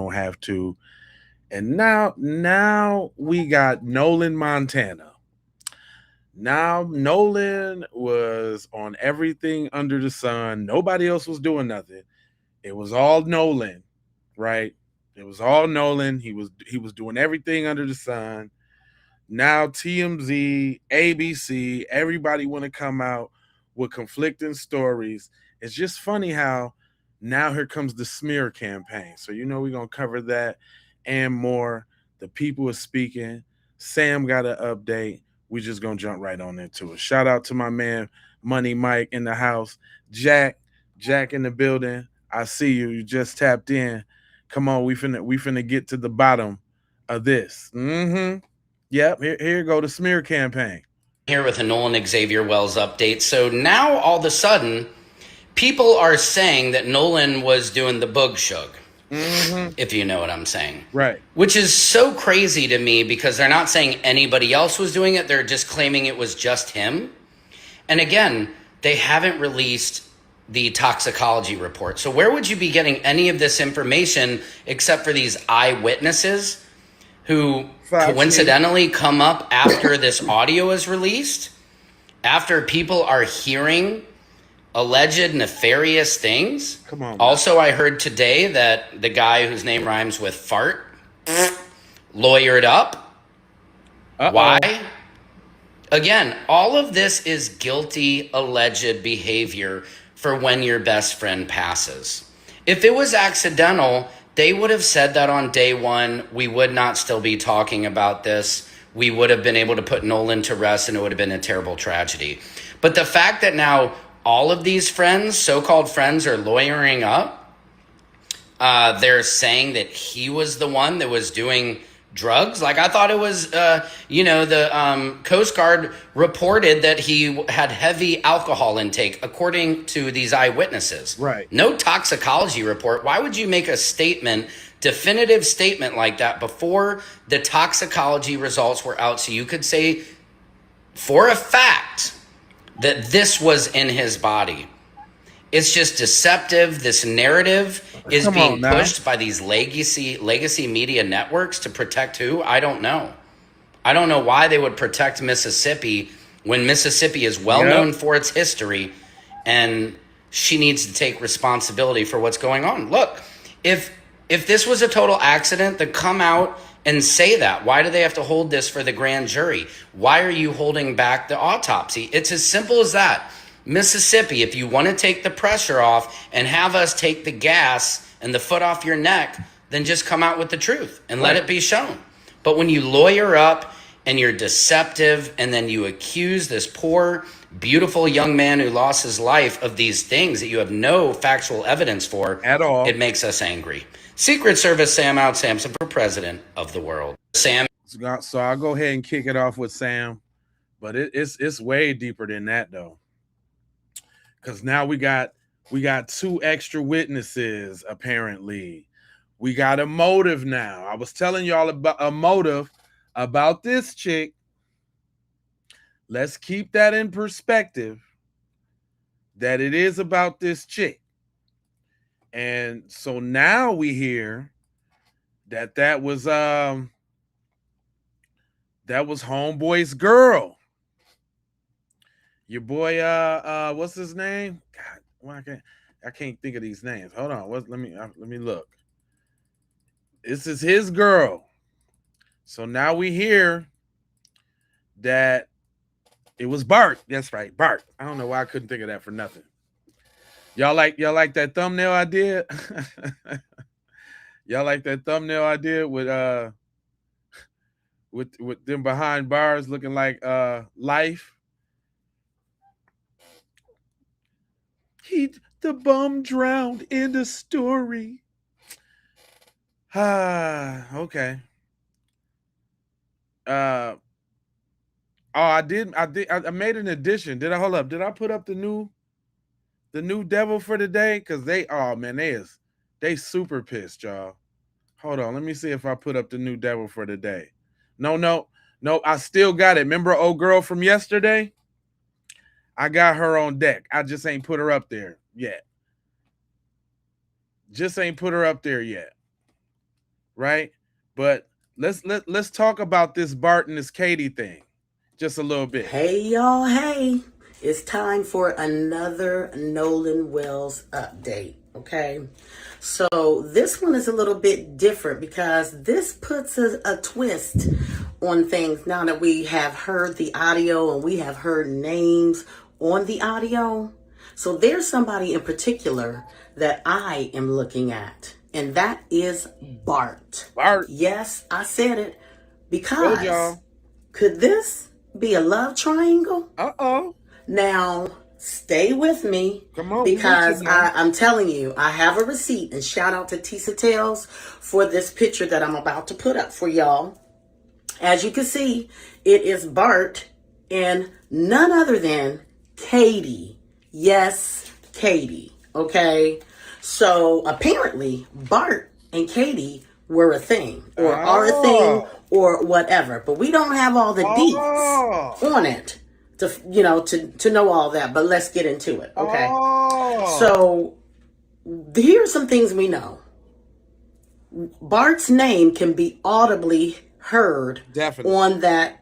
don't have to. And now we got Nolan Montana. Now Nolan was on everything under the sun. Nobody else was doing nothing. It was all Nolan, right? It was all Nolan. He was doing everything under the sun. Now TMZ, ABC, everybody want to come out with conflicting stories. It's just funny how now here comes the smear campaign. So we're gonna cover that and more. The people are speaking. Sam got an update. We just gonna jump right on into it. Shout out to my man Money Mike in the house. Jack in the building. I see you. You just tapped in. Come on, we finna get to the bottom of this. Yep, here go the smear campaign. Here with a Nolan Xavier Wells update. So now all of a sudden, people are saying that Nolan was doing the boog shug, if you know what I'm saying. Right. Which is so crazy to me because they're not saying anybody else was doing it. They're just claiming it was just him. And again, they haven't released the toxicology report. So where would you be getting any of this information except for these eyewitnesses who coincidentally come up after this audio is released, after people are hearing alleged nefarious things? Come on. Also, I heard today that the guy whose name rhymes with fart lawyered up. Why? Again, all of this is guilty, alleged behavior for when your best friend passes. If it was accidental, they would have said that on day one. We would not still be talking about this. We would have been able to put Nolan to rest and it would have been a terrible tragedy. But the fact that now all of these friends, so-called friends, are lawyering up, they're saying that he was the one that was doing drugs. Like, I thought it was, the Coast Guard reported that he had heavy alcohol intake, according to these eyewitnesses. Right. No toxicology report. Why would you make a definitive statement like that before the toxicology results were out so you could say for a fact that this was in his body? It's just deceptive. This narrative is being pushed by these legacy media networks to protect who? I don't know. I don't know why they would protect Mississippi when Mississippi is well known for its history, and she needs to take responsibility for what's going on. Look, if this was a total accident, then come out and say that. Why do they have to hold this for the grand jury? Why are you holding back the autopsy? It's as simple as that. Mississippi, if you want to take the pressure off and have us take the gas and the foot off your neck, then just come out with the truth and let it be shown. But when you lawyer up and you're deceptive and then you accuse this poor, beautiful young man who lost his life of these things that you have no factual evidence for at all, it makes us angry. Secret Service Sam out Samson for president of the world. Sam. So I'll go ahead and kick it off with Sam, but it's way deeper than that though. Because now we got 2 extra witnesses, apparently. We got a motive now. I was telling y'all about a motive about this chick. Let's keep that in perspective, that it is about this chick. And so now we hear that was Homeboy's girl. Your boy, what's his name? God, why I can't think of these names. Hold on, let me look. This is his girl. So now we hear that it was Bart. That's right, Bart. I don't know why I couldn't think of that for nothing. Y'all like that thumbnail I did? Y'all like that thumbnail I did with them behind bars looking like Life? The bum drowned in the story. Okay. I made an addition. Did I put up the new devil for the day? Because they super pissed, y'all. Hold on, let me see if I put up the new devil for the day. No, I still got it. Remember old girl from yesterday? I got her on deck. I just ain't put her up there yet. right? But let's talk about this Bart and this Katie thing just a little bit. Hey, y'all, hey. It's time for another Nolan Wells update, okay? So this one is a little bit different because this puts a twist on things now that we have heard the audio and we have heard names on the audio. So there's somebody in particular that I am looking at, and that is Bart. Bart. Yes, I said it Told because y'all. could this be a love triangle? Uh-oh. Now, stay with me. Come on, because we want you now. I'm telling you, I have a receipt, and shout out to Tisa Tales for this picture that I'm about to put up for y'all. As you can see, it is Bart and none other than Katie. Yes, Katie. Okay. So apparently Bart and Katie were a thing or are a thing or whatever, but we don't have all the deets on it to know all that, but let's get into it. Okay. So here's some things we know. Bart's name can be audibly heard Definitely. on that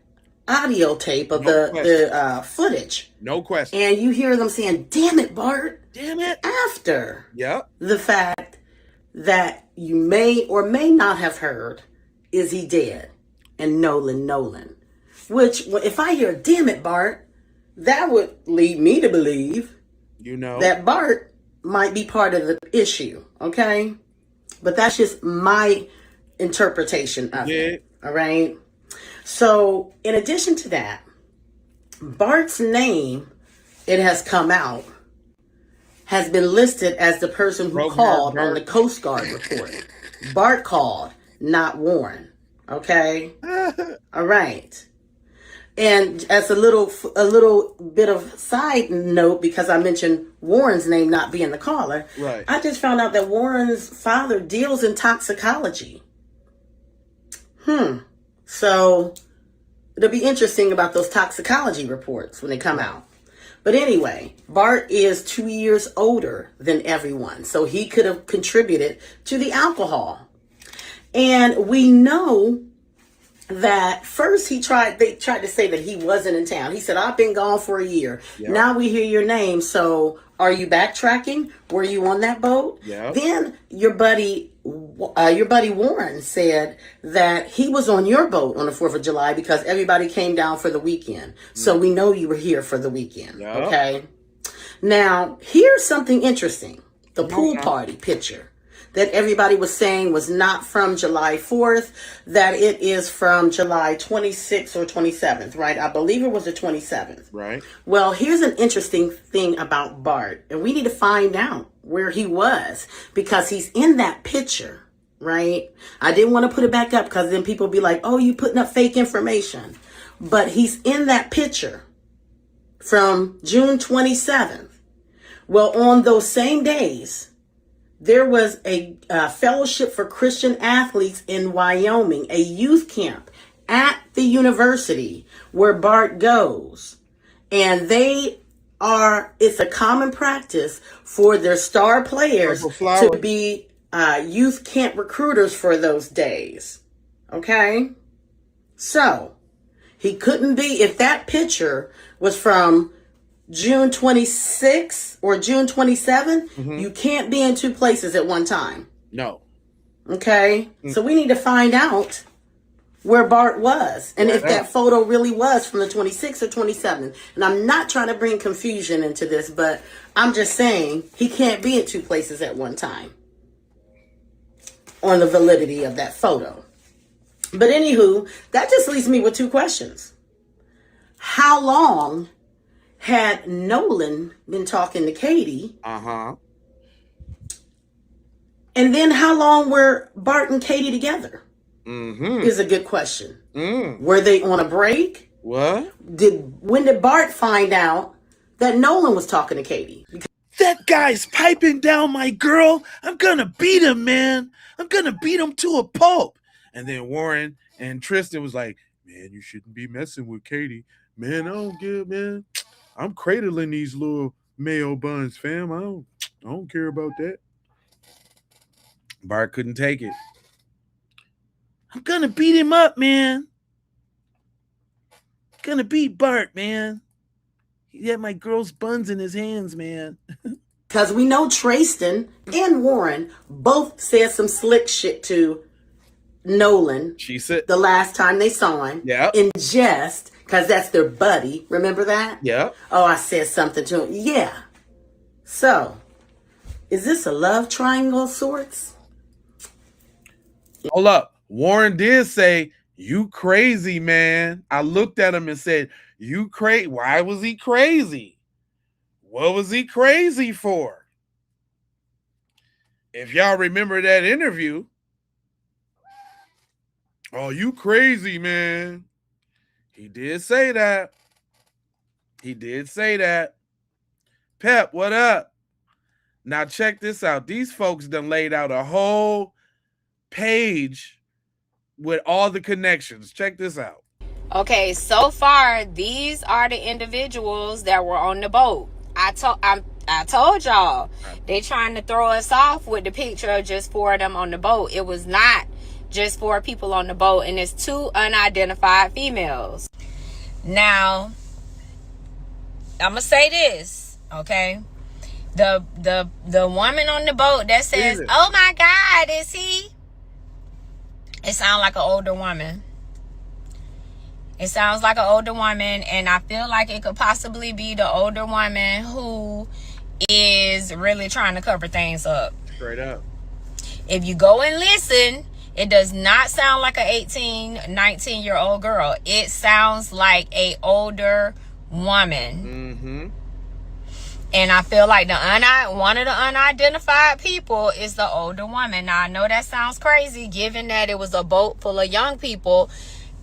audio tape of the footage. No question. And you hear them saying, "Damn it, Bart." Damn it. After Yep. the fact that you may or may not have heard, is he dead? And Nolan. Which, if I hear, "Damn it, Bart," that would lead me to believe that Bart might be part of the issue. Okay? But that's just my interpretation of it. All right? So, in addition to that, Bart's name, it has come out, has been listed as the person who called on the Coast Guard report. Bart called, not Warren. Okay? All right. And as a little bit of side note, because I mentioned Warren's name not being the caller, right. I just found out that Warren's father deals in toxicology. So it'll be interesting about those toxicology reports when they come out. But anyway, Bart is 2 years older than everyone, so he could have contributed to the alcohol. And we know that first they tried to say that he wasn't in town. He said, "I've been gone for a year." Yep. Now we hear your name. So are you backtracking? Were you on that boat? Yep. Then your buddy Warren said that he was on your boat on the 4th of July because everybody came down for the weekend. So we know you were here for the weekend. Yep. Okay. Now here's something interesting. The pool party picture that everybody was saying was not from July 4th, that it is from July 26th or 27th, right? I believe it was the 27th. Right. Well, here's an interesting thing about Bart, and we need to find out where he was because he's in that picture, right? I didn't want to put it back up because then people be like, "Oh, you putting up fake information." But he's in that picture from June 27th. Well, on those same days, there was a fellowship for Christian athletes in Wyoming, a youth camp at the university where Bart goes. And it's a common practice for their star players to be youth camp recruiters for those days. Okay? So, he couldn't be, if that picture was from June 26th or June 27th, you can't be in two places at one time. No. Okay? So we need to find out where Bart was and if that photo really was from the 26th or 27th. And I'm not trying to bring confusion into this, but I'm just saying he can't be in two places at one time on the validity of that photo. But anywho, that just leaves me with two questions. How long had Nolan been talking to Katie? And then how long were Bart and Katie together? Is a good question. Were they on a break? What? When did Bart find out that Nolan was talking to Katie? That guy's piping down my girl. I'm gonna beat him, man. I'm gonna beat him to a pulp. And then Warren and Tristan was like, "Man, you shouldn't be messing with Katie. Man, I don't give, man. I'm cradling these little mayo buns, fam. I don't care about that." Bart couldn't take it. I'm gonna beat him up, man. Gonna beat Bart, man. He had my girl's buns in his hands, man. Because we know Tristan and Warren both said some slick shit to Nolan She said, the last time they saw him. Yeah. In jest, because that's their buddy. Remember that? Yeah. Oh, I said something to him. Yeah. So, is this a love triangle of sorts? Hold up. Warren did say, "You crazy, man." I looked at him and said, "You crazy? Why was he crazy? What was he crazy for?" If y'all remember that interview, "Oh, you crazy, man." He did say that. He did say that. Pep, what up? Now check this out. These folks done laid out a whole page with all the connections. Check this out. Okay, so far these are the individuals that were on the boat. I told y'all they trying to throw us off with the picture of just 4 of them on the boat. It was not just 4 people on the boat, and it's 2 unidentified females. Now, I'm gonna say this, okay? The woman on the boat that says, "Oh my God, is he?" It sounds like an older woman. It sounds like an older woman, and I feel like it could possibly be the older woman who is really trying to cover things up. Straight up. If you go and listen, it does not sound like an 18, 19-year-old girl. It sounds like a older woman. Mm-hmm. And I feel like one of the unidentified people is the older woman. Now, I know that sounds crazy given that it was a boat full of young people,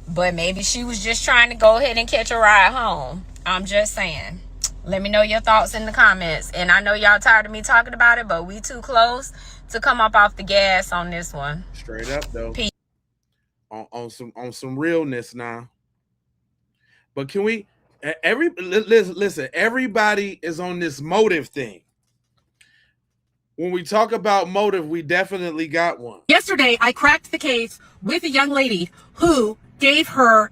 but maybe she was just trying to go ahead and catch a ride home. I'm just saying. Let me know your thoughts in the comments. And I know y'all tired of me talking about it, but we too close to come up off the gas on this one. Straight up, though. Peace. On some realness now. But can we... Listen, everybody is on this motive thing. When we talk about motive, we definitely got one. Yesterday, I cracked the case with a young lady who gave her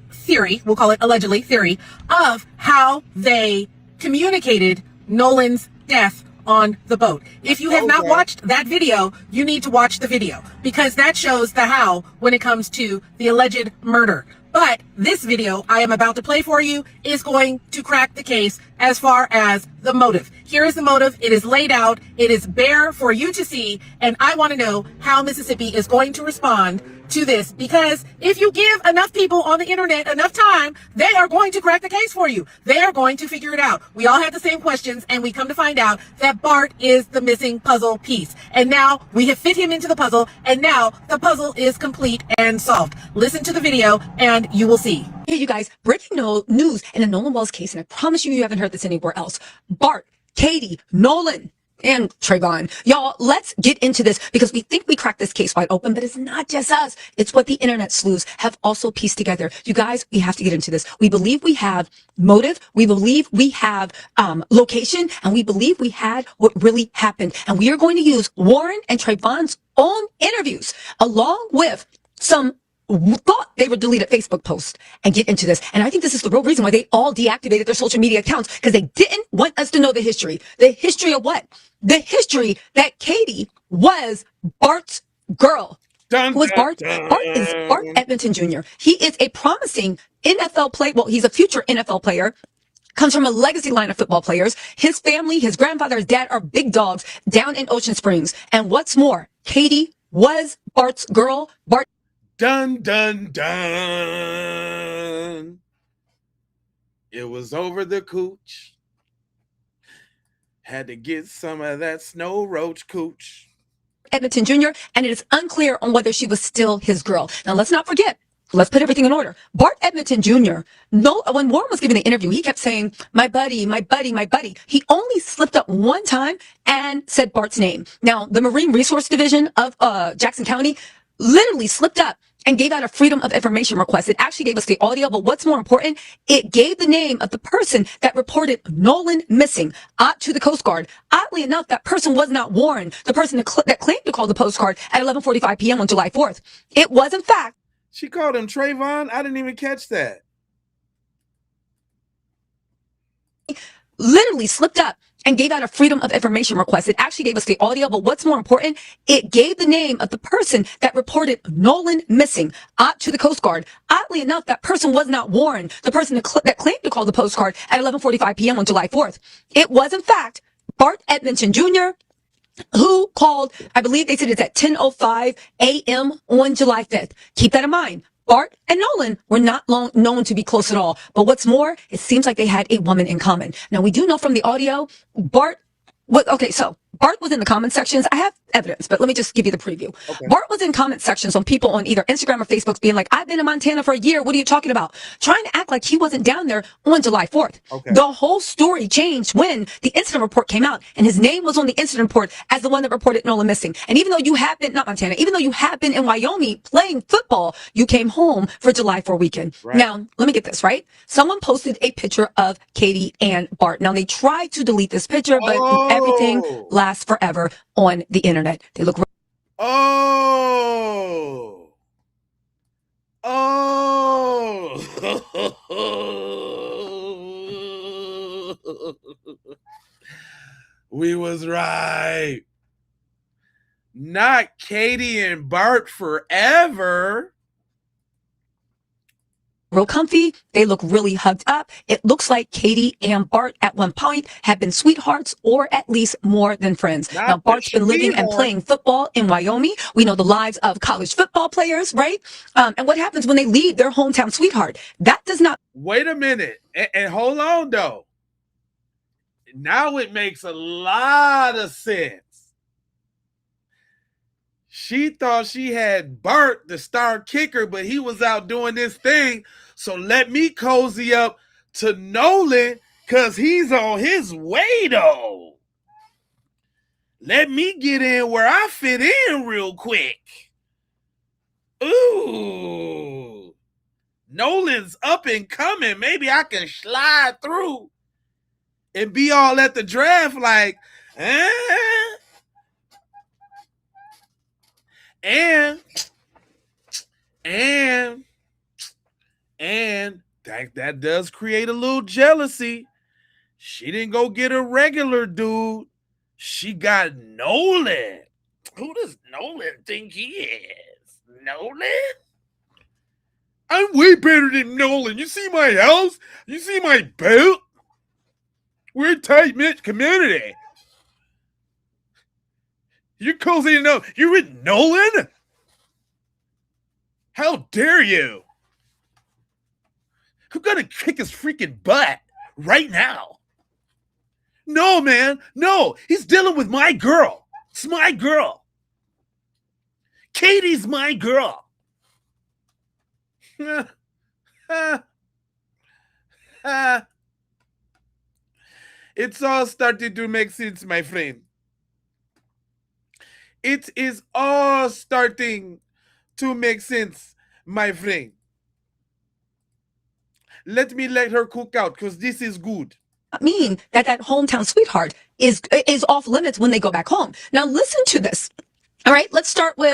theory, we'll call it allegedly theory, of how they communicated Nolan's death on the boat. If you have not watched that video, you need to watch the video because that shows the how when it comes to the alleged murder. But this video I am about to play for you is going to crack the case as far as the motive. Here is the motive. It is laid out. It is bare for you to see. And I want to know how Mississippi is going to respond to this, because if you give enough people on the internet enough time, they are going to crack the case for you. They are going to figure it out. We all have the same questions, and we come to find out that Bart is the missing puzzle piece. And now we have fit him into the puzzle, and now the puzzle is complete and solved. Listen to the video, and you will see. Hey, you guys, breaking news in the Nolan Wells case, and I promise you haven't heard this anywhere else. Bart, Katie, Nolan, and Trayvon. Y'all, let's get into this because we think we cracked this case wide open, but it's not just us. It's what the internet sleuths have also pieced together. You guys, we have to get into this. We believe we have motive. We believe we have location, and we believe we had what really happened. And we are going to use Warren and Trayvon's own interviews along with some thought they were deleted Facebook posts and get into this. And I think this is the real reason why they all deactivated their social media accounts, because they didn't want us to know the history. The history of what? The history that Katie was Bart's girl. Dun, Who was Bart? dun, Bart is Bart Edmonton Jr. He is a promising NFL player. Well, he's a future NFL player. Comes from a legacy line of football players. His family, his grandfather, his dad are big dogs down in Ocean Springs. And what's more, Katie was Bart's girl. Bart. Dun, dun, dun. It was over the cooch. Had to get some of that snow roach cooch. Edmonton Jr., and it is unclear on whether she was still his girl. Now, let's not forget, let's put everything in order. Bart Edmonton Jr., when Warren was giving the interview, he kept saying, my buddy, my buddy, my buddy. He only slipped up one time and said Bart's name. Now, the Marine Resource Division of Jackson County literally slipped up and gave out a freedom of information request. It actually gave us the audio, but what's more important, it gave the name of the person that reported Nolan missing to the Coast Guard. Oddly enough, that person was not warned. The person that claimed to call the Coast Guard at 11:45 p.m. on July 4th. It was, in fact, She called him Trayvon. I didn't even catch that. literally slipped up and gave out a freedom of information request. It actually gave us the audio, but what's more important, it gave the name of the person that reported Nolan missing to the Coast Guard. Oddly enough, that person was not warned. The person that claimed to call the Coast Guard at 11:45 p.m. on July 4th. It was, in fact, Bart Edmondson Jr., who called, I believe they said it's at 10:05 a.m. on July 5th. Keep that in mind. Bart and Nolan were not known to be close at all. But what's more, it seems like they had a woman in common. Now, we do know from the audio, Bart was in the comment sections. I have evidence, but let me just give you the preview. Okay. Bart was in comment sections on people on either Instagram or Facebook being like, I've been in Montana for a year. What are you talking about? Trying to act like he wasn't down there on July 4th. Okay. The whole story changed when the incident report came out and his name was on the incident report as the one that reported Nolan missing. And even though you have been, not Montana, even though you have been in Wyoming playing football, you came home for July 4 weekend. Right. Now, let me get this right. Someone posted a picture of Katie and Bart. Now, they tried to delete this picture, but everything lasts forever on the internet. They look. We was right. Not Katie and Bart forever. Real comfy. They look really hugged up. It looks like Katie and Bart at one point have been sweethearts or at least more than friends. Now, Bart's been living and playing football in Wyoming. We know the lives of college football players, right? And what happens when they leave their hometown sweetheart? That does not. Wait a minute. And hold on, though. Now it makes a lot of sense. She thought she had Bart, the star kicker, but he was out doing this thing. So let me cozy up to Nolan because he's on his way, though. Let me get in where I fit in real quick. Ooh. Nolan's up and coming. Maybe I can slide through and be all at the draft like, And that does create a little jealousy. She didn't go get a regular dude. She got Nolan. Who does Nolan think he is? Nolan? I'm way better than Nolan. You see my house? You see my boat? We're a tight-knit community. You're cozy enough. You're with Nolan? How dare you? I'm gonna kick his freaking butt right now. No, man. No. He's dealing with my girl. It's my girl. Katie's my girl. It's all starting to make sense, my friend. It is all starting to make sense, my friend. Let me let her cook out because this is good. Mean that hometown sweetheart is off limits when they go back home. Now listen to this. All right, let's start with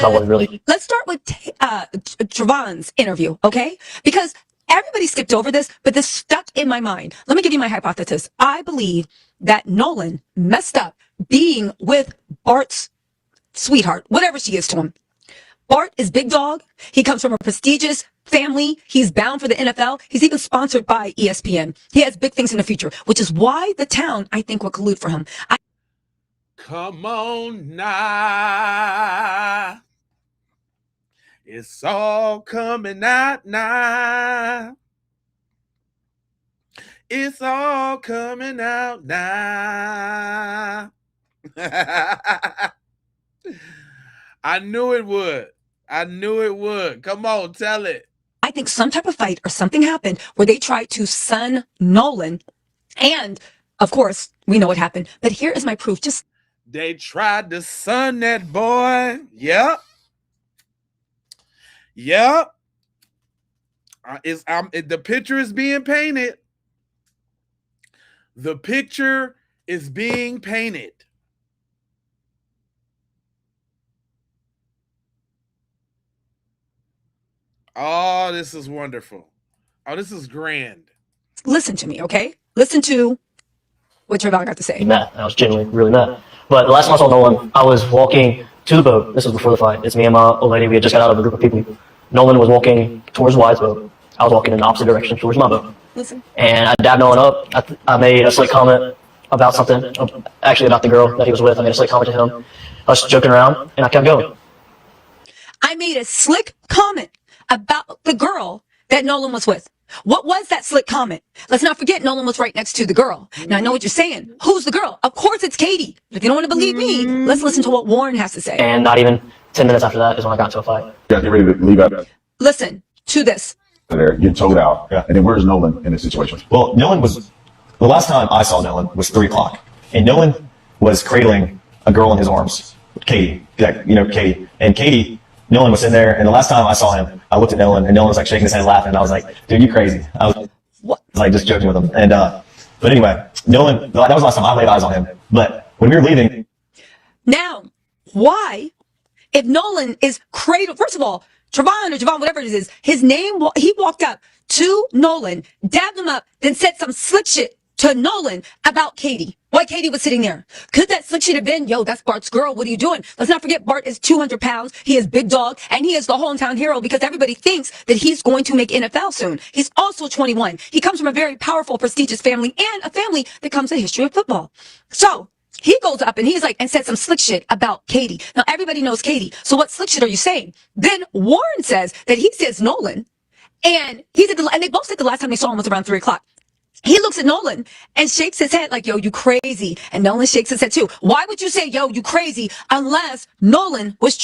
Trayvon's interview, okay? Because everybody skipped over this, but this stuck in my mind. Let me give you my hypothesis. I believe that Nolan messed up being with Bart's sweetheart, whatever she is to him. Bart is big dog. He comes from a prestigious family. He's bound for the NFL. He's even sponsored by ESPN. He has big things in the future, which is why the town, I think, will collude for him. Come on now. It's all coming out now. It's all coming out now. I knew it would. Come on, tell it. I think some type of fight or something happened where they tried to sun Nolan. And, of course, we know what happened. But here is my proof. They tried to sun that boy. Yep. Yep. The picture is being painted. The picture is being painted. Oh, this is wonderful. Oh, this is grand. Listen to me, okay? Listen to what Trayvon got to say. Mad. I was genuinely really mad. But the last time I saw Nolan, I was walking to the boat. This was before the fight. It's me and my old lady. We had just got out of a group of people. Nolan was walking towards Wyatt's boat. I was walking in the opposite direction towards my boat. Listen. And I dabbed Nolan up. I made a slick comment about something, actually about the girl that he was with. I made a slick comment to him. I was joking around, and I kept going. I made a slick comment about the girl that Nolan was with. What was that slick comment? Let's not forget Nolan was right next to the girl. Now I know what you're saying. Who's the girl? Of course it's Katie. If you don't want to believe me, let's listen to what Warren has to say. And not even 10 minutes after that is when I got into a fight. You guys get ready to leave out Listen to this. there, get towed out. Yeah. And then where's Nolan in this situation? Well, Nolan was, the last time I saw Nolan was 3 o'clock. And Nolan was cradling a girl in his arms, Katie. Katie. And Katie, Nolan was sitting there, and the last time I saw him, I looked at Nolan, and Nolan was like shaking his head laughing, and I was like, dude, you crazy. I was like just joking with him. And, but anyway, Nolan, that was the last time I laid eyes on him. But when we were leaving. Now, why, if Nolan is cradled, first of all, Trayvon or Javon, whatever it is, his name, he walked up to Nolan, dabbed him up, then said some slick shit to Nolan about Katie. Why Katie was sitting there. Could that slick shit have been, yo, that's Bart's girl, what are you doing? Let's not forget Bart is 200 pounds, he is big dog, and he is the hometown hero because everybody thinks that he's going to make NFL soon. He's also 21. He comes from a very powerful, prestigious family and a family that comes with a history of football. So, he goes up and he's like, and said some slick shit about Katie. Now, everybody knows Katie. So what slick shit are you saying? Then Warren says that he says Nolan, and and they both said the last time they saw him was around 3 o'clock. He looks at Nolan and shakes his head like, yo, you crazy. And Nolan shakes his head too. Why would you say, yo, you crazy, unless Nolan was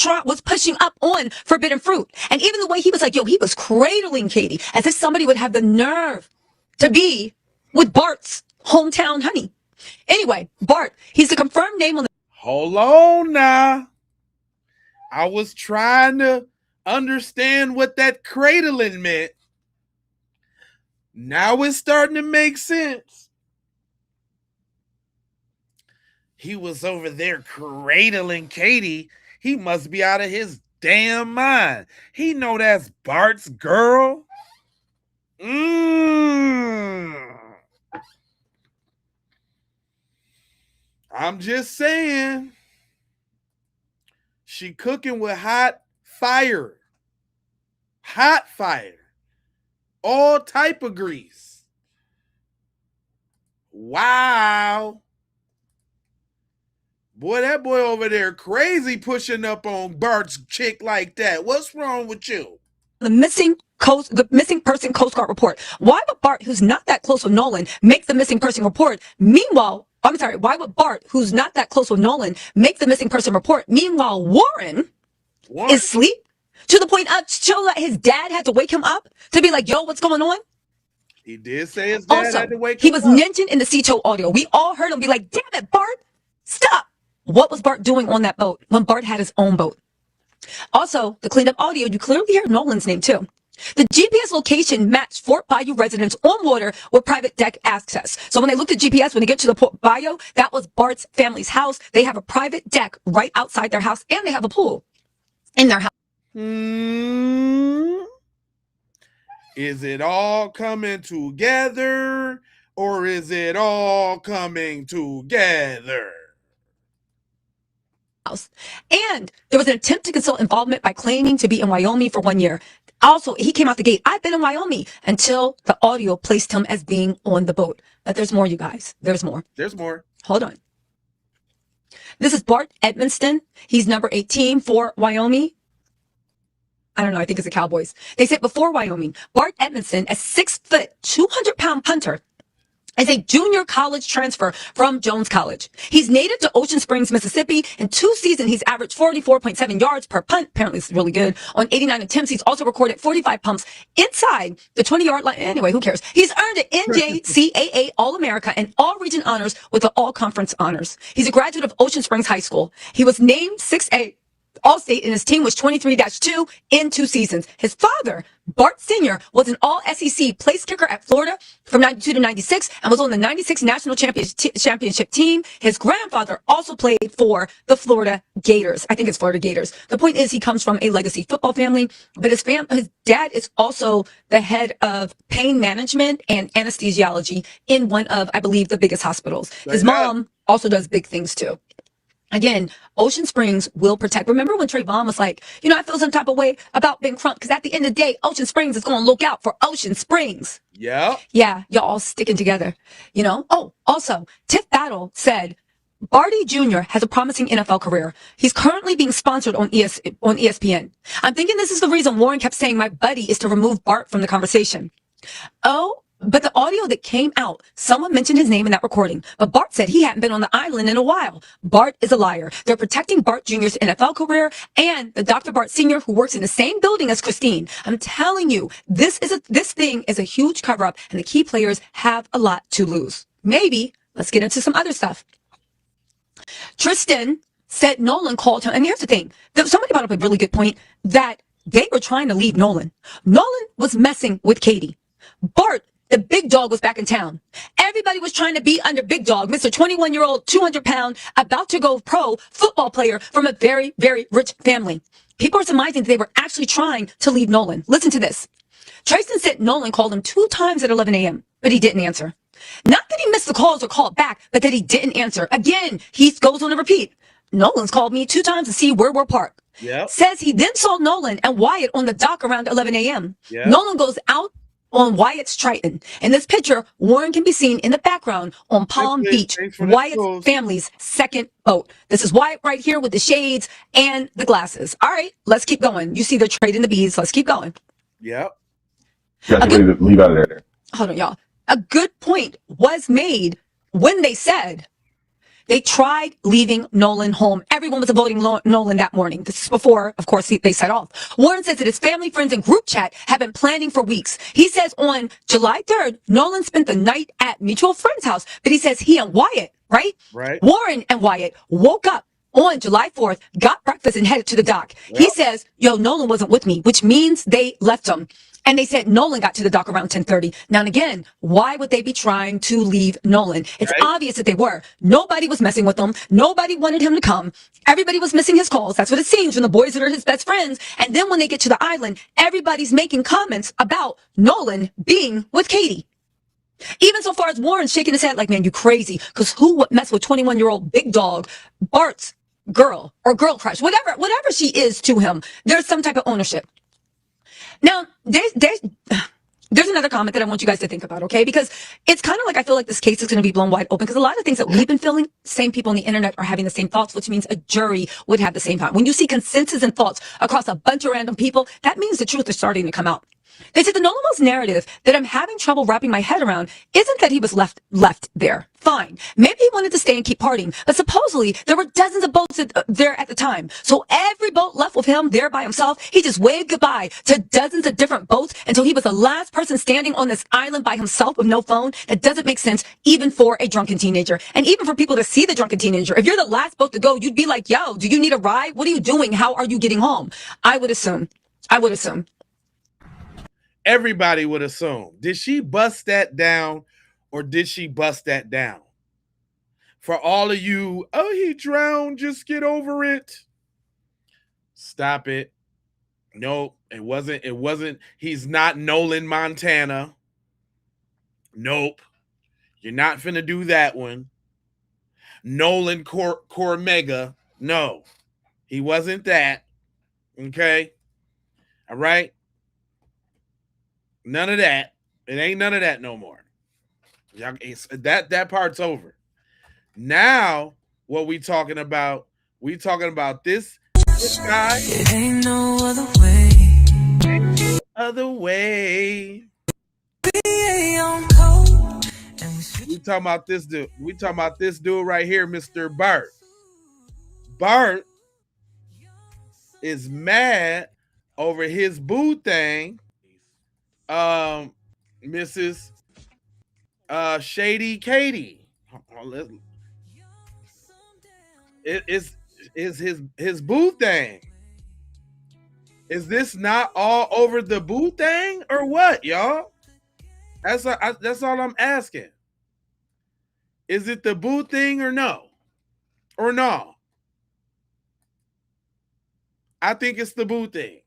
pushing up on forbidden fruit? And even the way he was like, yo, he was cradling Katie as if somebody would have the nerve to be with Bart's hometown honey. Anyway, Bart, he's the confirmed name on the... Hold on now. I was trying to understand what that cradling meant. Now it's starting to make sense. He was over there cradling Katie. He must be out of his damn mind. He know that's Bart's girl. I'm just saying. She cooking with hot fire. Hot fire. All type of grease. Wow. Boy, that boy over there crazy pushing up on Bart's chick like that. What's wrong with you? The missing person Coast Guard report. Why would Bart, who's not that close with Nolan, make the missing person report? Meanwhile, why would Bart, who's not that close with Nolan, make the missing person report? Meanwhile, Warren is asleep to the point of show that his dad had to wake him up to be like, yo, what's going on? He did say his dad also, had to wake him up. He was mentioned in the Cito audio. We all heard him be like, damn it, Bart, stop. What was Bart doing on that boat when Bart had his own boat? Also, the cleaned up audio, you clearly hear Nolan's name too. The GPS location matched Fort Bayou residents on water with private deck access. So when they looked at GPS, when they get to the Port Bayou, that was Bart's family's house. They have a private deck right outside their house, and they have a pool in their house. Is it all coming together, or is it all coming together? And there was an attempt to conceal involvement by claiming to be in Wyoming for 1 year. Also, he came out the gate, I've been in Wyoming, until the audio placed him as being on the boat. But there's more, you guys. There's more. There's more. Hold on. This is Bart Edmonston. He's number 18 for Wyoming. I don't know. I think it's the Cowboys. They said before Wyoming, Bart Edmonston, a 6 foot, 200-pound punter, is a junior college transfer from Jones College. He's native to Ocean Springs, Mississippi. In 2 seasons, he's averaged 44.7 yards per punt. Apparently, it's really good. On 89 attempts, he's also recorded 45 pumps inside the 20-yard line. Anyway, who cares? He's earned an NJCAA All-America and All-Region honors with the All-Conference honors. He's a graduate of Ocean Springs High School. He was named 6A All-State, and his team was 23-2 in 2 seasons. His father, Bart Sr., was an all-SEC place kicker at Florida from 92 to 96 and was on the 96 national championship team. His grandfather also played for the Florida Gators. I think it's Florida Gators. The point is he comes from a legacy football family, but his dad is also the head of pain management and anesthesiology in one of, I believe, the biggest hospitals. His mom also does big things too. Again, Ocean Springs will protect. Remember when Trayvon was like, I feel some type of way about Ben Crump, because at the end of the day, Ocean Springs is going to look out for Ocean Springs. Yeah. Yeah, y'all all sticking together, Oh, also, Tiff Battle said, Barty Jr. has a promising NFL career. He's currently being sponsored on ESPN. I'm thinking this is the reason Warren kept saying my buddy is to remove Bart from the conversation. Oh, but the audio that came out, someone mentioned his name in that recording, but Bart said he hadn't been on the island in a while. Bart is a liar. They're protecting Bart Jr.'s NFL career and the Dr. Bart Sr., who works in the same building as Christine. I'm telling you, this thing is a huge cover-up, and the key players have a lot to lose. Maybe let's get into some other stuff. Tristan said Nolan called him, and here's the thing. Somebody brought up a really good point, that they were trying to leave Nolan. Nolan was messing with Katie. Bart, the big dog, was back in town. Everybody was trying to be under big dog, Mr. 21-year-old, 200-pound, about to go pro football player from a very, very rich family. People are surmising that they were actually trying to leave Nolan. Listen to this. Tristan said Nolan called him 2 times at 11 a.m., but he didn't answer. Not that he missed the calls or called back, but that he didn't answer. Again, he goes on to repeat. Nolan's called me 2 times to see where we're parked. Yep. Says he then saw Nolan and Wyatt on the dock around 11 a.m. Yep. Nolan goes out on Wyatt's Triton. In this picture, Warren can be seen in the background on Palm Beach, Wyatt's family's second boat. This is Wyatt right here with the shades and the glasses. All right, let's keep going. You see they're trading the beads. Let's keep going. Yep. You guys ready to leave out of there? Hold on, y'all. A good point was made when they said they tried leaving Nolan home. Everyone was avoiding Nolan that morning. This is before, of course, they set off. Warren says that his family, friends, and group chat have been planning for weeks. He says on July 3rd, Nolan spent the night at mutual friend's house, but he says he and Wyatt, right? Warren and Wyatt woke up on July 4th, got breakfast, and headed to the dock. Yep. He says, Nolan wasn't with me, which means they left him. And they said Nolan got to the dock around 10:30. Now, and again, why would they be trying to leave Nolan? It's obvious that they were. Nobody was messing with him. Nobody wanted him to come. Everybody was missing his calls. That's what it seems from the boys that are his best friends. And then when they get to the island, everybody's making comments about Nolan being with Katie. Even so far as Warren shaking his head like, man, you crazy. Because who would mess with 21-year-old big dog, Bart's girl or girl crush, whatever she is to him? There's some type of ownership. Now, there's another comment that I want you guys to think about, okay? Because it's kind of like I feel like this case is going to be blown wide open, because a lot of things that we've been feeling, same people on the internet are having the same thoughts, which means a jury would have the same thought. When you see consensus and thoughts across a bunch of random people, that means the truth is starting to come out. They said the Nolan Wells narrative that I'm having trouble wrapping my head around isn't that he was left there. Fine. Maybe he wanted to stay and keep partying, but supposedly there were dozens of boats there at the time. So every boat left with him there by himself, he just waved goodbye to dozens of different boats until he was the last person standing on this island by himself with no phone. That doesn't make sense, even for a drunken teenager. And even for people to see the drunken teenager. If you're the last boat to go, you'd be like, yo, do you need a ride? What are you doing? How are you getting home? I would assume. Everybody would assume. Did she bust that down, or did she bust that down? For all of you, oh, he drowned, just get over it. Stop it. Nope, it wasn't. He's not Nolan Montana. Nope. You're not finna do that one. Nolan Cormega. No, he wasn't that. Okay. All right. None of that. It ain't none of that no more. That part's over. Now, what we talking about? We talking about this guy. It ain't no other way. Other way. We talking about this dude. We talking about this dude right here, Mr. Bart. Bart is mad over his boo thing. Mrs. Shady Katie. It's is his boo thing. Is this not all over the boo thing or what, y'all? That's all I'm asking. Is it the boo thing or no? Or no? I think it's the boo thing.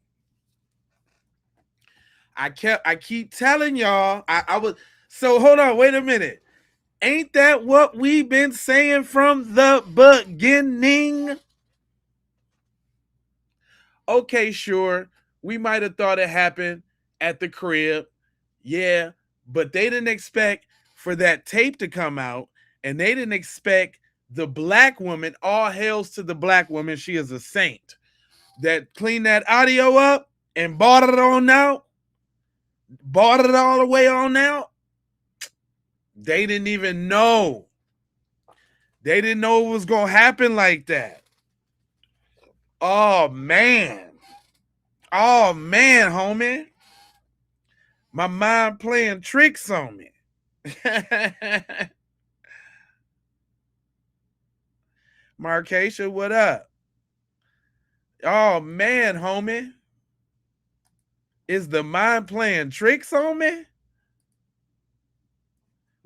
I keep telling y'all. I was so hold on, wait a minute. Ain't that what we've been saying from the beginning? Okay, sure. We might have thought it happened at the crib. Yeah, but they didn't expect for that tape to come out, and they didn't expect the black woman, all hails to the black woman, she is a saint, that cleaned that audio up and bought it on out, bought it all the way on out. They didn't even know. They didn't know it was going to happen like that. Oh, man. Oh, man, homie. My mind playing tricks on me. Marcatia, what up? Oh, man, homie. Is the mind playing tricks on me?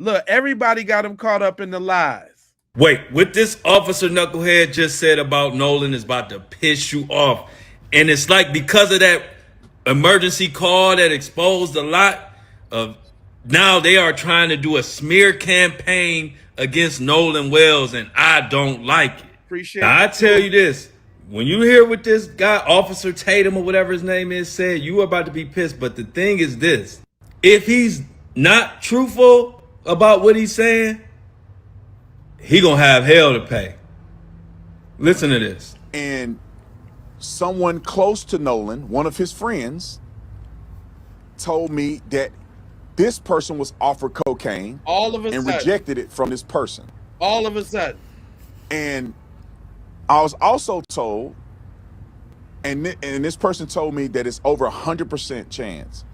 Look, everybody got him caught up in the lies. Wait, what this officer knucklehead just said about Nolan is about to piss you off. And it's like because of that emergency call that exposed a lot of, now they are trying to do a smear campaign against Nolan Wells, and I don't like it. Appreciate now, I tell you this, when you hear what this guy, Officer Tatum or whatever his name is, said, you are about to be pissed. But the thing is this, if he's not truthful about what he's saying, he gonna have hell to pay. Listen to this. And someone close to Nolan, one of his friends, told me that this person was offered cocaine all of a and sudden rejected it from this person. All of a sudden. And I was also told, and this person told me that it's over 100% chance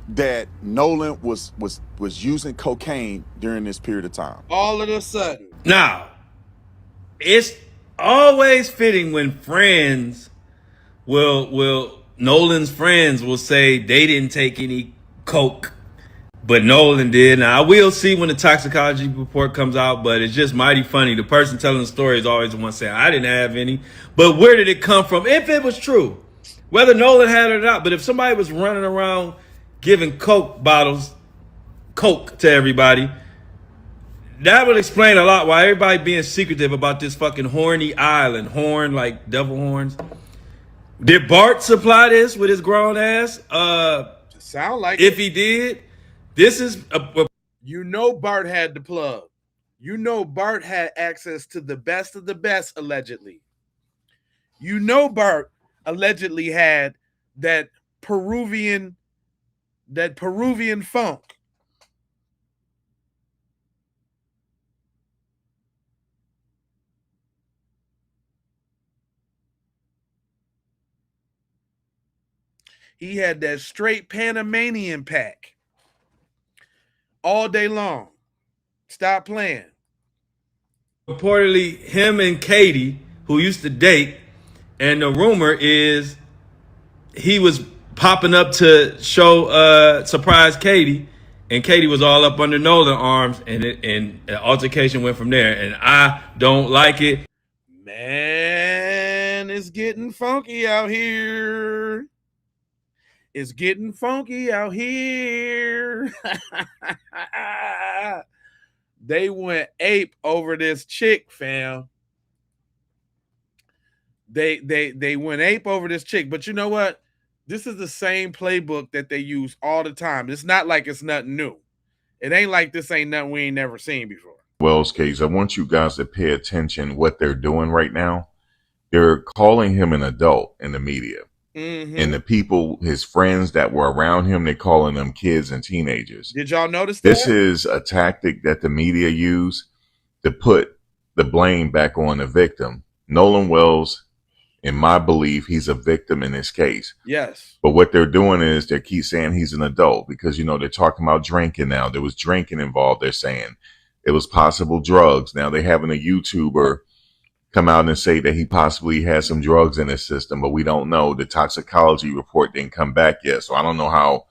that Nolan was using cocaine during this period of time. All of a sudden. Now, it's always fitting when friends Nolan's friends will say they didn't take any coke, but Nolan did. Now, I will see when the toxicology report comes out, but it's just mighty funny. The person telling the story is always the one saying, I didn't have any. But where did it come from? If it was true, whether Nolan had it or not, but if somebody was running around giving coke to everybody, that would explain a lot why everybody being secretive about this fucking horny island. Horn, like devil horns. Did Bart supply this with his grown ass? Sound like if it. He did, this is you know Bart had the plug. You know Bart had access to the best of the best, allegedly. You know Bart allegedly had that Peruvian funk. He had that straight Panamanian pack all day long. Stop playing. Reportedly, him and Katie, who used to date, and the rumor is he was popping up to show surprise Katie, and Katie was all up under Nolan arms, and an altercation went from there. And I don't like it. Man, it's getting funky out here. It's getting funky out here. They went ape over this chick, fam. They went ape over this chick. But you know what? This is the same playbook that they use all the time. It's not like it's nothing new. It ain't like this ain't nothing we ain't never seen before. Wells case, I want you guys to pay attention what they're doing right now. They're calling him an adult in the media. Mm-hmm. And the people, his friends that were around him, they're calling them kids and teenagers. Did y'all notice that? This is a tactic that the media use to put the blame back on the victim. Nolan Wells, in my belief, he's a victim in this case. Yes. But what they're doing is they keep saying he's an adult because, you know, they're talking about drinking now. There was drinking involved, they're saying. It was possible drugs. Now they're having a YouTuber come out and say that he possibly has some drugs in his system, but we don't know. The toxicology report didn't come back yet, so I don't know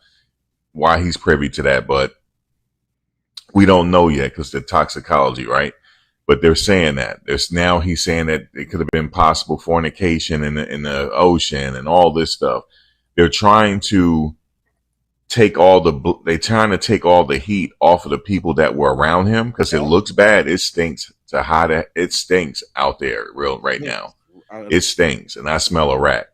why he's privy to that, but we don't know yet because the toxicology, right? But they're saying that he's saying that it could have been possible fornication in the ocean and all this stuff. They're trying to take all the heat off of the people that were around him because it looks bad. It stinks to hide it. It stinks out there right now. It stinks, and I smell a rat.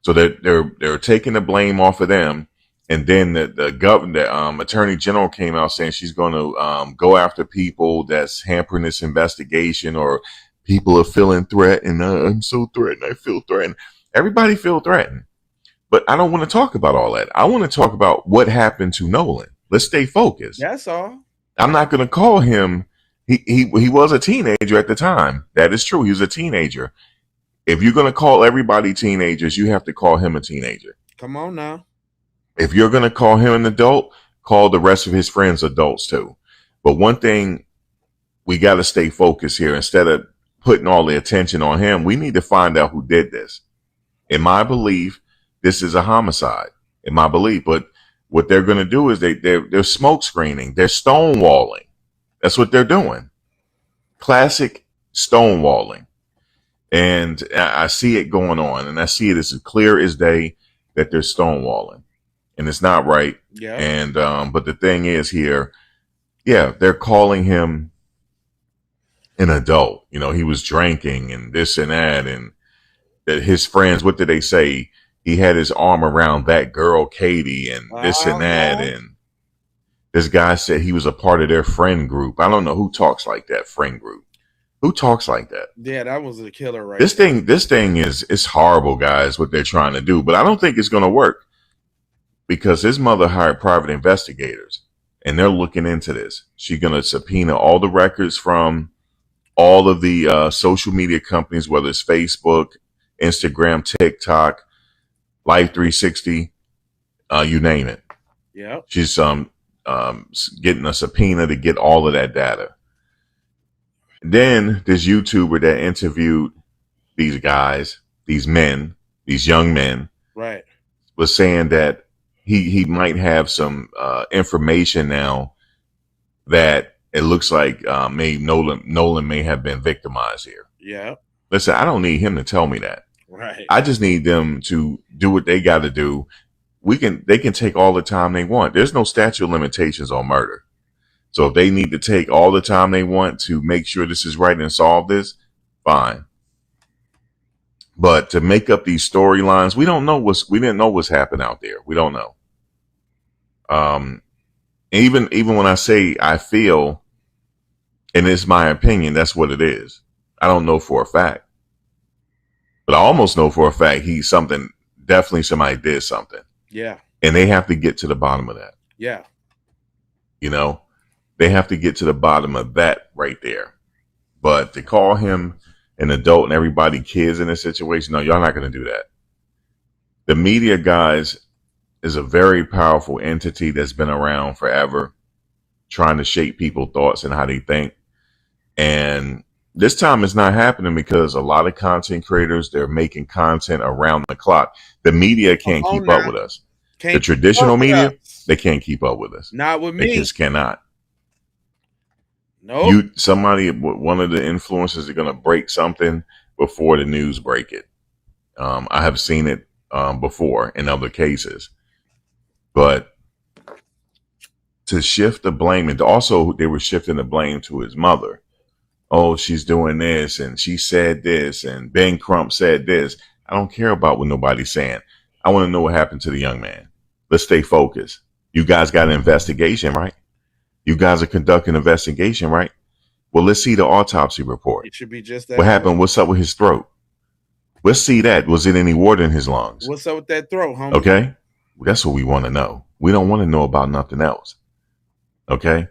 So they're taking the blame off of them. And then the attorney general came out saying she's going to go after people that's hampering this investigation, or people are feeling threatened. I'm so threatened. I feel threatened. Everybody feel threatened. But I don't want to talk about all that. I want to talk about what happened to Nolan. Let's stay focused. That's all. I'm not going to call him. He was a teenager at the time. That is true. He was a teenager. If you're going to call everybody teenagers, you have to call him a teenager. Come on now. If you're going to call him an adult, call the rest of his friends adults too. But one thing, we got to stay focused here. Instead of putting all the attention on him, we need to find out who did this. In my belief, this is a homicide. In my belief. But what they're going to do is they're smoke screening. They're stonewalling. That's what they're doing. Classic stonewalling. And I see it going on. And I see it as clear as day that they're stonewalling. And it's not right. Yeah. And but the thing is here, yeah, they're calling him an adult. You know, he was drinking and this and that, and that his friends, what did they say? He had his arm around that girl, Katie, and this and that. And this guy said he was a part of their friend group. I don't know who talks like that, friend group. Who talks like that? Yeah, that was a killer, right? This thing is horrible, guys, what they're trying to do. But I don't think it's going to work. Because his mother hired private investigators, and they're looking into this. She's going to subpoena all the records from all of the social media companies, whether it's Facebook, Instagram, TikTok, Life 360, you name it. Yeah. She's getting a subpoena to get all of that data. Then this YouTuber that interviewed these guys, these men, these young men, right, was saying that he might have some information now that it looks like maybe Nolan may have been victimized here. Yeah. Listen, I don't need him to tell me that. Right. I just need them to do what they got to do. They can take all the time they want. There's no statute of limitations on murder. So if they need to take all the time they want to make sure this is right and solve this, fine. But to make up these storylines, we didn't know what's happened out there. We don't know. Even when I say I feel, and it's my opinion, that's what it is. I don't know for a fact, but I almost know for a fact definitely somebody did something. Yeah. And they have to get to the bottom of that. Yeah. You know, they have to get to the bottom of that right there. But to call him an adult and everybody kids in this situation, no, y'all not going to do that. The media, guys, is a very powerful entity that's been around forever, trying to shape people's thoughts and how they think. And this time it's not happening because a lot of content creators, they're making content around the clock. The media can't keep up with us. The traditional media, they can't keep up with us. Not with They me. just cannot. No. One of the influencers are going to break something before the news break it. I have seen it before in other cases. But to shift the blame, and also they were shifting the blame to his mother. Oh, she's doing this, and she said this, and Ben Crump said this. I don't care about what nobody's saying. I want to know what happened to the young man. Let's stay focused. You guys got an investigation, right? You guys are conducting an investigation, right? Well, let's see the autopsy report. It should be just that. What happened? What's up with his throat? Let's see that. Was it any water in his lungs? What's up with that throat, homie? Okay. That's what we want to know. We don't want to know about nothing else. Okay.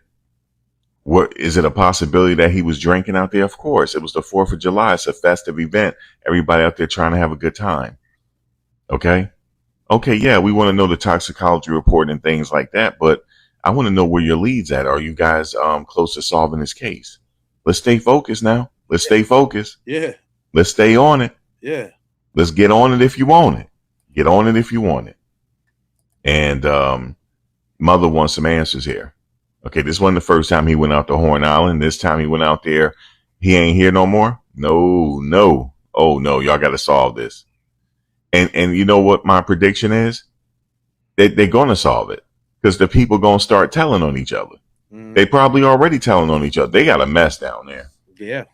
What is it, a possibility that he was drinking out there? Of course. It was the 4th of July. It's a festive event. Everybody out there trying to have a good time. Okay. Okay. Yeah. We want to know the toxicology report and things like that. But I want to know where your leads at. Are you guys close to solving this case? Let's stay focused now. Let's stay focused. Yeah. Let's stay on it. Yeah. Let's get on it if you want it. Get on it if you want it. And Mother wants some answers here. Okay, this wasn't the first time he went out to Horn Island. This time he went out there. He ain't here no more. No. Oh no, y'all got to solve this. And you know what my prediction is? They're gonna solve it because the people gonna start telling on each other. They probably already telling on each other. They got a mess down there. Yeah.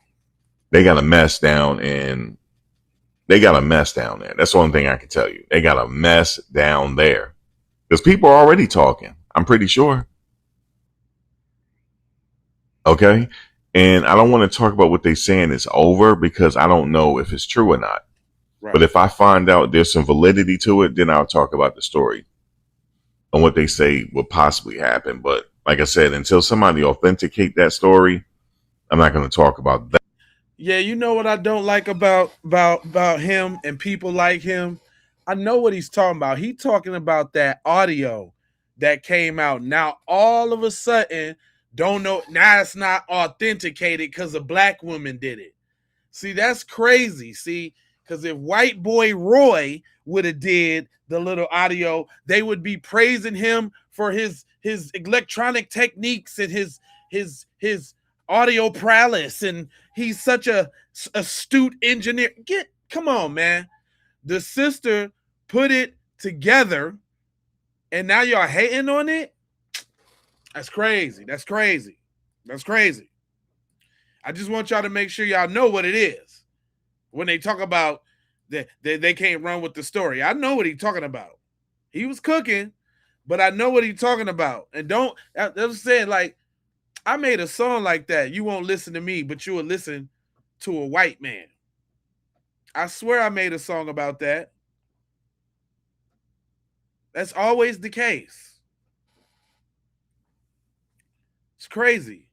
They got a mess down and they got a mess down there. That's one thing I can tell you. They got a mess down there because people are already talking. I'm pretty sure. Okay. And I don't want to talk about what they're saying is over because I don't know if it's true or not. Right. But if I find out there's some validity to it, then I'll talk about the story and what they say will possibly happen. But like I said, until somebody authenticate that story, I'm not going to talk about that. Yeah, you know what I don't like about him and people like him? I know what he's talking about. He's talking about that audio that came out. Now, all of a sudden, don't know. Now it's not authenticated because a black woman did it. See, that's crazy. See, because if white boy Roy would have did the little audio, they would be praising him for his electronic techniques and his audio prowess, and he's such a astute engineer. Come on, man. The sister put it together, and now y'all hating on it? That's crazy. That's crazy. That's crazy. I just want y'all to make sure y'all know what it is. When they talk about that they can't run with the story, I know what he's talking about. He was cooking, but I know what he's talking about. And I'm saying, like, I made a song like that. You won't listen to me, but you will listen to a white man. I swear I made a song about that. That's always the case. It's crazy.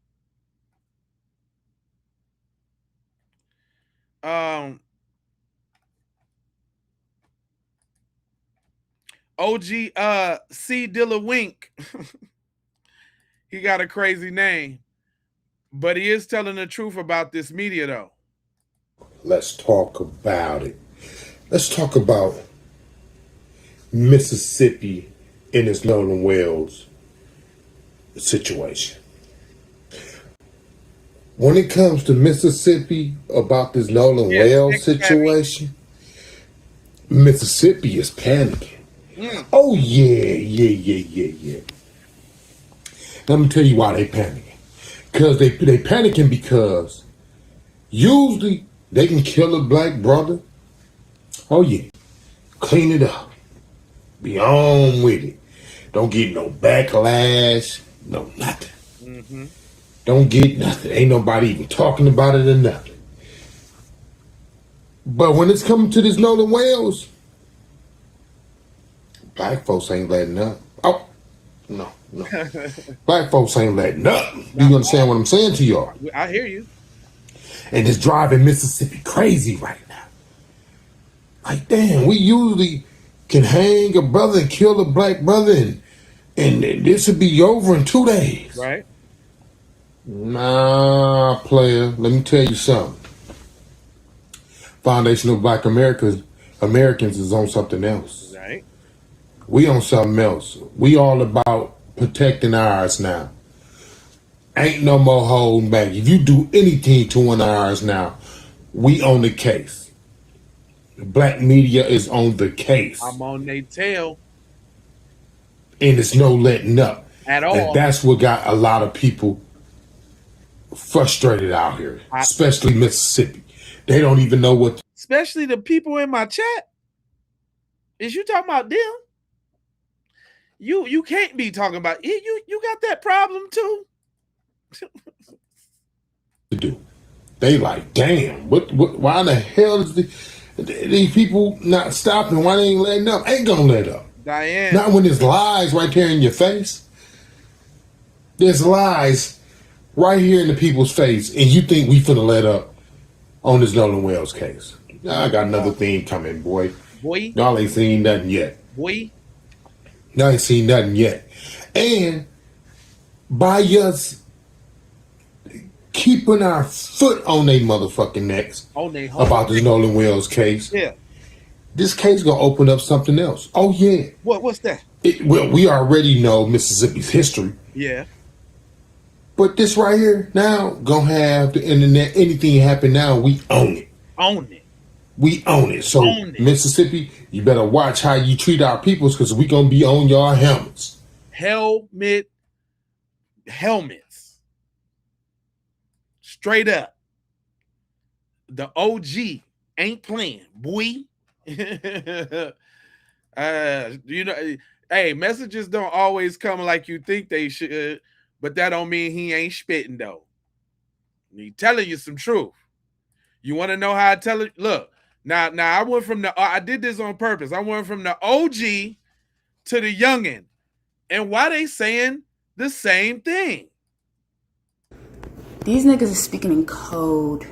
OG C Dilla Wink. He got a crazy name, but he is telling the truth about this media, though. Let's talk about it. Let's talk about Mississippi in this Nolan Wells situation. When it comes to Mississippi about this Nolan Wells situation, Mississippi is panicking. Oh, yeah. Let me tell you why they panicking. Because they panicking because usually they can kill a black brother. Oh, yeah. Clean it up. Be on with it. Don't get no backlash. No nothing. Mm-hmm. Don't get nothing. Ain't nobody even talking about it or nothing. But when it's coming to this Nolan Wells, black folks ain't letting up. Oh, no. Black folks ain't letting up. You understand what I'm saying to y'all? I hear you. And it's driving Mississippi crazy right now. Like, damn, we usually can hang a brother and kill a black brother and this would be over in 2 days. Right. Nah, player, let me tell you something. Foundation of Black Americans is on something else. Right. We on something else. We all about protecting ours now. Ain't no more holding back. If you do anything to one of ours now, we on the case. The black media is on the case. I'm on their tail. And it's no letting up. At all. And that's what got a lot of people frustrated out here, especially Mississippi. They don't even know what. Especially the people in my chat. Is you talking about them? You can't be talking about you got that problem too. To do. They like, damn, what why the hell is these people not stopping? Why they ain't letting up? Ain't gonna let up. Diane. Not when there's lies right there in your face. There's lies right here in the people's face, and you think we finna let up on this Nolan Wells case. I got another thing coming, boy. Y'all ain't seen nothing yet. Y'all ain't seen nothing yet. And by us keeping our foot on their motherfucking necks On they whole about this Nolan Wells case. Yeah. This case gonna open up something else. Oh yeah. What's that? Well, we already know Mississippi's history. Yeah. But this right here now gonna have the internet. Anything happen now, we own it. Own it. We own it. So Own it. Mississippi, you better watch how you treat our peoples, because we gonna be on your helmets. Helmets. Straight up. The OG ain't playing, boy. Hey, messages don't always come like you think they should, but that don't mean he ain't spitting though. He telling you some truth. You want to know how I tell it? Look, now I went from I did this on purpose. I went from the OG to the youngin', and why they saying the same thing? These niggas are speaking in code.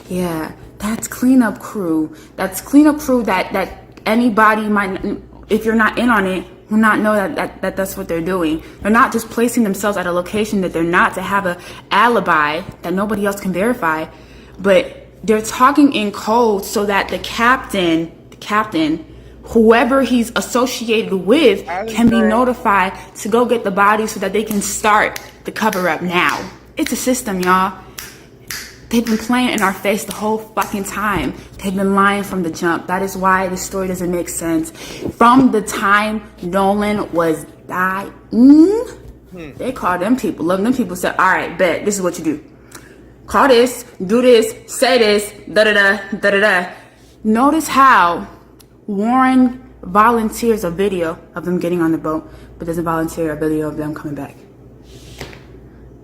Yeah, that's cleanup crew. That's cleanup crew that anybody might, if you're not in on it, will not know that's what they're doing. They're not just placing themselves at a location that they're not to have a alibi that nobody else can verify, but they're talking in code so that the captain, whoever he's associated with, can be notified to go get the body so that they can start the cover up now. It's a system, y'all. They've been playing in our face the whole fucking time. They've been lying from the jump. That is why this story doesn't make sense. From the time Nolan was dying, they called them people. Look, them people said, all right, bet, this is what you do. Call this, do this, say this, da-da-da, da-da-da. Notice how Warren volunteers a video of them getting on the boat, but doesn't volunteer a video of them coming back.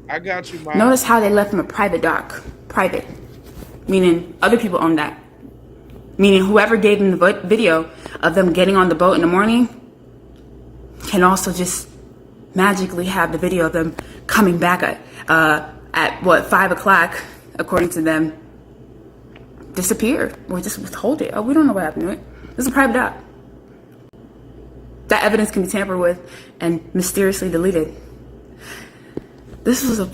I got you, Mom. Notice how they left him a private doc. Private. Meaning other people own that. Meaning whoever gave them the video of them getting on the boat in the morning can also just magically have the video of them coming back at 5 o'clock, according to them, disappeared. Or just withhold it. Oh, we don't know what happened to it. This is a private doc. That evidence can be tampered with and mysteriously deleted. This is a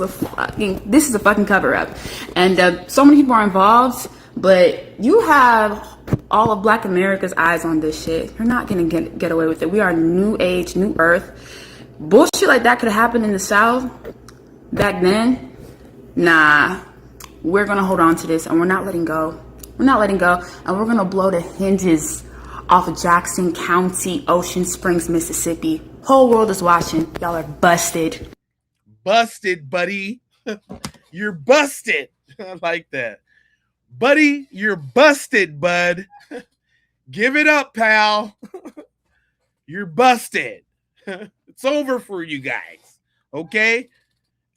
fucking cover up, and so many people are involved. But you have all of Black America's eyes on this shit. You're not gonna get away with it. We are new age, new earth. Bullshit like that could have happened in the South back then. Nah, we're gonna hold on to this, and we're not letting go. We're not letting go, and we're gonna blow the hinges off of Jackson County, Ocean Springs, Mississippi. Whole world is watching. Y'all are busted. Busted, buddy. You're busted. I like that. Buddy, you're busted, bud. Give it up, pal. You're busted. It's over for you guys. Okay?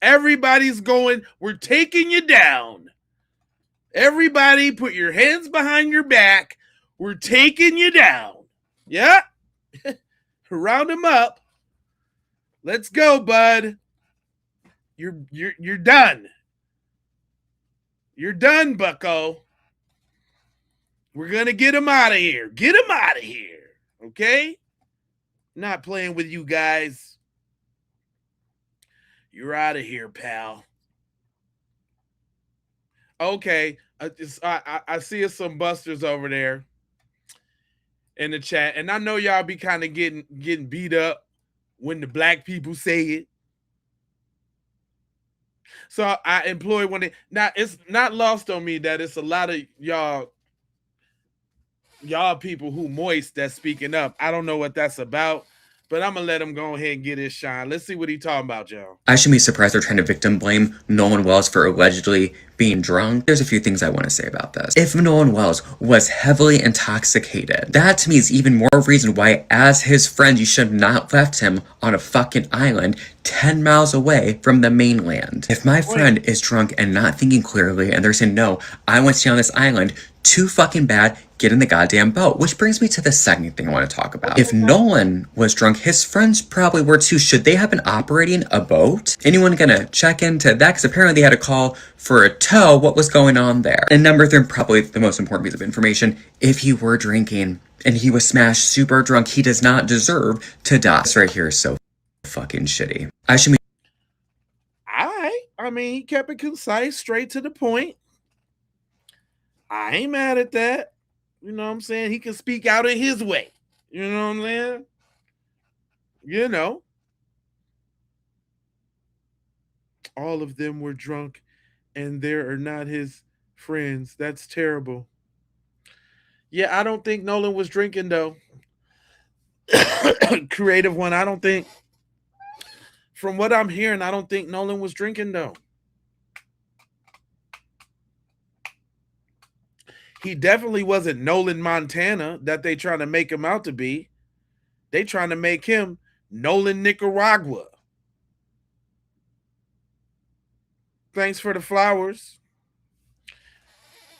Everybody's going, we're taking you down. Everybody put your hands behind your back. We're taking you down. Yeah? Round them up. Let's go, bud. You're done. You're done, bucko. We're gonna get him out of here. Get him out of here. Okay? Not playing with you guys. You're out of here, pal. Okay. I see some busters over there in the chat. And I know y'all be kind of getting beat up when the black people say it. So I employ one. Now it's not lost on me that it's a lot of y'all people who moist that's speaking up. I don't know what that's about, but I'm gonna let him go ahead and get his shine. Let's see what he's talking about, y'all. I shouldn't be surprised they're trying to victim blame Nolan Wells for allegedly being drunk. There's a few things I want to say about this. If Nolan Wells was heavily intoxicated, that to me is even more reason why, as his friend, you should have not left him on a fucking island 10 miles away from the mainland. If my friend is drunk and not thinking clearly, and they're saying, no, I want to stay on this island, too fucking bad, get in the goddamn boat. Which brings me to the second thing I want to talk about. If Nolan was drunk, his friends probably were too. Should they have been operating a boat? Anyone gonna check into that? Because apparently they had a call for a tow. What was going on there? And number three, probably the most important piece of information, if he were drinking and he was smashed super drunk, he does not deserve to die. This right here is so fucking shitty. I should be... All I mean, he kept it concise, straight to the point. I ain't mad at that. You know what I'm saying? He can speak out in his way. You know what I'm saying? You know. All of them were drunk and there are not his friends. That's terrible. Yeah, I don't think Nolan was drinking though. Creative one, I don't think. From what I'm hearing, I don't think Nolan was drinking though. He definitely wasn't Nolan Montana that they trying to make him out to be. They trying to make him Nolan Nicaragua. Thanks for the flowers.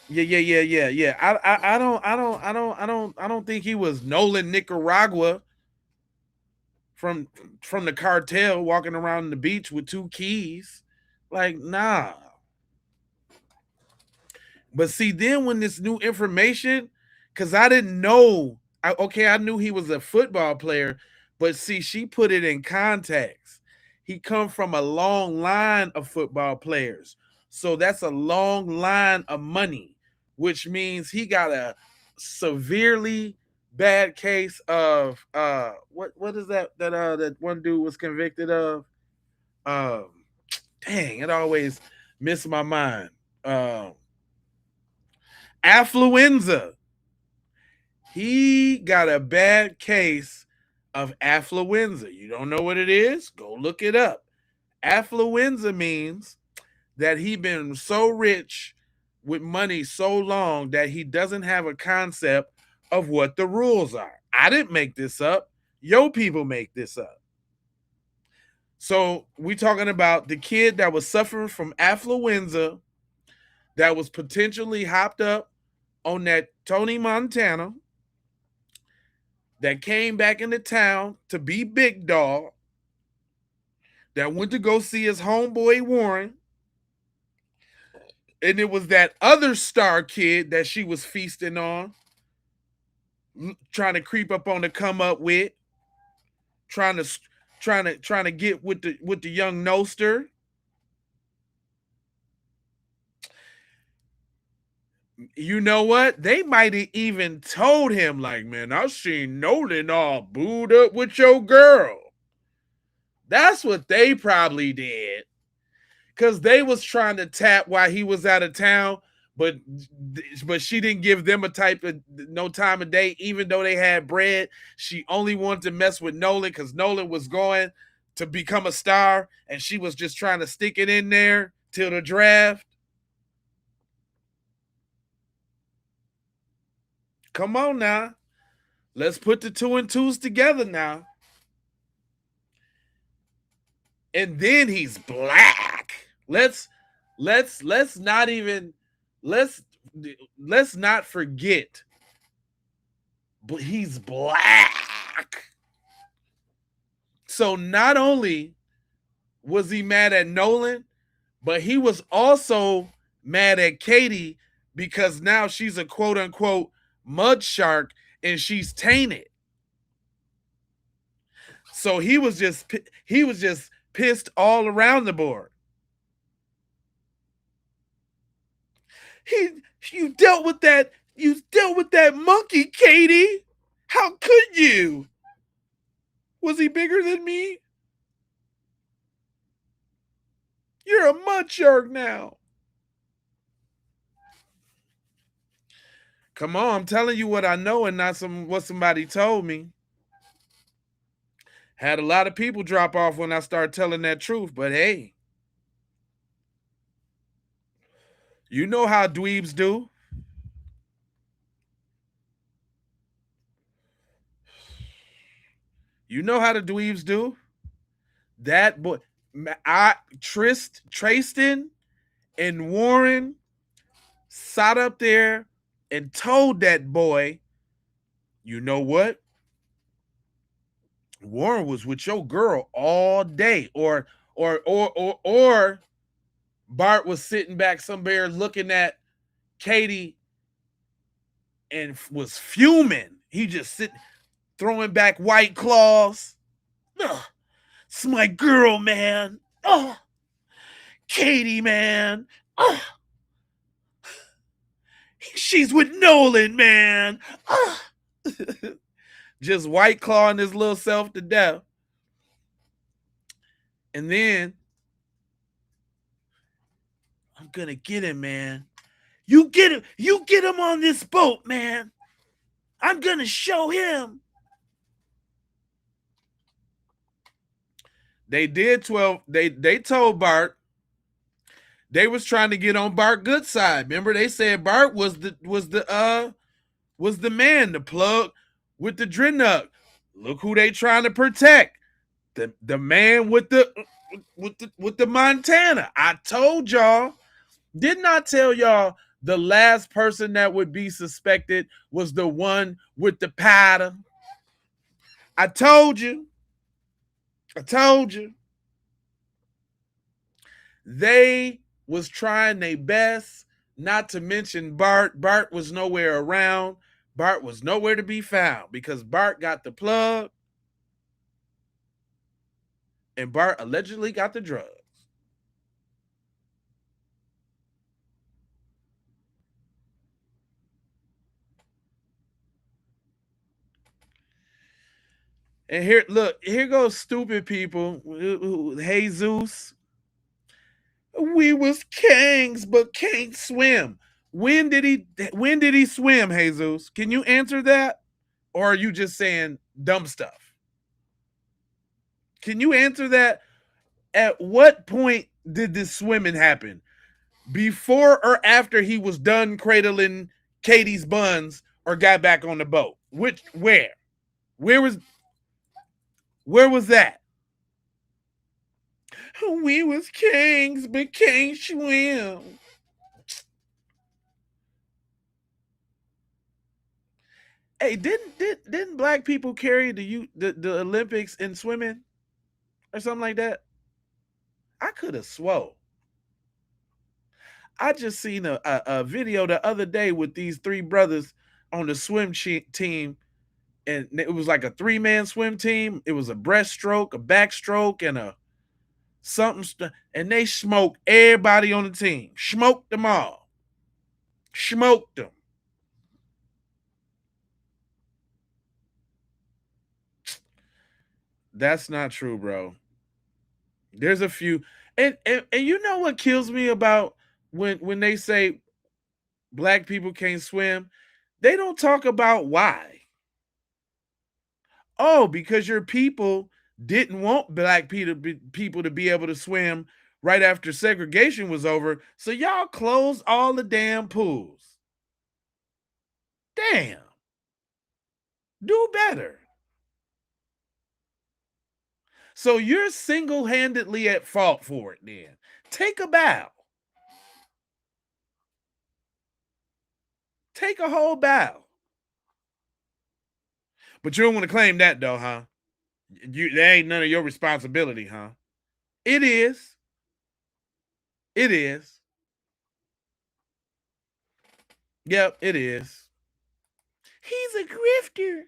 Yeah. I don't think he was Nolan Nicaragua from the cartel walking around the beach with 2 keys. Like, nah. But see, then when this new information, because I didn't know, I knew he was a football player, but see, she put it in context. He come from a long line of football players. So that's a long line of money, which means he got a severely bad case of what is that one dude was convicted of? Dang, it always missed my mind. Affluenza. He got a bad case of affluenza. You don't know what it is? Go look it up. Affluenza means that he been so rich with money so long that he doesn't have a concept of what the rules are. I didn't make this up. Yo people make this up. So we talking about the kid that was suffering from affluenza, that was potentially hopped up on that Tony Montana, that came back into town to be big dog, that went to go see his homeboy Warren, and it was that other star kid that she was feasting on, trying to creep up on the come up with, trying to get with the young Noster. You know what? They might have even told him, like, man, I seen Nolan all booed up with your girl. That's what they probably did. Because they was trying to tap while he was out of town, but she didn't give them no time of day, even though they had bread. She only wanted to mess with Nolan because Nolan was going to become a star, and she was just trying to stick it in there till the draft. Come on now. Let's put the 2 and 2s together now. And then he's black. Let's not forget. But he's black. So not only was he mad at Nolan, but he was also mad at Katie because now she's a quote unquote mud shark and she's tainted. So he was just pissed all around the board. You dealt with that monkey, Katie. How could you? Was he bigger than me? You're a mud shark now. Come on, I'm telling you what I know and not what somebody told me. Had a lot of people drop off when I started telling that truth, but hey. You know how dweebs do. You know how the dweebs do. That boy, Tristan and Warren sat up there and told that boy, you know what? Warren was with your girl all day, or Bart was sitting back somewhere looking at Katie and was fuming. He just sitting, throwing back White Claws. Ugh, it's my girl, man. Oh, Katie, man. She's with Nolan, man. Just white clawing his little self to death. And then, I'm gonna get him, man. You get him. You get him on this boat, man. I'm gonna show him. They did 12. They told Bart they was trying to get on Bart good side. Remember, they said Bart was the man, the plug with the Drenuk. Look who they trying to protect. The man with the Montana. I told y'all. Didn't I tell y'all the last person that would be suspected was the one with the powder? I told you. They was trying their best, not to mention Bart. Bart was nowhere around. Bart was nowhere to be found because Bart got the plug and Bart allegedly got the drugs. And here goes stupid people. Jesus. We was kings, but can't swim. When did he swim, Jesus? Can you answer that? Or are you just saying dumb stuff? Can you answer that? At what point did this swimming happen? Before or after he was done cradling Katie's buns or got back on the boat? Where was that? We was kings, but can't swim. Hey, didn't black people carry the Olympics in swimming or something like that? I could have swore. I just seen a video the other day with these three brothers on the swim team, and it was like a 3-man swim team. It was a breaststroke, a backstroke, and a something, and they smoked everybody on the team. Smoked them all. Smoked them. That's not true, bro. There's a few, and you know what kills me about when they say black people can't swim? They don't talk about why. Oh, because your people didn't want black people to be able to swim right after segregation was over, so y'all closed all the damn pools. Damn. Do better. So you're single-handedly at fault for it then. Take a bow. Take a whole bow. But you don't want to claim that though, huh? That ain't none of your responsibility, huh? It is. It is. Yep, it is. He's a grifter.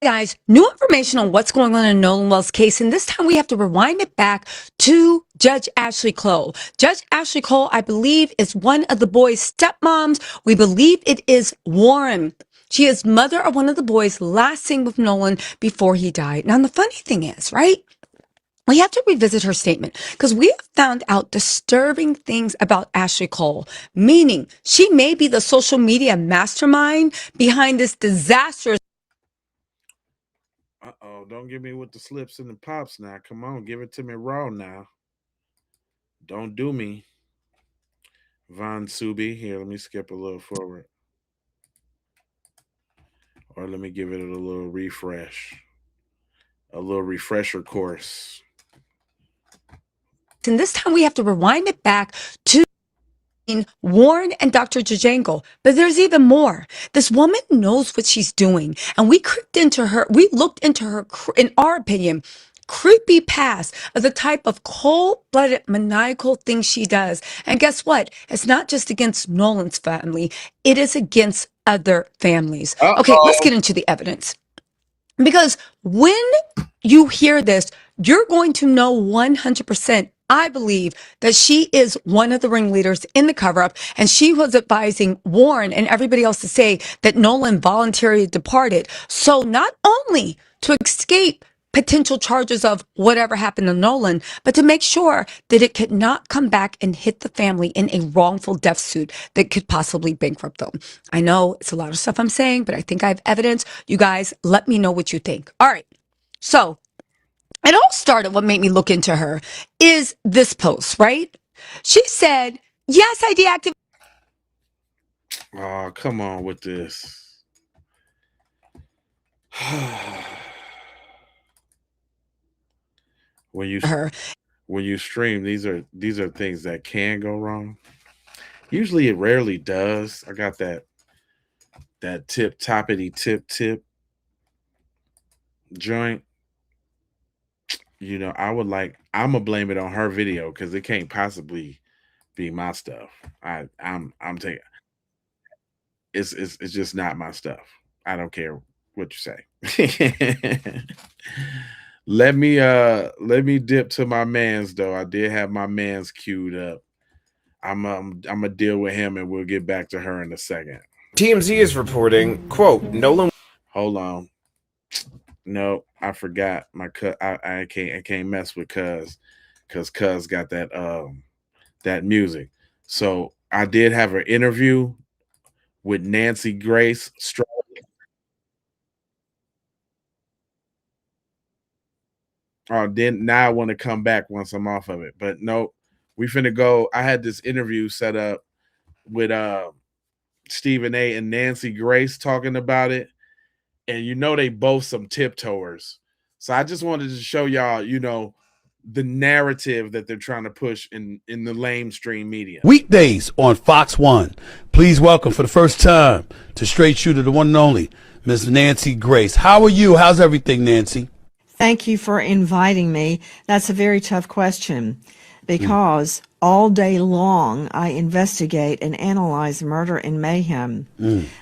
Guys, new information on what's going on in Nolan Wells' case, and this time we have to rewind it back to Judge Ashley Cole. Judge Ashley Cole, I believe, is one of the boys' stepmoms. We believe it is Warren. She is mother of one of the boys last seen with Nolan before he died. Now, the funny thing is, right? We have to revisit her statement because we have found out disturbing things about Ashley Cole, meaning she may be the social media mastermind behind this disastrous. Uh-oh, don't give me with the slips and the pops now. Come on, give it to me raw now. Don't do me. Von Subi. Here, let me skip a little forward. Or let me give it a little refresh. A little refresher course. And this time we have to rewind it back to Warren and Dr. Django. But there's even more. This woman knows what she's doing. And we looked into her, in our opinion, creepy past of the type of cold-blooded, maniacal things she does. And guess what? It's not just against Nolan's family. It is against other families. Okay, let's get into the evidence. Because when you hear this, you're going to know 100%, I believe, that she is one of the ringleaders in the cover up. And she was advising Warren and everybody else to say that Nolan voluntarily departed. So not only to escape potential charges of whatever happened to Nolan, but to make sure that it could not come back and hit the family in a wrongful death suit that could possibly bankrupt them. I know it's a lot of stuff I'm saying, but I think I have evidence. You guys, let me know what you think. All right. So it all started, what made me look into her is this post, right? She said, yes, I deactivated. Oh, come on with this. When you stream, these are things that can go wrong. Usually it rarely does. I got that toppity tip joint. I'm gonna blame it on her video because it can't possibly be my stuff. I'm taking it's just not my stuff. I don't care what you say. Let me dip to my mans though. I did have my mans queued up. I'm gonna deal with him and we'll get back to her in a second. TMZ is reporting, quote, Nolan. Hold on. No, I forgot my I can't mess with Cuz got that music. So I did have an interview with Nancy Grace Stroll. Now I want to come back once I'm off of it. But no, we finna go. I had this interview set up with Stephen A and Nancy Grace talking about it. And they both some tiptoers. So I just wanted to show y'all, the narrative that they're trying to push in the lamestream media. Weekdays on Fox 1. Please welcome for the first time to Straight Shooter, the one and only, Miss Nancy Grace. How are you? How's everything, Nancy? Thank you for inviting me. That's a very tough question because all day long I investigate and analyze murder and mayhem.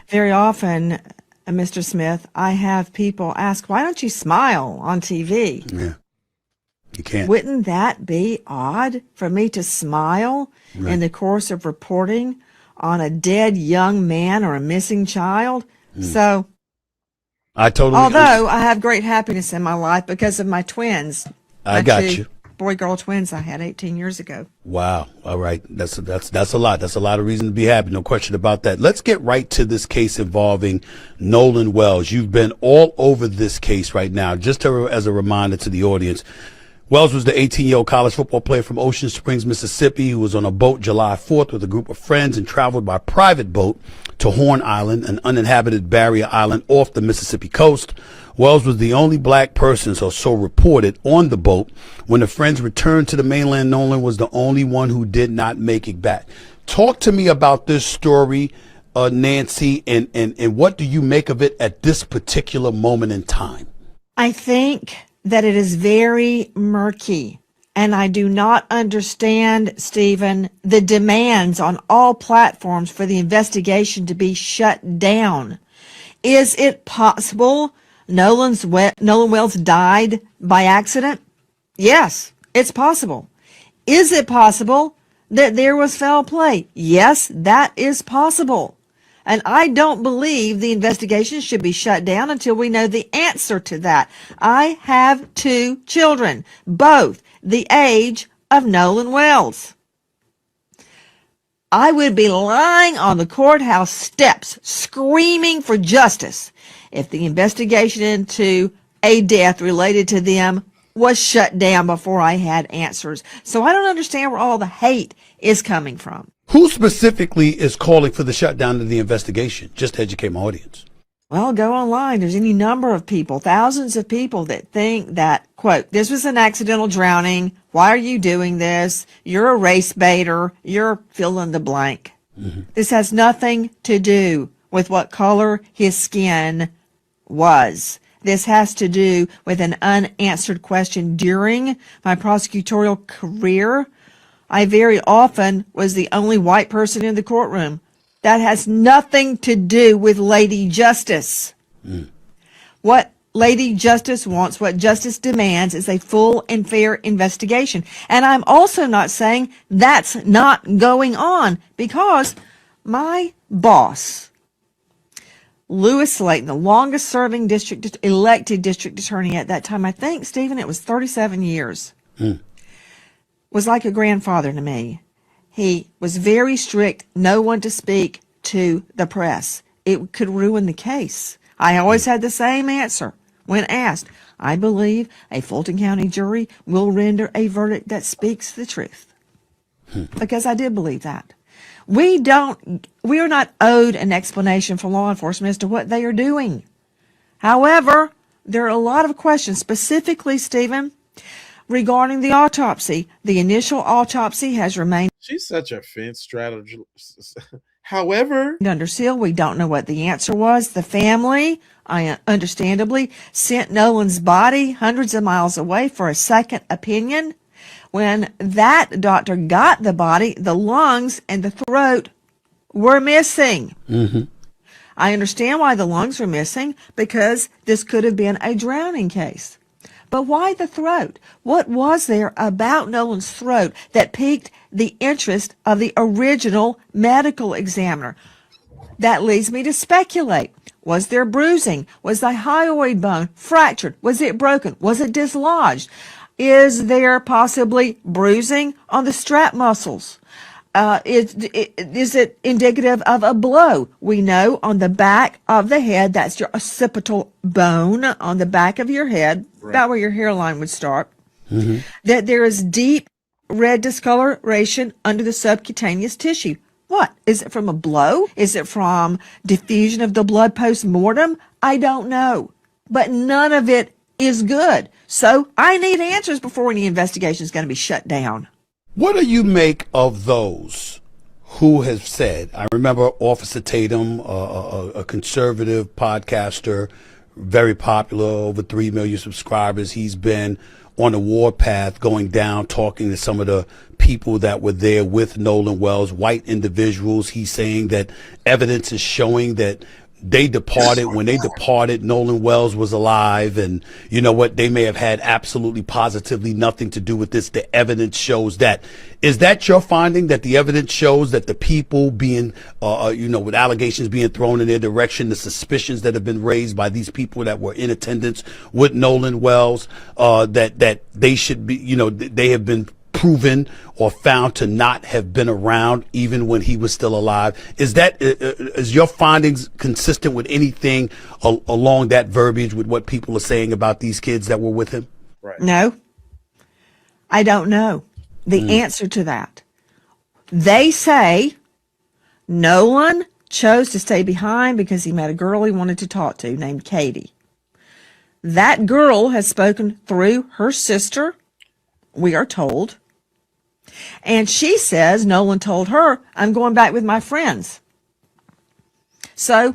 Very often, Mr. Smith, I have people ask, why don't you smile on TV? Yeah, you can't. Wouldn't that be odd for me to smile in the course of reporting on a dead young man or a missing child? So, although I have great happiness in my life because of my twins. I got you. Boy-girl twins I had 18 years ago. Wow. All right. That's a lot. That's a lot of reason to be happy. No question about that. Let's get right to this case involving Nolan Wells. You've been all over this case right now. Just as a reminder to the audience, Wells was the 18-year-old college football player from Ocean Springs, Mississippi, who was on a boat July 4th with a group of friends and traveled by private boat to Horn Island, an uninhabited barrier island off the Mississippi coast. Wells was the only black person, so reported, on the boat. When the friends returned to the mainland, Nolan was the only one who did not make it back. Talk to me about this story, Nancy, and what do you make of it at this particular moment in time? I think that it is very murky, and I do not understand, Stephen, the demands on all platforms for the investigation to be shut down. Is it possible Nolan Wells died by accident? Yes, it's possible. Is it possible that there was foul play? Yes, that is possible. And I don't believe the investigation should be shut down until we know the answer to that. I have 2 children, both the age of Nolan Wells. I would be lying on the courthouse steps screaming for justice if the investigation into a death related to them was shut down before I had answers. So I don't understand where all the hate is coming from. Who specifically is calling for the shutdown of the investigation? Just to educate my audience. Well, go online. There's any number of people, thousands of people that think that, quote, this was an accidental drowning. Why are you doing this? You're a race baiter. You're fill in the blank. This has nothing to do with what color his skin was. This has to do with an unanswered question. During my prosecutorial career, I very often was the only white person in the courtroom. That has nothing to do with Lady Justice. What Lady Justice wants, what justice demands is a full and fair investigation. And I'm also not saying that's not going on, because my boss, Lewis Slayton, the longest serving elected district attorney at that time, I think, Stephen, it was 37 years, was like a grandfather to me. He was very strict, no one to speak to the press. It could ruin the case. I always had the same answer when asked. I believe a Fulton County jury will render a verdict that speaks the truth. Because I did believe that. We are not owed an explanation from law enforcement as to what they are doing. However, there are a lot of questions, specifically, Stephen, regarding the autopsy. The initial autopsy has remained. She's such a fence strategist. However, under seal. We don't know what the answer was. The family, understandably, sent Nolan's body hundreds of miles away for a second opinion. When that doctor got the body, the lungs and the throat were missing. I understand why the lungs were missing, because this could have been a drowning case. But why the throat? What was there about Nolan's throat that piqued the interest of the original medical examiner? That leads me to speculate. Was there bruising? Was the hyoid bone fractured? Was it broken? Was it dislodged? Is there possibly bruising on the strap muscles? Is it indicative of a blow? We know on the back of the head, that's your occipital bone on the back of your head, about where your hairline would start, that there is deep red discoloration under the subcutaneous tissue. What? Is it from a blow? Is it from diffusion of the blood post-mortem? I don't know. But none of it is good. So I need answers before any investigation is going to be shut down. What do you make of those who have said, I remember Officer Tatum, a conservative podcaster, very popular, over 3 million subscribers. He's been on a warpath, going down, talking to some of the people that were there with Nolan Wells, white individuals. He's saying that evidence is showing that they departed. When they departed, Nolan Wells was alive, and you know what? They may have had absolutely positively nothing to do with this. The evidence shows that. Is that your finding, that the evidence shows that the people being, with allegations being thrown in their direction, the suspicions that have been raised by these people that were in attendance with Nolan Wells, that they should be, they have been proven or found to not have been around even when he was still alive? Is your findings consistent with anything along that verbiage with what people are saying about these kids that were with him? Right. No, I don't know the answer to that. They say Nolan chose to stay behind because he met a girl he wanted to talk to named Katie. That girl has spoken through her sister, we are told. And she says Nolan told her, I'm going back with my friends. So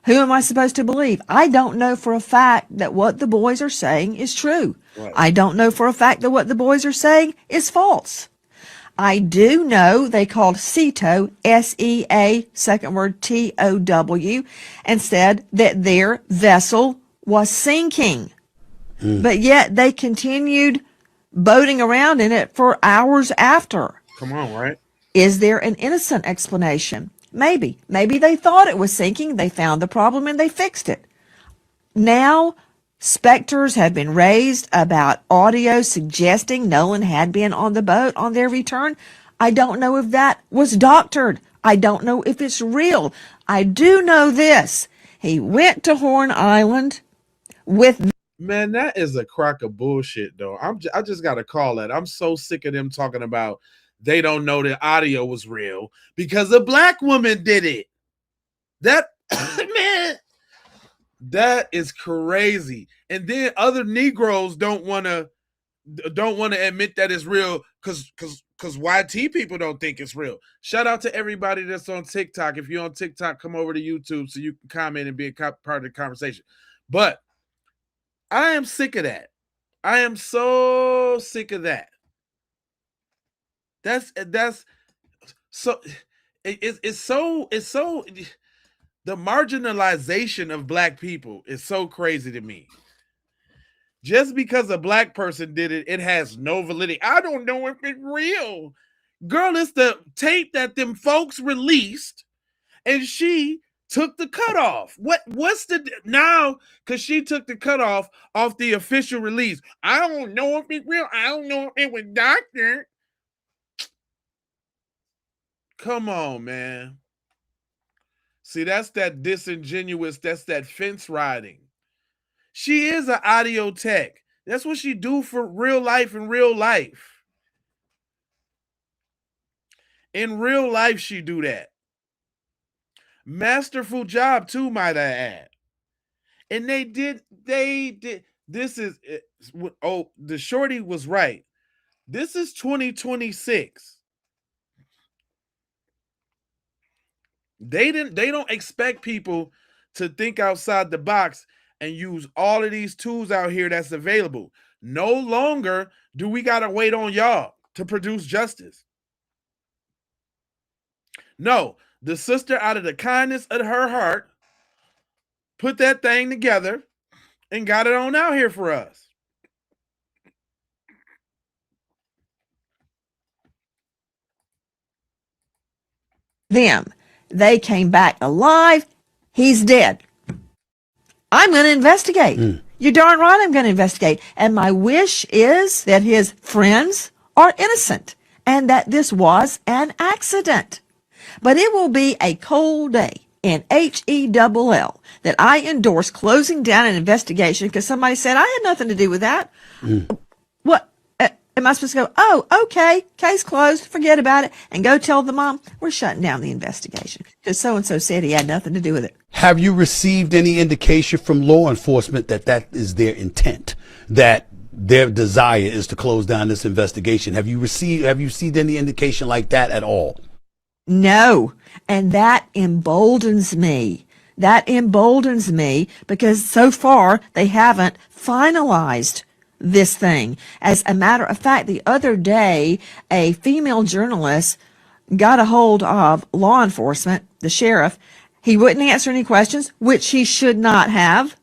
who am I supposed to believe? I don't know for a fact that what the boys are saying is true. Right. I don't know for a fact that what the boys are saying is false. I do know they called SEATOW, S-E-A, second word T-O-W, and said that their vessel was sinking. But yet they continued boating around in it for hours after. Come on, right? Is there an innocent explanation? Maybe. Maybe they thought it was sinking. They found the problem and they fixed it. Now, specters have been raised about audio suggesting Nolan had been on the boat on their return. I don't know if that was doctored. I don't know if it's real. I do know this. He went to Horn Island with... Man, that is a crock of bullshit, though. I just got to call that. I'm so sick of them talking about they don't know the audio was real because a black woman did it. That, man, that is crazy. And then other Negroes don't want to admit that it's real because YT people don't think it's real. Shout out to everybody that's on TikTok. If you're on TikTok, come over to YouTube so you can comment and be a part of the conversation. But I am sick of that. I am so sick of that. That's so it's so the marginalization of black people is so crazy to me. Just because a black person did it, it has no validity. I don't know if it's real. Girl, it's the tape that them folks released, and she took the cutoff. What's the now? Because she took the cutoff off the official release. I don't know if it's real. I don't know if it was doctor. Come on, man. See, that's that disingenuous, that's that fence riding. She is an audio tech. That's what she do for real life in real life. In real life, she do that. Masterful job too, might I add. And they did. This is, the shorty was right. This is 2026. They don't expect people to think outside the box and use all of these tools out here that's available. No longer do we got to wait on y'all to produce justice. No, the sister, out of the kindness of her heart, put that thing together and got it on out here for us. Them. They came back alive. He's dead. I'm going to investigate. You're darn right I'm going to investigate. And my wish is that his friends are innocent and that this was an accident. But it will be a cold day in HELL that I endorse closing down an investigation because somebody said I had nothing to do with that. What? Am I supposed to go, oh, okay, case closed, forget about it, and go tell the mom, we're shutting down the investigation because so-and-so said he had nothing to do with it. Have you received any indication from law enforcement that that is their intent, that their desire is to close down this investigation? Have you seen any indication like that at all? No, and that emboldens me. That emboldens me because so far they haven't finalized this thing. As a matter of fact, the other day, a female journalist got a hold of law enforcement, the sheriff. He wouldn't answer any questions, which he should not have.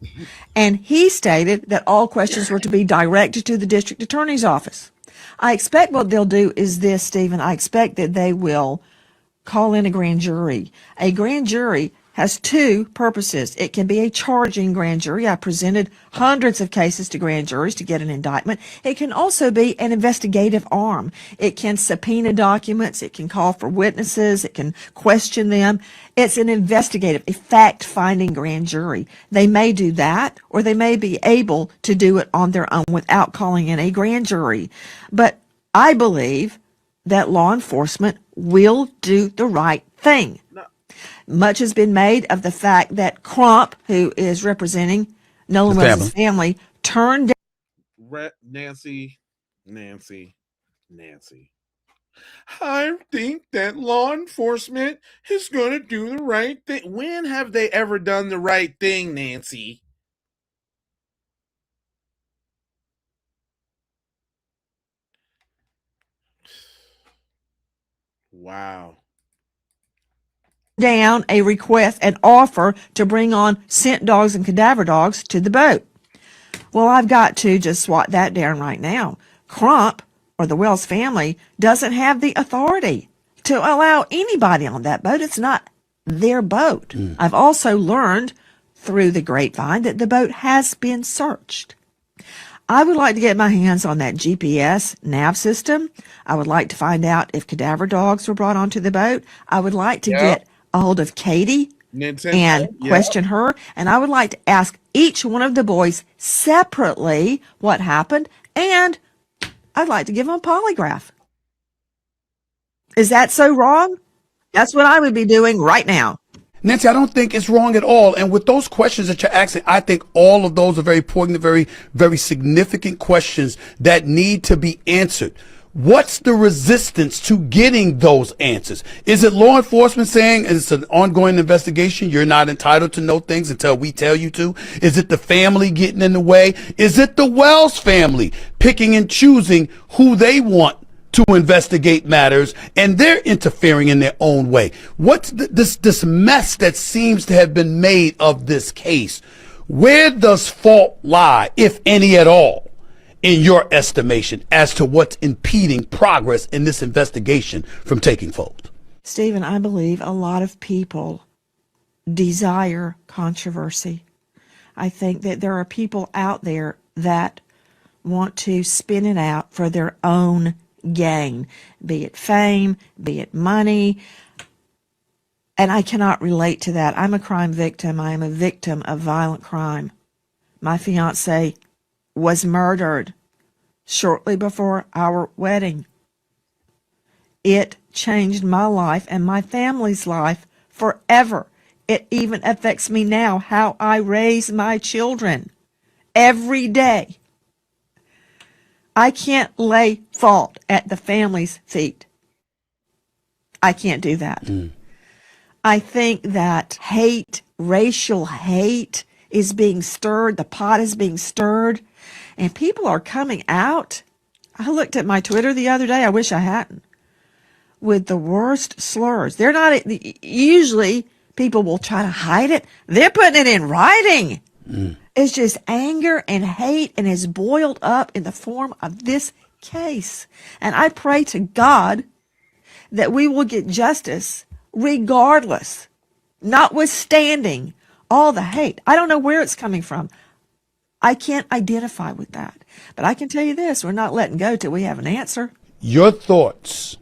And he stated that all questions were to be directed to the district attorney's office. I expect what they'll do is this, Stephen. I expect that they will call in a grand jury. A grand jury has two purposes. It can be a charging grand jury. I presented hundreds of cases to grand juries to get an indictment. It can also be an investigative arm. It can subpoena documents. It can call for witnesses. It can question them. It's an investigative, a fact-finding grand jury. They may do that, or they may be able to do it on their own without calling in a grand jury. But I believe that law enforcement will do the right thing. Much has been made of the fact that Crump, who is representing Nolan Wells' family, turned down. Nancy. I think that law enforcement is going to do the right thing. When have they ever done the right thing, Nancy? Wow. Down a request, an offer to bring on scent dogs and cadaver dogs to the boat. Well, I've got to just swat that down right now. Crump, or the Wells family, doesn't have the authority to allow anybody on that boat. It's not their boat. I've also learned through the grapevine that the boat has been searched. I would like to get my hands on that GPS nav system. I would like to find out if cadaver dogs were brought onto the boat. I would like to get a hold of Katie and question her. And I would like to ask each one of the boys separately what happened. And I'd like to give them a polygraph. Is that so wrong? That's what I would be doing right now. Nancy, I don't think it's wrong at all. And with those questions that you're asking, I think all of those are very poignant, very, very significant questions that need to be answered. What's the resistance to getting those answers? Is it law enforcement saying it's an ongoing investigation? You're not entitled to know things until we tell you to? Is it the family getting in the way? Is it the Wells family picking and choosing who they want to investigate matters and they're interfering in their own way? What's this mess that seems to have been made of this case? Where does fault lie, if any at all, in your estimation, as to what's impeding progress in this investigation from taking fold? Stephen, I believe a lot of people desire controversy. I think that there are people out there that want to spin it out for their own gain, be it fame, be it money. And I cannot relate to that. I'm a crime victim. I am a victim of violent crime. My fiance was murdered shortly before our wedding. It changed my life and my family's life forever. It even affects me now, how I raise my children every day. I can't lay fault at the family's feet. I can't do that. I think that hate, racial hate, is being stirred. The pot is being stirred. And people are coming out. I looked at my Twitter the other day. I wish I hadn't. With the worst slurs. They're not, usually people will try to hide it. They're putting it in writing. It's just anger and hate, and it's boiled up in the form of this case. And I pray to God that we will get justice regardless, notwithstanding all the hate. I don't know where it's coming from. I can't identify with that. But I can tell you this, we're not letting go till we have an answer. Your thoughts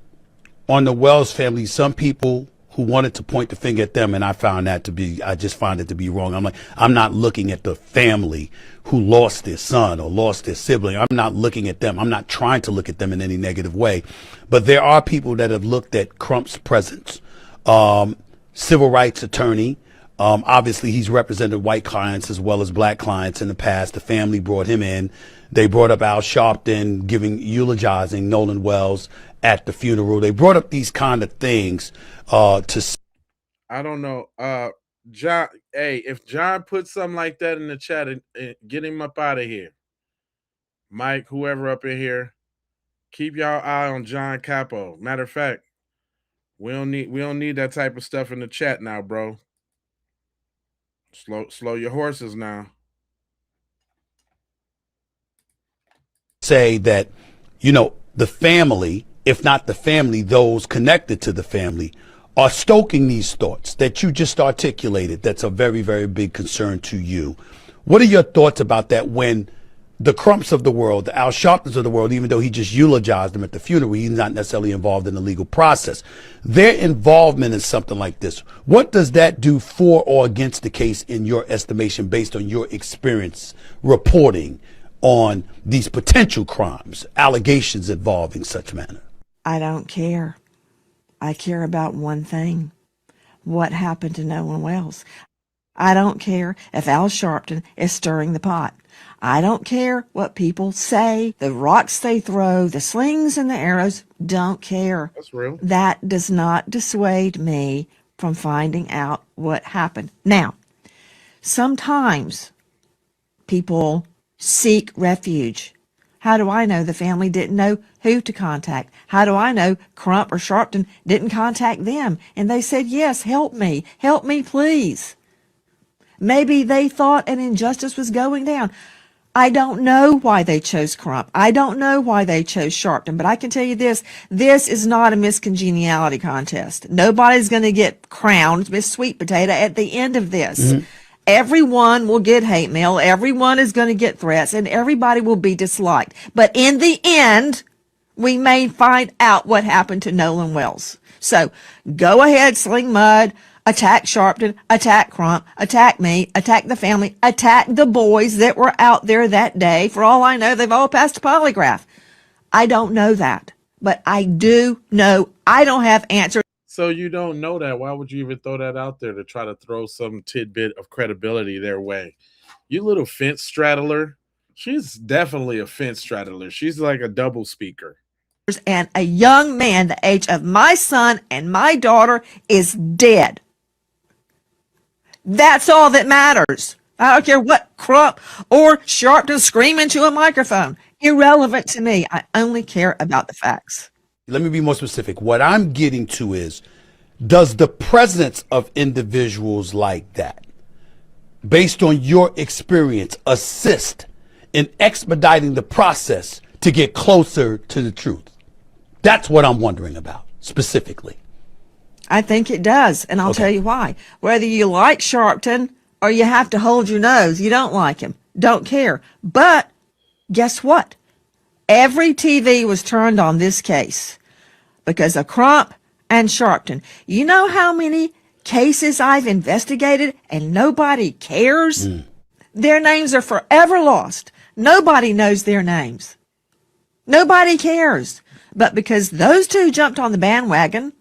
on the Wells family. Some people who wanted to point the finger at them, and I just find it to be wrong. I'm not looking at the family who lost their son or lost their sibling. I'm not looking at them. I'm not trying to look at them in any negative way. But there are people that have looked at Crump's presence. Civil rights attorney. Obviously, he's represented white clients as well as black clients in the past. The family brought him in. They brought up Al Sharpton eulogizing Nolan Wells at the funeral. They brought up these kind of things to. I don't know. John, hey, if John puts something like that in the chat, and get him up out of here. Mike, whoever up in here, keep y'all eye on John Capo. Matter of fact, we don't need that type of stuff in the chat now, bro. Slow your horses now. Say that, the family, if not the family, those connected to the family, are stoking these thoughts that you just articulated. That's a very, very big concern to you. What are your thoughts about that when the Crumps of the world, the Al Sharptons of the world, even though he just eulogized them at the funeral, he's not necessarily involved in the legal process. Their involvement in something like this, what does that do for or against the case in your estimation, based on your experience reporting on these potential crimes, allegations involving such manner? I don't care. I care about one thing. What happened to Nolan Wells? I don't care if Al Sharpton is stirring the pot. I don't care what people say, the rocks they throw, the slings and the arrows. Don't care. That's real. That does not dissuade me from finding out what happened. Now, sometimes people seek refuge. How do I know the family didn't know who to contact? How do I know Crump or Sharpton didn't contact them? And they said, yes, help me, please. Maybe they thought an injustice was going down. I don't know why they chose Crump. I don't know why they chose Sharpton, but I can tell you this is not a Miss Congeniality contest. Nobody's going to get crowned Miss Sweet Potato at the end of this. Mm-hmm. Everyone will get hate mail. Everyone is going to get threats, and everybody will be disliked. But in the end, we may find out what happened to Nolan Wells. So go ahead, sling mud, attack Sharpton, attack Crump, attack me, attack the family, attack the boys that were out there that day. For all I know, they've all passed a polygraph. I don't know that, but I do know I don't have answers. So you don't know that. Why would you even throw that out there to try to throw some tidbit of credibility their way? You little fence straddler. She's definitely a fence straddler. She's like a double speaker. And a young man the age of my son and my daughter is dead. That's all that matters. I don't care what Crump or Sharpton scream into a microphone. Irrelevant to me. I only care about the facts. Let me be more specific. What I'm getting to is, does the presence of individuals like that based on your experience, assist in expediting the process to get closer to the truth? That's what I'm wondering about specifically. I think it does, and I'll tell you why. Whether you like Sharpton or you have to hold your nose, you don't like him, don't care. But guess what? Every TV was turned on this case because of Crump and Sharpton. You know how many cases I've investigated and nobody cares? Their names are forever lost. Nobody knows their names. Nobody cares. But because those two jumped on the bandwagon,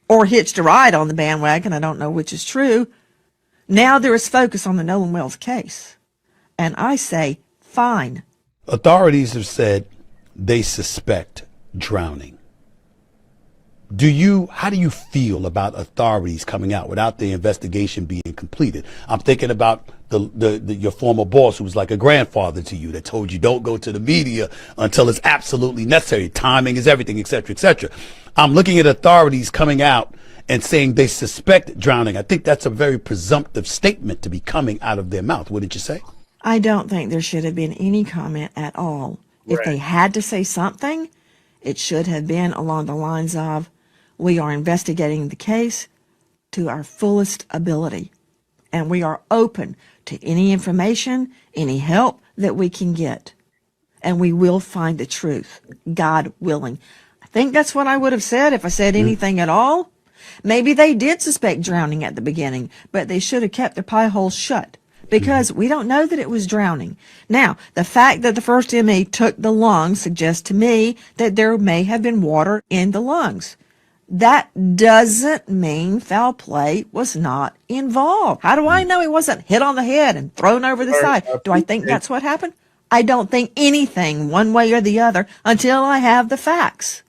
or hitched a ride on the bandwagon, I don't know which is true, now there is focus on the Nolan Wells case. And I say, fine. Authorities have said they suspect drowning. How do you feel about authorities coming out without the investigation being completed? I'm thinking about your former boss, who was like a grandfather to you, that told you don't go to the media until it's absolutely necessary. Timing is everything, et cetera, et cetera. I'm looking at authorities coming out and saying they suspect drowning. I think that's a very presumptive statement to be coming out of their mouth, wouldn't you say? I don't think there should have been any comment at all. Right. If they had to say something, it should have been along the lines of, we are investigating the case to our fullest ability, and we are open to any information, any help that we can get, and we will find the truth, God willing. I think that's what I would have said if I said anything at all. Maybe they did suspect drowning at the beginning, but they should have kept their pie holes shut, because we don't know that it was drowning. Now, the fact that the first ME took the lungs suggests to me that there may have been water in the lungs. That doesn't mean foul play was not involved. How do I know he wasn't hit on the head and thrown over the side? Do I think that's what happened? I don't think anything one way or the other until I have the facts.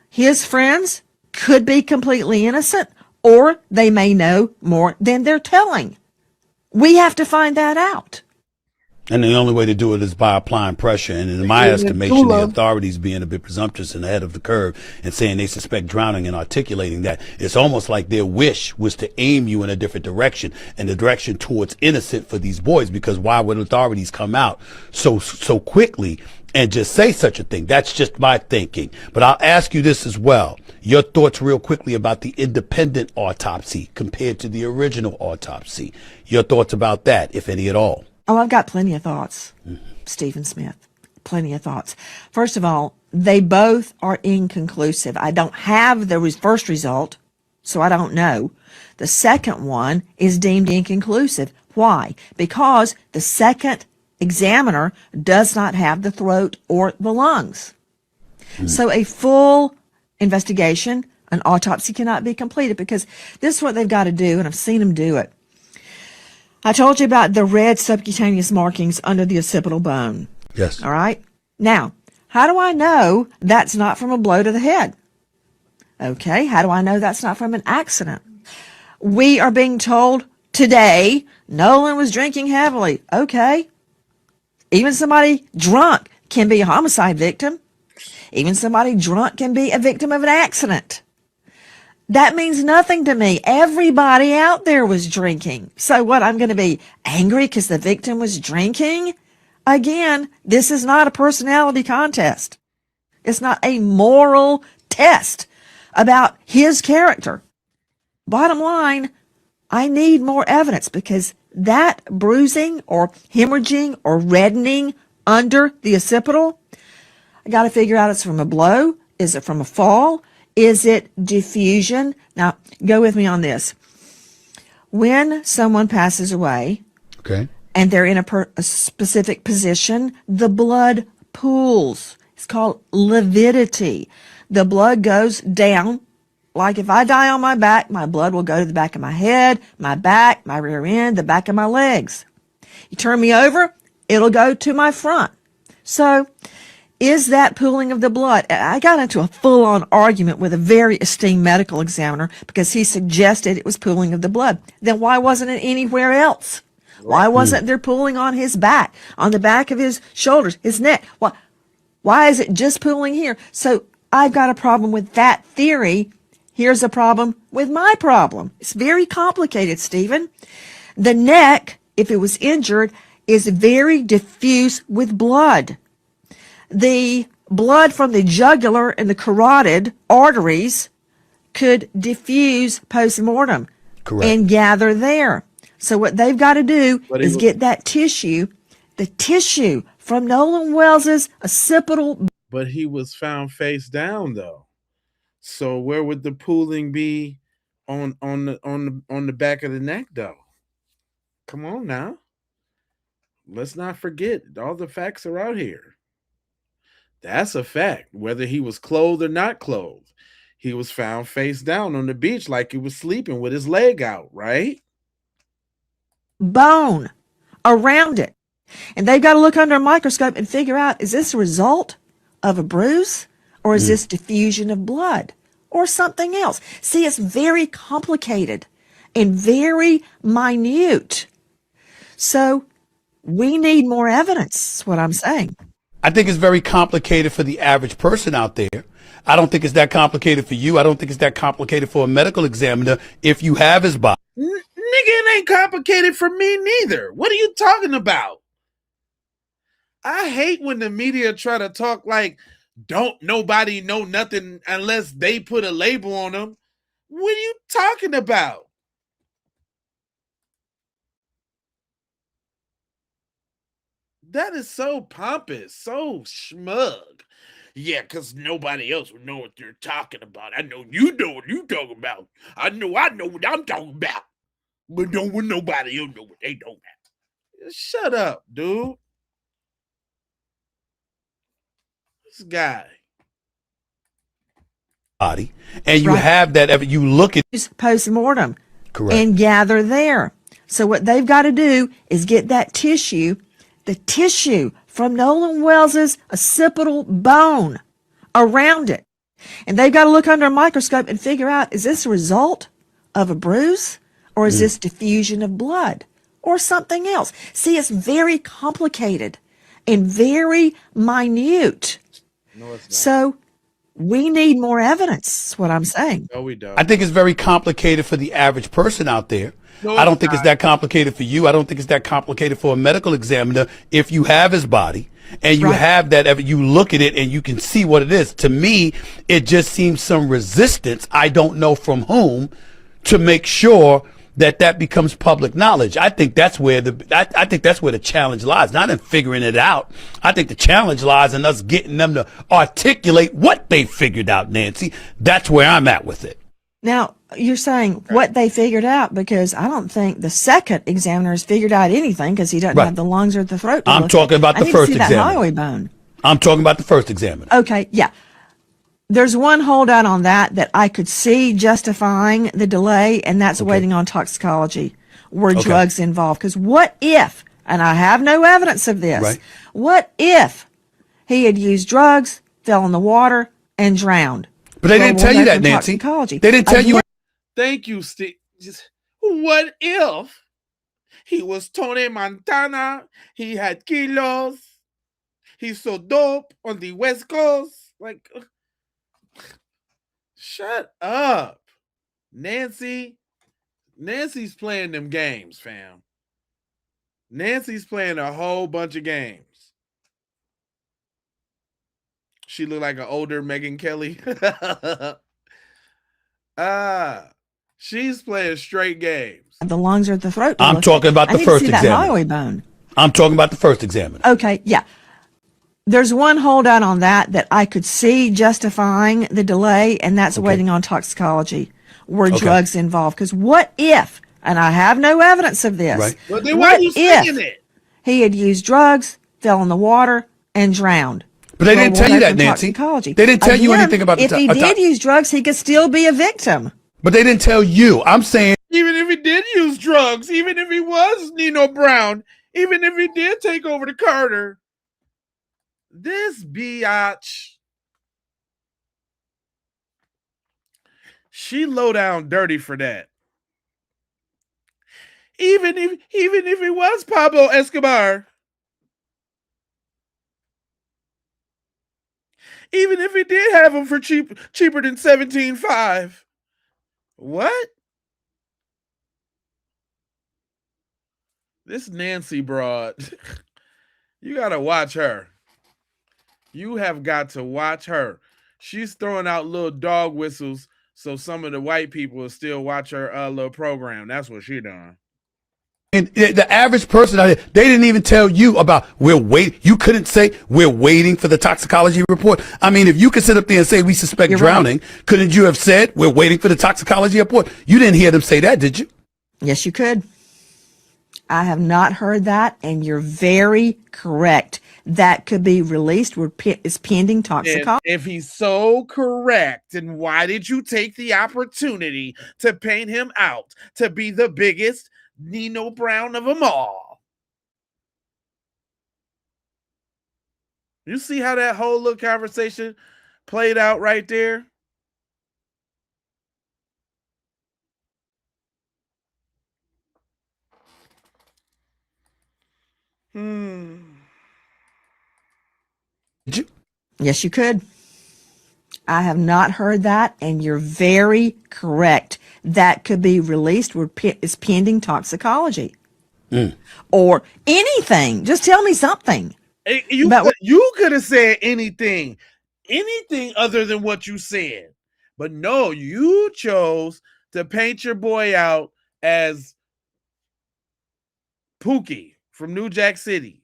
His friends could be completely innocent, or they may know more than they're telling. We have to find that out. And the only way to do it is by applying pressure. And in my estimation, the authorities being a bit presumptuous and ahead of the curve and saying they suspect drowning and articulating that, it's almost like their wish was to aim you in a different direction, and the direction towards innocent for these boys. Because why would authorities come out so quickly and just say such a thing? That's just my thinking. But I'll ask you this as well. Your thoughts real quickly about the independent autopsy compared to the original autopsy. Your thoughts about that, if any at all. Oh, I've got plenty of thoughts, Stephen Smith. Plenty of thoughts. First of all, they both are inconclusive. I don't have the first result, so I don't know. The second one is deemed inconclusive. Why? Because the second examiner does not have the throat or the lungs. So a full investigation, an autopsy cannot be completed, because this is what they've got to do, and I've seen them do it. I told you about the red subcutaneous markings under the occipital bone. Yes. All right. Now, how do I know that's not from a blow to the head? Okay. How do I know that's not from an accident? We are being told today Nolan was drinking heavily. Okay. Even somebody drunk can be a homicide victim. Even somebody drunk can be a victim of an accident. That means nothing to me. Everybody out there was drinking. So what, I'm going to be angry because the victim was drinking? Again, this is not a personality contest. It's not a moral test about his character. Bottom line, I need more evidence, because that bruising or hemorrhaging or reddening under the occipital, I got to figure out it's from a blow. Is it from a fall? Is it diffusion? Now, go with me on this. When someone passes away, okay, and they're in a specific position, the blood pools. It's called lividity. The blood goes down. Like if I die on my back, my blood will go to the back of my head, my back, my rear end, the back of my legs. You turn me over, it'll go to my front. So, is that pooling of the blood? I got into a full-on argument with a very esteemed medical examiner because he suggested it was pooling of the blood. Then why wasn't it anywhere else? Why wasn't there pooling on his back, on the back of his shoulders, his neck? Why is it just pooling here? So I've got a problem with that theory. Here's a problem with my problem. It's very complicated, Stephen. The neck, if it was injured, is very diffuse with blood. The blood from the jugular and the carotid arteries could diffuse post-mortem and gather there. So what they've got to do is get that tissue, the tissue from Nolan Wells's occipital. But he was found face down though. So where would the pooling be on the back of the neck though? Come on now. Let's not forget all the facts are out here. That's a fact. Whether he was clothed or not clothed, he was found face down on the beach like he was sleeping with his leg out, right? Bone around it. And they've got to look under a microscope and figure out, is this a result of a bruise or is this diffusion of blood or something else? See, it's very complicated and very minute. So we need more evidence, is what I'm saying. I think it's very complicated for the average person out there. I don't think it's that complicated for you. I don't think it's that complicated for a medical examiner if you have his body. Nigga, it ain't complicated for me neither. What are you talking about? I hate when the media try to talk like don't nobody know nothing unless they put a label on them. What are you talking about? That is so pompous, so smug. Yeah, because nobody else would know what you're talking about. I know you know what you're talking about. I know what I'm talking about. But don't want nobody else know what they know about. Shut up, dude. This guy. Body, and you have that, you look at post-mortem and gather there. So what they've got to do is get that tissue, the tissue from Nolan Wells's occipital bone around it. And they've got to look under a microscope and figure out, is this a result of a bruise or is this diffusion of blood or something else? See, it's very complicated and very minute. No, it's not. So we need more evidence, is what I'm saying. No, we don't. I think it's very complicated for the average person out there. No, I don't think it's that complicated for you. I don't think it's that complicated for a medical examiner if you have his body and you have that, you look at it and you can see what it is. To me, it just seems some resistance, I don't know from whom, to make sure that becomes public knowledge. I think that's where I think that's where the challenge lies, not in figuring it out. I think the challenge lies in us getting them to articulate what they figured out, Nancy. That's where I'm at with it. Now, you're saying what they figured out, because I don't think the second examiner has figured out anything because he doesn't have the lungs or the throat. I'm talking about the first examiner. examiner. That highway bone. I'm talking about the first examiner. Okay, yeah. There's one holdout on that I could see justifying the delay, and that's waiting on toxicology. Were drugs involved? Because what if, and I have no evidence of this, what if he had used drugs, fell in the water, and drowned? But they didn't tell you that, Nancy. They didn't tell you. Thank you, Steve. What if he was Tony Montana? He had kilos. He's so dope on the West Coast. Like, shut up, Nancy. Nancy's playing them games, fam. Nancy's playing a whole bunch of games. She looked like an older Megyn Kelly. She's playing straight games. The lungs or the throat. I'm talking about the first examiner. That highway bone. I'm talking about the first examiner. Okay, yeah. There's one holdout on that I could see justifying the delay, and that's waiting on toxicology. Were drugs involved? Because what if, and I have no evidence of this, Well, then why are you saying it? He had used drugs, fell in the water, and drowned? But they didn't tell you that, Nancy. They didn't tell you anything about the if he did use drugs, he could still be a victim. But they didn't tell you. I'm saying, even if he did use drugs, even if he was Nino Brown, even if he did take over the Carter, this biatch, she low down dirty for that. Even if it was Pablo Escobar, even if he did have him for cheaper than $17.5, what? This Nancy broad, you gotta watch her. You have got to watch her. She's throwing out little dog whistles so some of the white people will still watch her little program. That's what she doing. And the average person out there, they didn't even tell you about we're waiting. You couldn't say we're waiting for the toxicology report. I mean, if you could sit up there and say we suspect drowning, couldn't you have said we're waiting for the toxicology report? You didn't hear them say that, did you? Yes, you could. I have not heard that, and you're very correct. That could be released. It's pending toxicology. If he's so correct, then why did you take the opportunity to paint him out to be the biggest Nino Brown of them all? You see how that whole little conversation played out right there? Yes, you could. I have not heard that, and you're very correct. That could be released. It's pending toxicology. Or anything. Just tell me something. You could have said anything other than what you said. But no, you chose to paint your boy out as Pookie from New Jack City.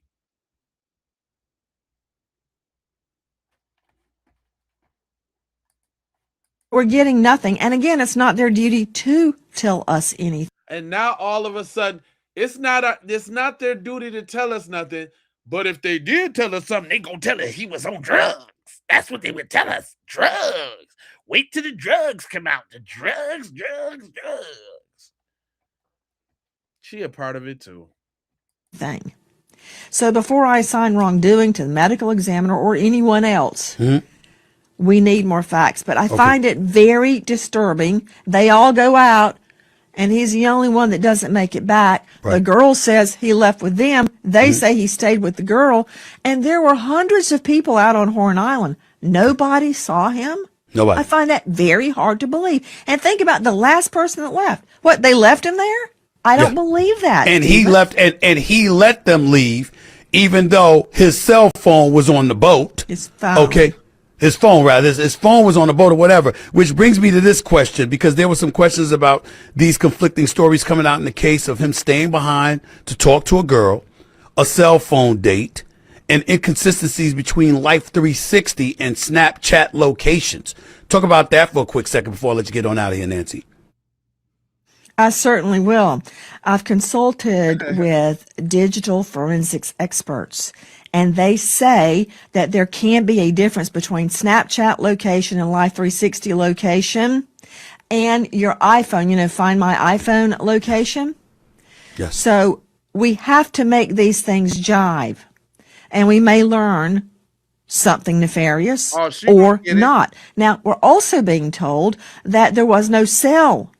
We're getting nothing. And again, it's not their duty to tell us anything. And now all of a sudden, it's not their duty to tell us nothing. But if they did tell us something, they gonna tell us he was on drugs. That's what they would tell us. Drugs. Wait till the drugs come out. The drugs. She a part of it too. Thing. So before I assign wrongdoing to the medical examiner or anyone else, we need more facts. But I find it very disturbing. They all go out, and he's the only one that doesn't make it back. Right. The girl says he left with them. They say he stayed with the girl. And there were hundreds of people out on Horn Island. Nobody saw him. Nobody. I find that very hard to believe. And think about the last person that left. What, they left him there? I don't believe that. And he left, and he let them leave, even though his cell phone was on the boat. His phone. Okay. His phone, rather. His phone was on the boat or whatever, which brings me to this question, because there were some questions about these conflicting stories coming out in the case of him staying behind to talk to a girl, a cell phone date, and inconsistencies between Life 360 and Snapchat locations. Talk about that for a quick second before I let you get on out of here, Nancy. I certainly will. I've consulted with digital forensics experts, and they say that there can be a difference between Snapchat location and Life 360 location and your iPhone, Find My iPhone location. Yes. So we have to make these things jive, and we may learn something nefarious or not. Now, we're also being told that there was no cell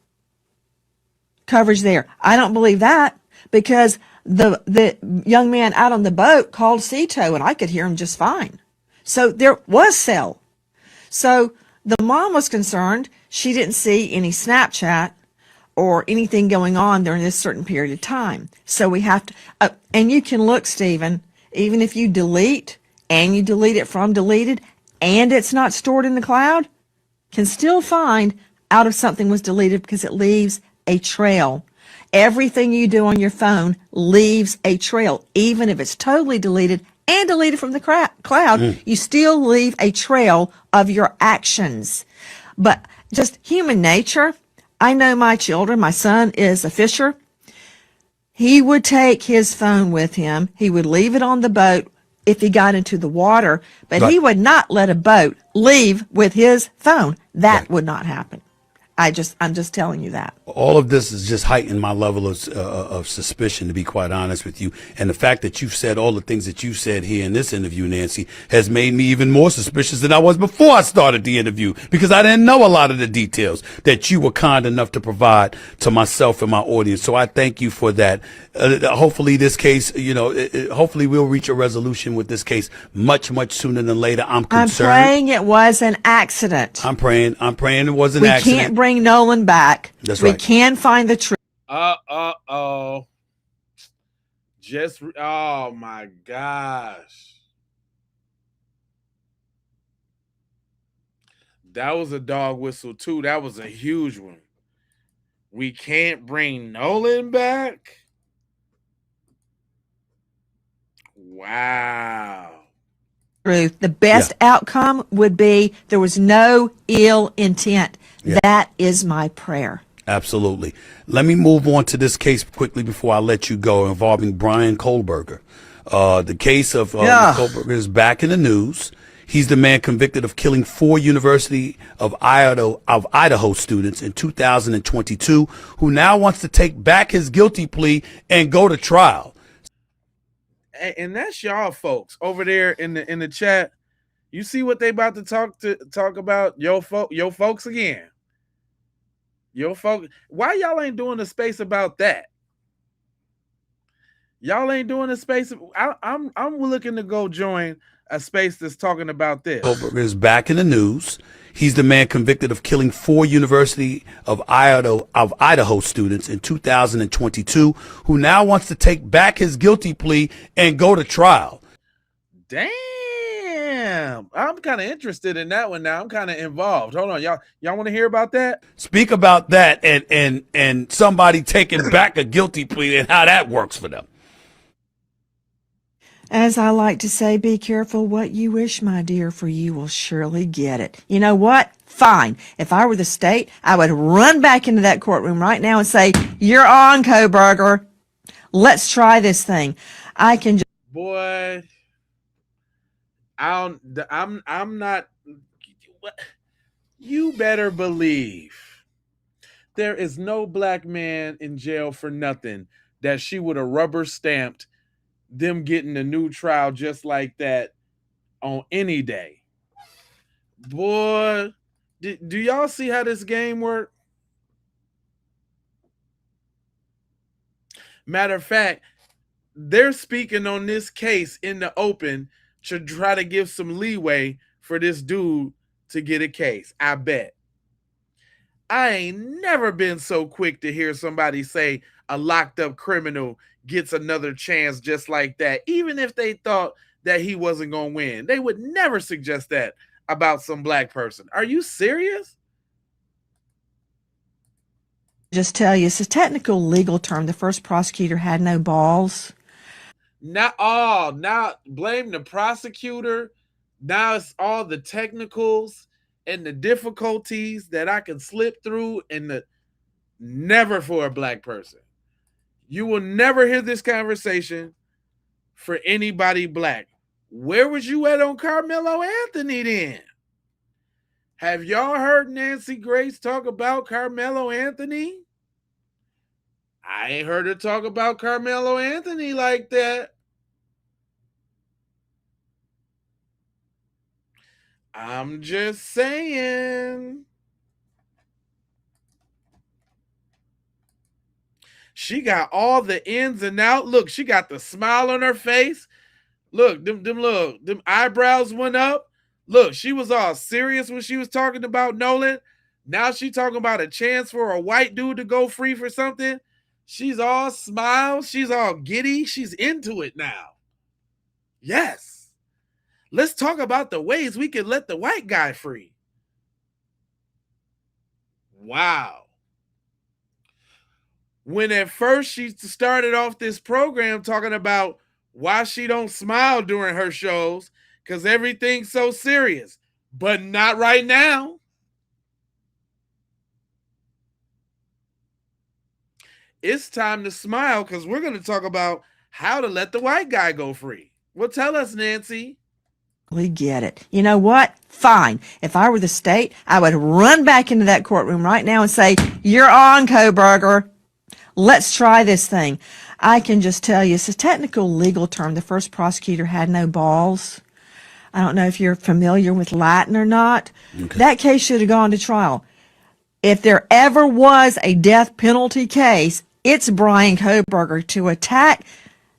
coverage there. I don't believe that, because the young man out on the boat called Cito, and I could hear him just fine. So there was cell. So the mom was concerned she didn't see any Snapchat or anything going on during this certain period of time. So we have to, and you can look, Stephen, even if you delete and you delete it from deleted and it's not stored in the cloud, can still find out if something was deleted, because it leaves a trail. Everything you do on your phone leaves a trail. Even if it's totally deleted and deleted from the cloud, you still leave a trail of your actions. But just human nature. I know my children. My son is a fisher. He would take his phone with him. He would leave it on the boat if he got into the water, but he would not let a boat leave with his phone. That would not happen. I'm just telling you that. All of this has just heightened my level of suspicion, to be quite honest with you. And the fact that you've said all the things that you said here in this interview, Nancy, has made me even more suspicious than I was before I started the interview, because I didn't know a lot of the details that you were kind enough to provide to myself and my audience. So I thank you for that. Hopefully this case, hopefully we'll reach a resolution with this case much, much sooner than later. I'm concerned. I'm praying it was an accident. I'm praying it was an accident. We can't bring Nolan back. That's right. We can find the truth. Uh-oh. Oh my gosh. That was a dog whistle too. That was a huge one. We can't bring Nolan back. Wow. Truth. The best outcome would be there was no ill intent. Yeah. That is my prayer. Absolutely. Let me move on to this case quickly before I let you go, involving Brian Kohlberger. The case of Kohlberger is back in the news. He's the man convicted of killing 4 University of Idaho students in 2022, who now wants to take back his guilty plea and go to trial. And that's y'all folks over there in the chat. You see what they about to talk about? Yo folks again. Yo folks. Why y'all ain't doing a space about that? Y'all ain't doing a space. I'm looking to go join a space that's talking about this. Kohlberger is back in the news. He's the man convicted of killing 4 University of Idaho students in 2022, who now wants to take back his guilty plea and go to trial. Damn. I'm kind of interested in that one now. I'm kind of involved. Hold on, y'all want to hear about that? Speak about that and somebody taking back a guilty plea and how that works for them. As I like to say, be careful what you wish, my dear, for you will surely get it. You know what? Fine. If I were the state, I would run back into that courtroom right now and say, "You're on, Kohlberger. Let's try this thing." I can just... Boy, I'm not. You better believe there is no black man in jail for nothing that she would have rubber stamped them getting a new trial just like that on any day. Boy, do y'all see how this game works? Matter of fact, they're speaking on this case in the open to try to give some leeway for this dude to get a case. I bet. I ain't never been so quick to hear somebody say a locked up criminal gets another chance just like that, even if they thought that he wasn't going to win. They would never suggest that about some black person. Are you serious? just tell you, it's a technical legal term. The first prosecutor had no balls. Now blame the prosecutor. Now it's all the technicals and the difficulties that I can slip through, and never for a black person. You will never hear this conversation for anybody black. Where was you at on Carmelo Anthony then? Have y'all heard Nancy Grace talk about Carmelo Anthony? I ain't heard her talk about Carmelo Anthony like that. I'm just saying. She got all the ins and outs. Look, she got the smile on her face. Look, them eyebrows went up. Look, she was all serious when she was talking about Nolan. Now she talking about a chance for a white dude to go free for something. She's all smiles. She's all giddy. She's into it now. Yes. Let's talk about the ways we can let the white guy free. Wow. When at first she started off this program talking about why she don't smile during her shows because everything's so serious, but not right now. It's time to smile because we're going to talk about how to let the white guy go free. Well, tell us, Nancy. We get it. You know what? Fine. If I were the state, I would run back into that courtroom right now and say, "You're on, Kohlberger. Let's try this thing." I can just tell you, it's a technical legal term. The first prosecutor had no balls. I don't know if you're familiar with Latin or not. Okay. That case should have gone to trial. If there ever was a death penalty case, it's Brian Kohlberger to attack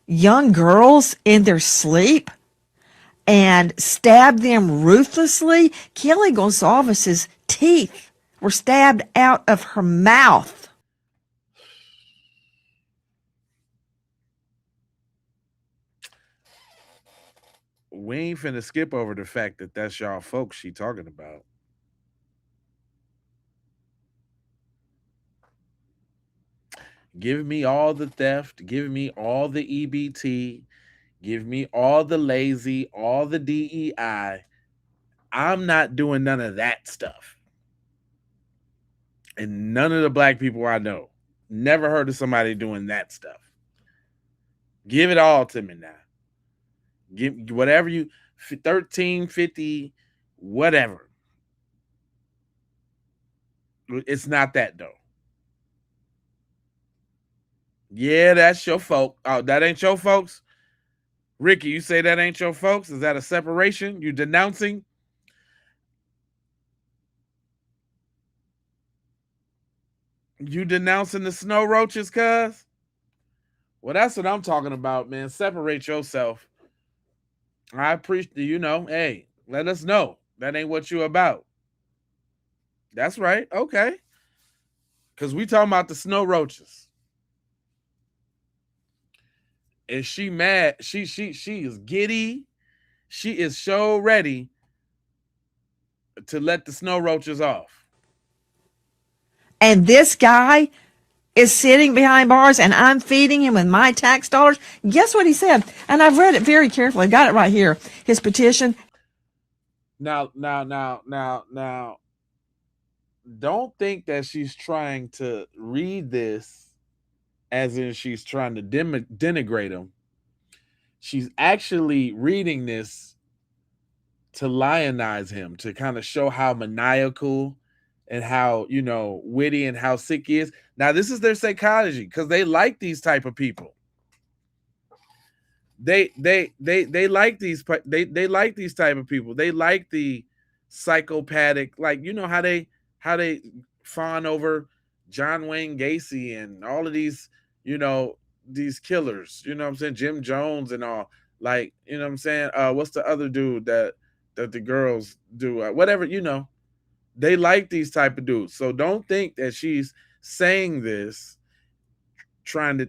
young girls in their sleep and stab them ruthlessly. Kelly Gonsalves's teeth were stabbed out of her mouth. we ain't finna skip over the fact that that's y'all folks she talking about. Give me all the theft. Give me all the EBT. Give me all the lazy, all the DEI. I'm not doing none of that stuff. And none of the black people I know. Never heard of somebody doing that stuff. Give it all to me now. Give whatever you 1350, whatever. It's not that though. Yeah, that's your folk. Oh, that ain't your folks? Ricky, you say that ain't your folks? Is that a separation? You denouncing? You denouncing the snow roaches, cuz? Well, that's what I'm talking about, man. Separate yourself. I appreciate, hey, let us know. That ain't what you about. That's right. Okay. Because we talking about the snow roaches. And she mad. She is giddy. She is so ready to let the snow roaches off. And this guy is sitting behind bars and I'm feeding him with my tax dollars. Guess what he said? And I've read it very carefully. I got it right here. His petition. Now. Don't think that she's trying to read this as in she's trying to denigrate him. She's actually reading this to lionize him, to kind of show how maniacal and how, witty and how sick he is. Now, this is their psychology because they like these type of people. They like these they like these type of people. They like the psychopathic, like how they fawn over John Wayne Gacy and all of these, these killers, what I'm saying? Jim Jones and all, like, what I'm saying? What's the other dude that the girls do? Whatever, they like these type of dudes. So don't think that she's saying this trying to,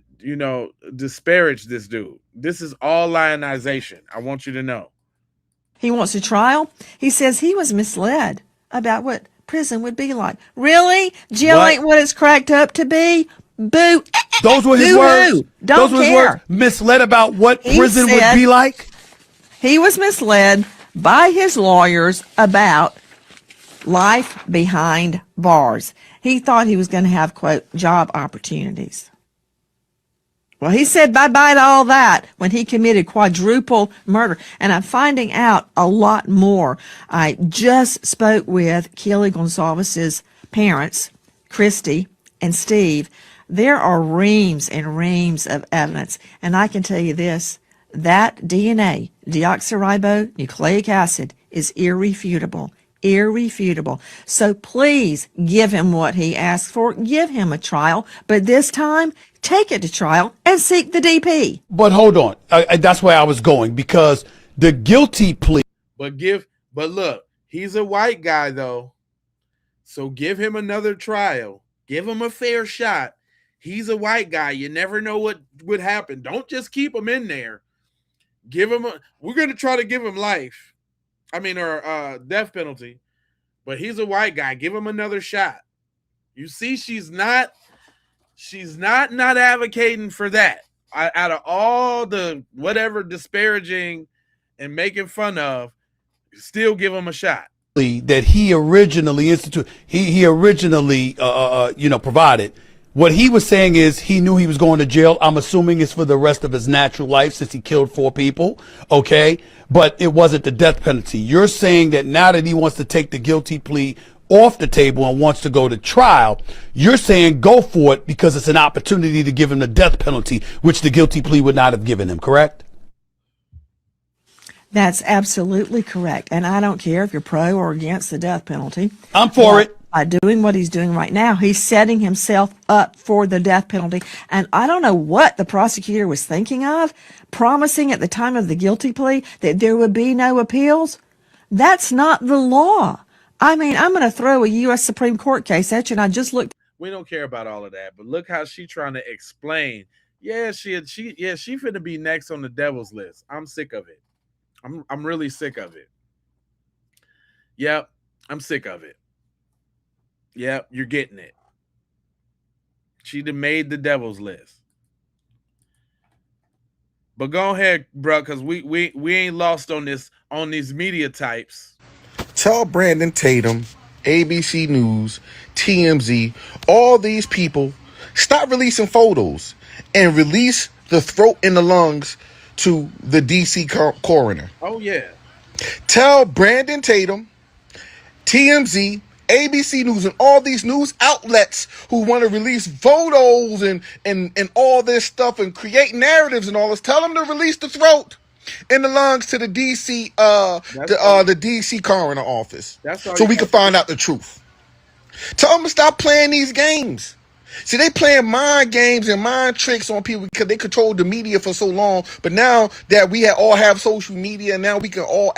disparage this dude. This is all lionization. I want you to know. He wants a trial. He says he was misled about what prison would be like. Really? Jail ain't what it's cracked up to be? Boo. Those were his words. Don't Those were care. his words. Misled about what prison would be like? He was misled by his lawyers about life behind bars. He thought he was going to have, quote, job opportunities. Well, he said bye-bye to all that when he committed quadruple murder. And I'm finding out a lot more. I just spoke with Kelly Gonzalez's parents, Christy and Steve. There are reams and reams of evidence. And I can tell you this, that DNA, deoxyribonucleic acid, is irrefutable. Irrefutable. So please give him what he asked for. Give him a trial. But this time, take it to trial and seek the DP. But hold on. That's where I was going, because the guilty plea. But look, he's a white guy though. So give him another trial. Give him a fair shot. He's a white guy. You never know what would happen. Don't just keep him in there. We're going to try to give him life. Or death penalty. But he's a white guy. Give him another shot. You see, she's not advocating for that. Out of all the whatever disparaging and making fun of, still give him a shot. That he originally provided. What he was saying is he knew he was going to jail. I'm assuming it's for the rest of his natural life since he killed 4 people. Okay. But it wasn't the death penalty. You're saying that now that he wants to take the guilty plea off the table and wants to go to trial, you're saying go for it because it's an opportunity to give him the death penalty, which the guilty plea would not have given him, correct? That's absolutely correct. And I don't care if you're pro or against the death penalty. I'm for it. By doing what he's doing right now, he's setting himself up for the death penalty. And I don't know what the prosecutor was thinking of, promising at the time of the guilty plea that there would be no appeals. That's not the law. I'm going to throw a U.S. Supreme Court case at you, and I just looked. We don't care about all of that, but look how she trying to explain. Yeah, she finna be next on the devil's list. I'm sick of it. I'm really sick of it. Yep, I'm sick of it. Yep, you're getting it. She done made the devil's list. But go ahead, bro, because we ain't lost on these media types. Tell Brandon Tatum, ABC News, TMZ, all these people, stop releasing photos and release the throat and the lungs to the DC coroner. Oh, yeah. Tell Brandon Tatum, TMZ, ABC News, and all these news outlets who want to release photos and all this stuff and create narratives and all this, tell them to release the throat and the lungs to the DC the DC coroner office, so we can find out the truth. Tell them to stop playing these games. See, they playing mind games and mind tricks on people because they controlled the media for so long. But now that we all have social media, now we can all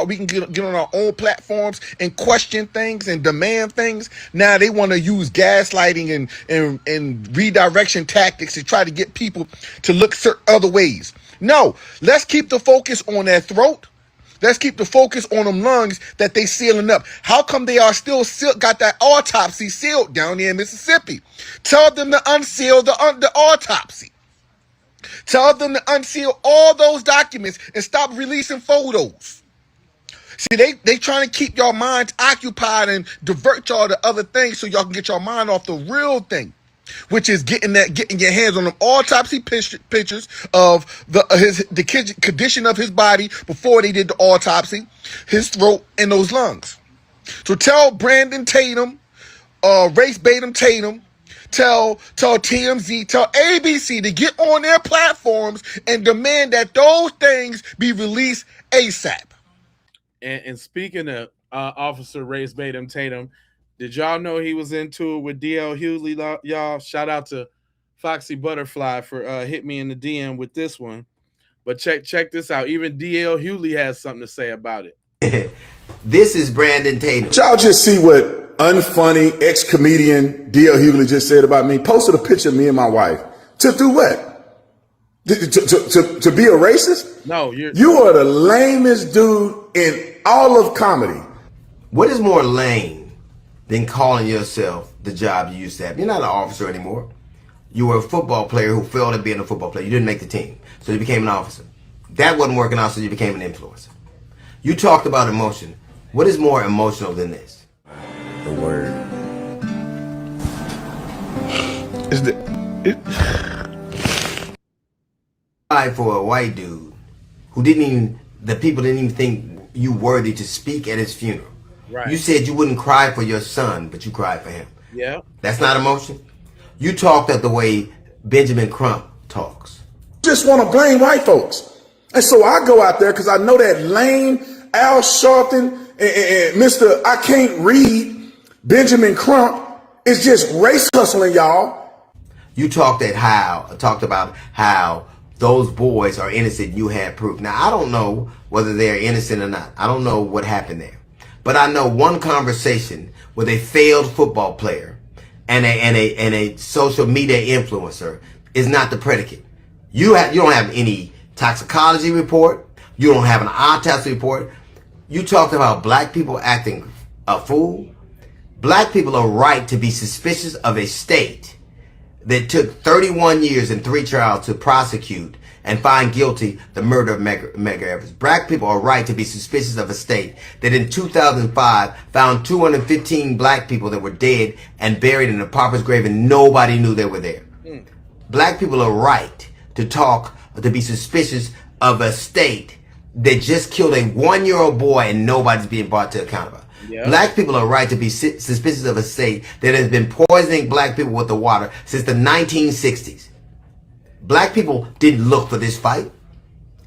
we can get on our own platforms and question things and demand things. Now they want to use gaslighting and redirection tactics to try to get people to look other ways. No, let's keep the focus on that throat. Let's keep the focus on them lungs that they sealing up. How come they are still got that autopsy sealed down there in Mississippi? Tell them to unseal the autopsy. Tell them to unseal all those documents and stop releasing photos. See, they trying to keep your minds occupied and divert y'all to other things so y'all can get your mind off the real thing, which is getting your hands on them autopsy pictures of the condition of his body before they did the autopsy, his throat, and those lungs. So tell Brandon Tatum, Race Batum Tatum, tell TMZ, tell ABC to get on their platforms and demand that those things be released ASAP. And speaking of Officer Race Batum Tatum, did y'all know he was into it with DL Hughley, y'all? Shout out to Foxy Butterfly for hit me in the DM with this one. But check this out. Even DL Hughley has something to say about it. This is Brandon Tatum. Y'all just see what unfunny ex-comedian DL Hughley just said about me. Posted a picture of me and my wife. To do what? To be a racist? No, you are the lamest dude in all of comedy. What is more lame than calling yourself the job you used to have? You're not an officer anymore. You were a football player who failed at being a football player. You didn't make the team, so you became an officer. That wasn't working out, so you became an influencer. You talked about emotion. What is more emotional than this? The word. For a white dude who the people didn't even think you worthy to speak at his funeral. Right. You said you wouldn't cry for your son, but you cried for him. Yeah. That's not emotion. You talked the way Benjamin Crump talks. Just want to blame white folks. And so I go out there because I know that lame Al Sharpton and Mr. I can't read Benjamin Crump is just race hustling, y'all. You talked about how those boys are innocent. You had proof. Now, I don't know whether they're innocent or not. I don't know what happened there. But I know one conversation with a failed football player and a social media influencer is not the predicate. You don't have any toxicology report. You don't have an autopsy report. You talked about black people acting a fool. Black people are right to be suspicious of a state that took 31 years and 3 trials to prosecute and find guilty the murder of Medgar Evers. Black people are right to be suspicious of a state that in 2005 found 215 black people that were dead and buried in a pauper's grave and nobody knew they were there. Black people are right to be suspicious of a state that just killed a 1-year-old boy and nobody's being brought to account about. Yep. Black people are right to be suspicious of a state that has been poisoning black people with the water since the 1960s. Black people didn't look for this fight.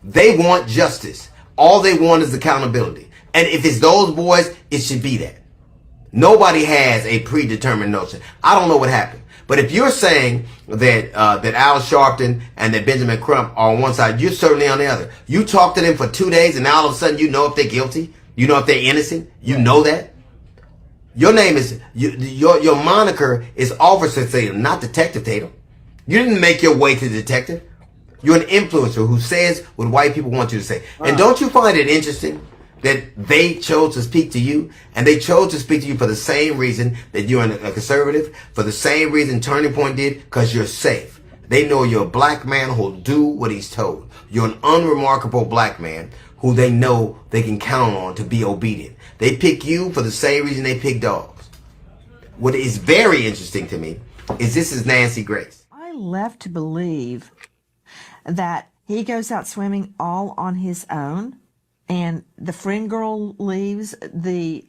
They want justice. All they want is accountability. And if it's those boys, it should be that. Nobody has a predetermined notion. I don't know what happened. But if you're saying that Al Sharpton and that Benjamin Crump are on one side, you're certainly on the other. You talk to them for 2 days and now all of a sudden you know if they're guilty. You know if they're innocent. You know that. Your name is, your moniker is Officer Tatum, not Detective Tatum. You didn't make your way to detective. You're an influencer who says what white people want you to say. And don't you find it interesting that they chose to speak to you, and they chose to speak to you for the same reason that you're a conservative, for the same reason Turning Point did, because you're safe. They know you're a black man who'll do what he's told. You're an unremarkable black man who they know they can count on to be obedient. They pick you for the same reason they pick dogs. What is very interesting to me is this is Nancy Grace. I left to believe that he goes out swimming all on his own, and the friend girl leaves, the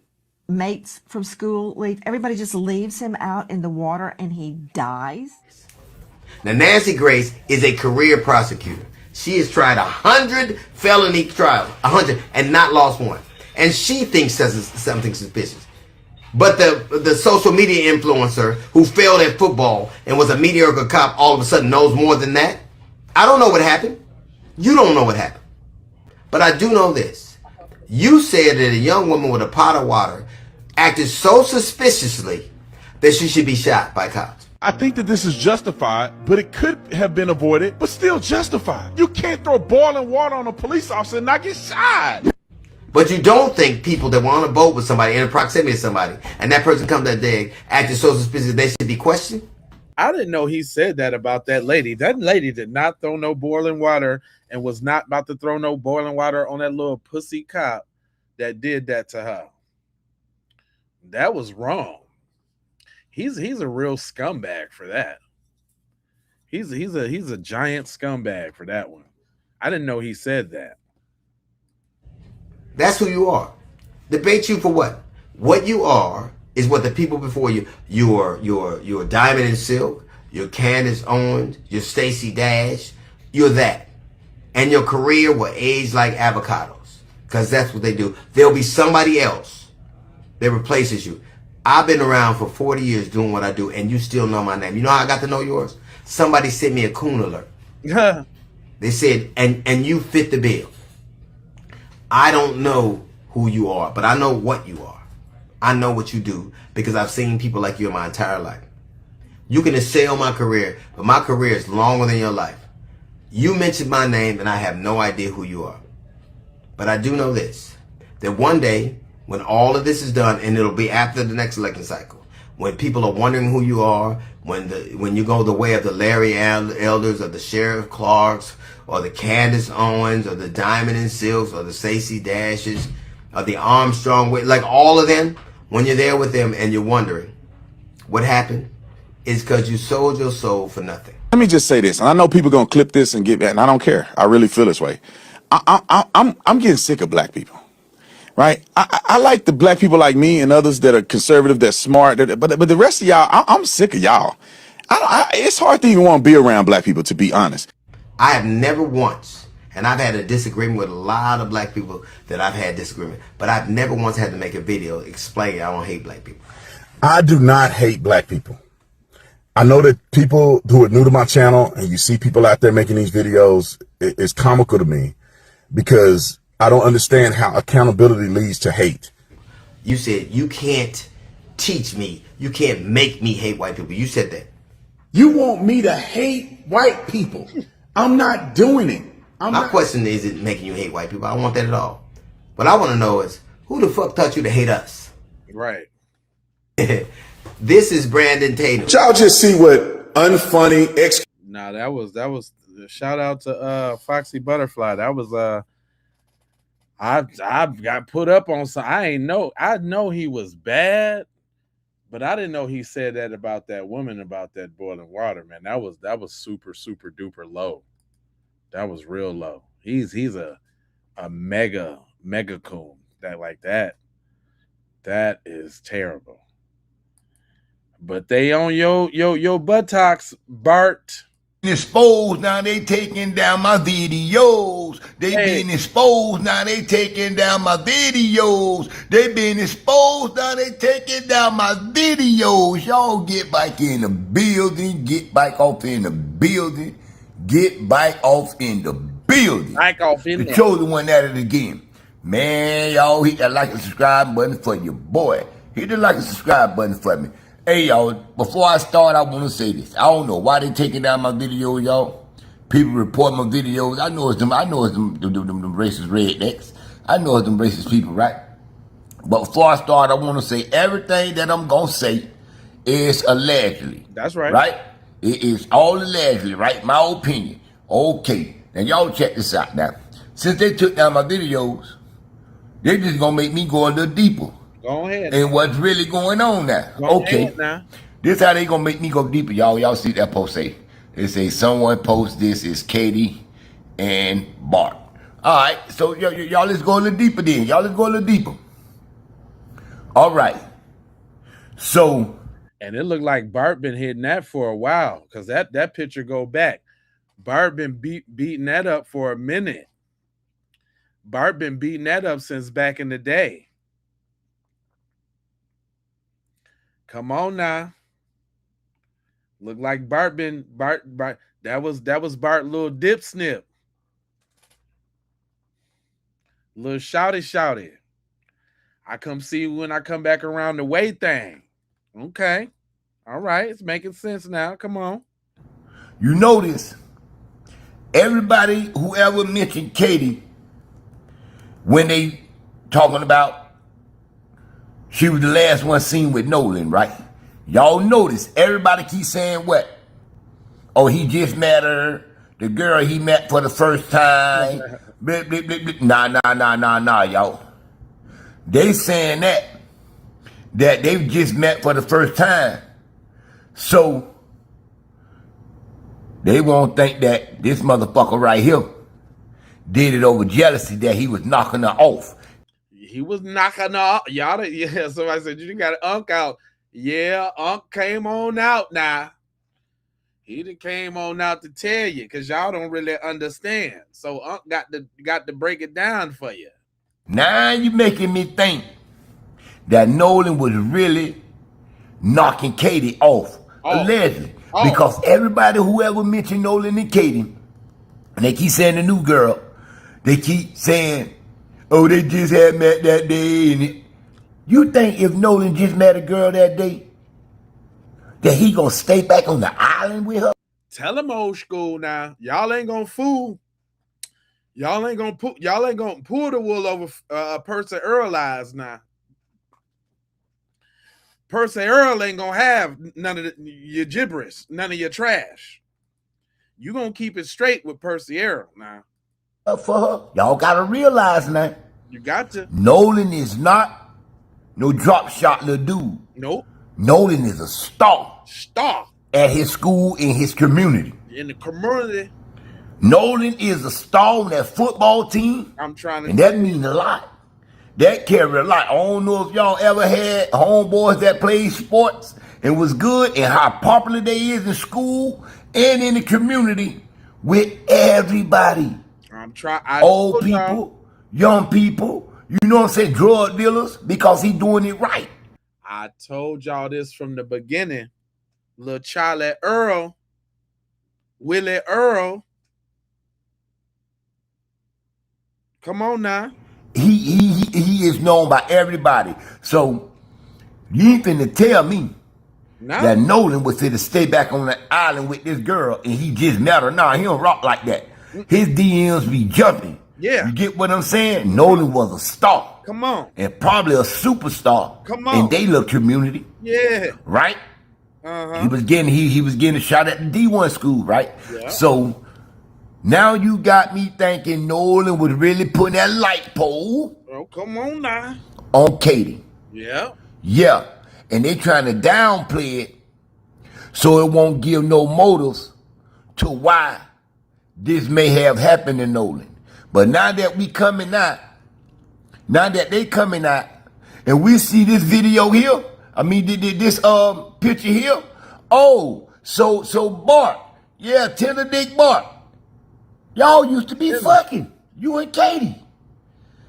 mates from school leave, everybody just leaves him out in the water and he dies. Now, Nancy Grace is a career prosecutor. She has tried 100 felony trials, 100, and not lost one. And she thinks that's something suspicious. But the social media influencer who failed at football and was a mediocre cop all of a sudden knows more than that? I don't know what happened. You don't know what happened. But I do know this. You said that a young woman with a pot of water acted so suspiciously that she should be shot by cops. I think that this is justified, but it could have been avoided, but still justified. You can't throw boiling water on a police officer and not get shot. But you don't think people that were on a boat with somebody in proximity to somebody, and that person comes that day acting so suspicious, they should be questioned? I didn't know he said that about that lady. That lady did not throw no boiling water and was not about to throw no boiling water on that little pussy cop that did that to her. That was wrong. He's a real scumbag for that. He's a giant scumbag for that one. I didn't know he said that. That's who you are. Debate you for what? What you are is what the people before you, you're Diamond and Silk, you're Candace Owens, you're Stacey Dash, you're that. And your career will age like avocados, because that's what they do. There'll be somebody else that replaces you. I've been around for 40 years doing what I do, and you still know my name. You know how I got to know yours? Somebody sent me a coon alert. They said, and you fit the bill. I don't know who you are, but I know what you are. I know what you do because I've seen people like you in my entire life. You can assail my career, but my career is longer than your life. You mentioned my name, and I have no idea who you are. But I do know this, that one day, when all of this is done, and it'll be after the next election cycle, when people are wondering who you are, when you go the way of the Larry Elders, or the Sheriff Clarks, or the Candace Owens, or the Diamond and Silks, or the Stacey Dashes, or the Armstrong, like all of them, when you're there with them and you're wondering what happened, it's because you sold your soul for nothing. Let me just say this, and I know people gonna clip this and get back, and I don't care. I really feel this way. I'm getting sick of black people, right? I like the black people like me and others that are conservative, that's smart, but the rest of y'all, I'm sick of y'all. It's hard to even want to be around black people, to be honest. I have never once, and I've had a disagreement with a lot of black people that I've had disagreement, but I've never once had to make a video explaining I don't hate black people. I do not hate black people. I know that people who are new to my channel, and you see people out there making these videos, it's comical to me because I don't understand how accountability leads to hate. You said you can't teach me, you can't make me hate white people. You said that. You want me to hate white people. I'm not doing it. My question is it making you hate white people? I don't want that at all. What I want to know is, who the fuck taught you to hate us? Right. This is Brandon Tatum. Y'all just see what unfunny Nah, that was shout out to Foxy Butterfly. That was I got put up on some. I know he was bad, but I didn't know he said that about that woman about that boiling water, man. That was super duper low. That was real low. He's a mega coon. That is terrible. But they on your buttocks, Bart. Exposed now, they taking down my videos. They being exposed now, they taking down my videos. They being exposed now, they taking down my videos. Y'all get back in the building, get back off in the building, get back off in the building. Back off in the there. chosen one at it again. Man, y'all hit that like and subscribe button for your boy. Hit the like and subscribe button for me. Hey, y'all, before I start, I want to say this. I don't know why they taking down my video, y'all. People report my videos. I know it's them racist rednecks. I know it's them racist people, right? But before I start, I want to say everything that I'm going to say is allegedly. That's right. Right? It is all allegedly, right? My opinion. Okay. Now, y'all check this out now. Since they took down my videos, they're just going to make me go a little deeper. Go ahead. And what's really going on now. Go ahead now. This how they going to make me go deeper, y'all. Y'all see that post say. They say someone post this is Katie and Bart. All right. So, y'all let's go a little deeper then. Y'all let's go a little deeper. All right. So. And it looked like Bart been hitting that for a while because that picture go back. Bart been beating that up for a minute. Bart been beating that up since back in the day. Come on now. Look like Bart. That was Bart little dip snip. Little shouty. I come see you when I come back around the way thing. Okay. All right. It's making sense now. Come on. You notice everybody who ever mentioned Katie when they talking about she was the last one seen with Nolan, right? Y'all notice everybody keep saying what? Oh, he just met her. The girl he met for the first time. Blah, blah, blah, blah. Nah, y'all. They saying that they've just met for the first time. So they won't think that this motherfucker right here did it over jealousy, that he was knocking her off. He was knocking her off. Y'all, yeah, somebody said, you got an Unc out. Yeah, Unc came on out now. He done came on out to tell you because y'all don't really understand. So Unc got to break it down for you. Now you making me think that Nolan was really knocking Katie off, allegedly. Because everybody who ever mentioned Nolan and Katie, and they keep saying the new girl, they keep saying, oh, they just had met that day. And you think if Nolan just met a girl that day, that he gonna stay back on the island with her? Tell him old school now. Y'all ain't gonna fool. Y'all ain't gonna pull the wool over Percy Earl eyes now. Percy Earl ain't gonna have none of your gibberish, none of your trash. You gonna keep it straight with Percy Earl now. For her, y'all gotta realize now. You got to. Nolan is not no drop shot little dude. Nope. Nolan is a star. Star. At his school, in his community. In the community. Nolan is a star on that football team. I'm trying to. And that means a lot. That carry a lot. I don't know if y'all ever had homeboys that played sports and was good and how popular they is in school and in the community with everybody. I'm trying. Old people, young people, you know what I'm saying, drug dealers, because he doing it right. I told y'all this from the beginning. Little Charlie Earl, Willie Earl. Come on now. He is known by everybody. So you ain't finna tell me that Nolan was finna stay back on the island with this girl and he just met her. Nah, he don't rock like that. His DMs be jumping. Yeah. You get what I'm saying? Nolan was a star. Come on. And probably a superstar. Come on. In their little community. Yeah. Right? Uh-huh. He was getting a shot at the D1 school, right? Yeah. So now you got me thinking Nolan was really putting that light pole. Oh, come on now. On Katie. Yeah. Yeah. And they trying to downplay it so it won't give no motives to why this may have happened to Nolan. But now that we coming out, now that they coming out, and we see this video here, I mean this picture here. Oh, so Bart, yeah, Tender Dick Bart, y'all used to be fucking, you and Katie.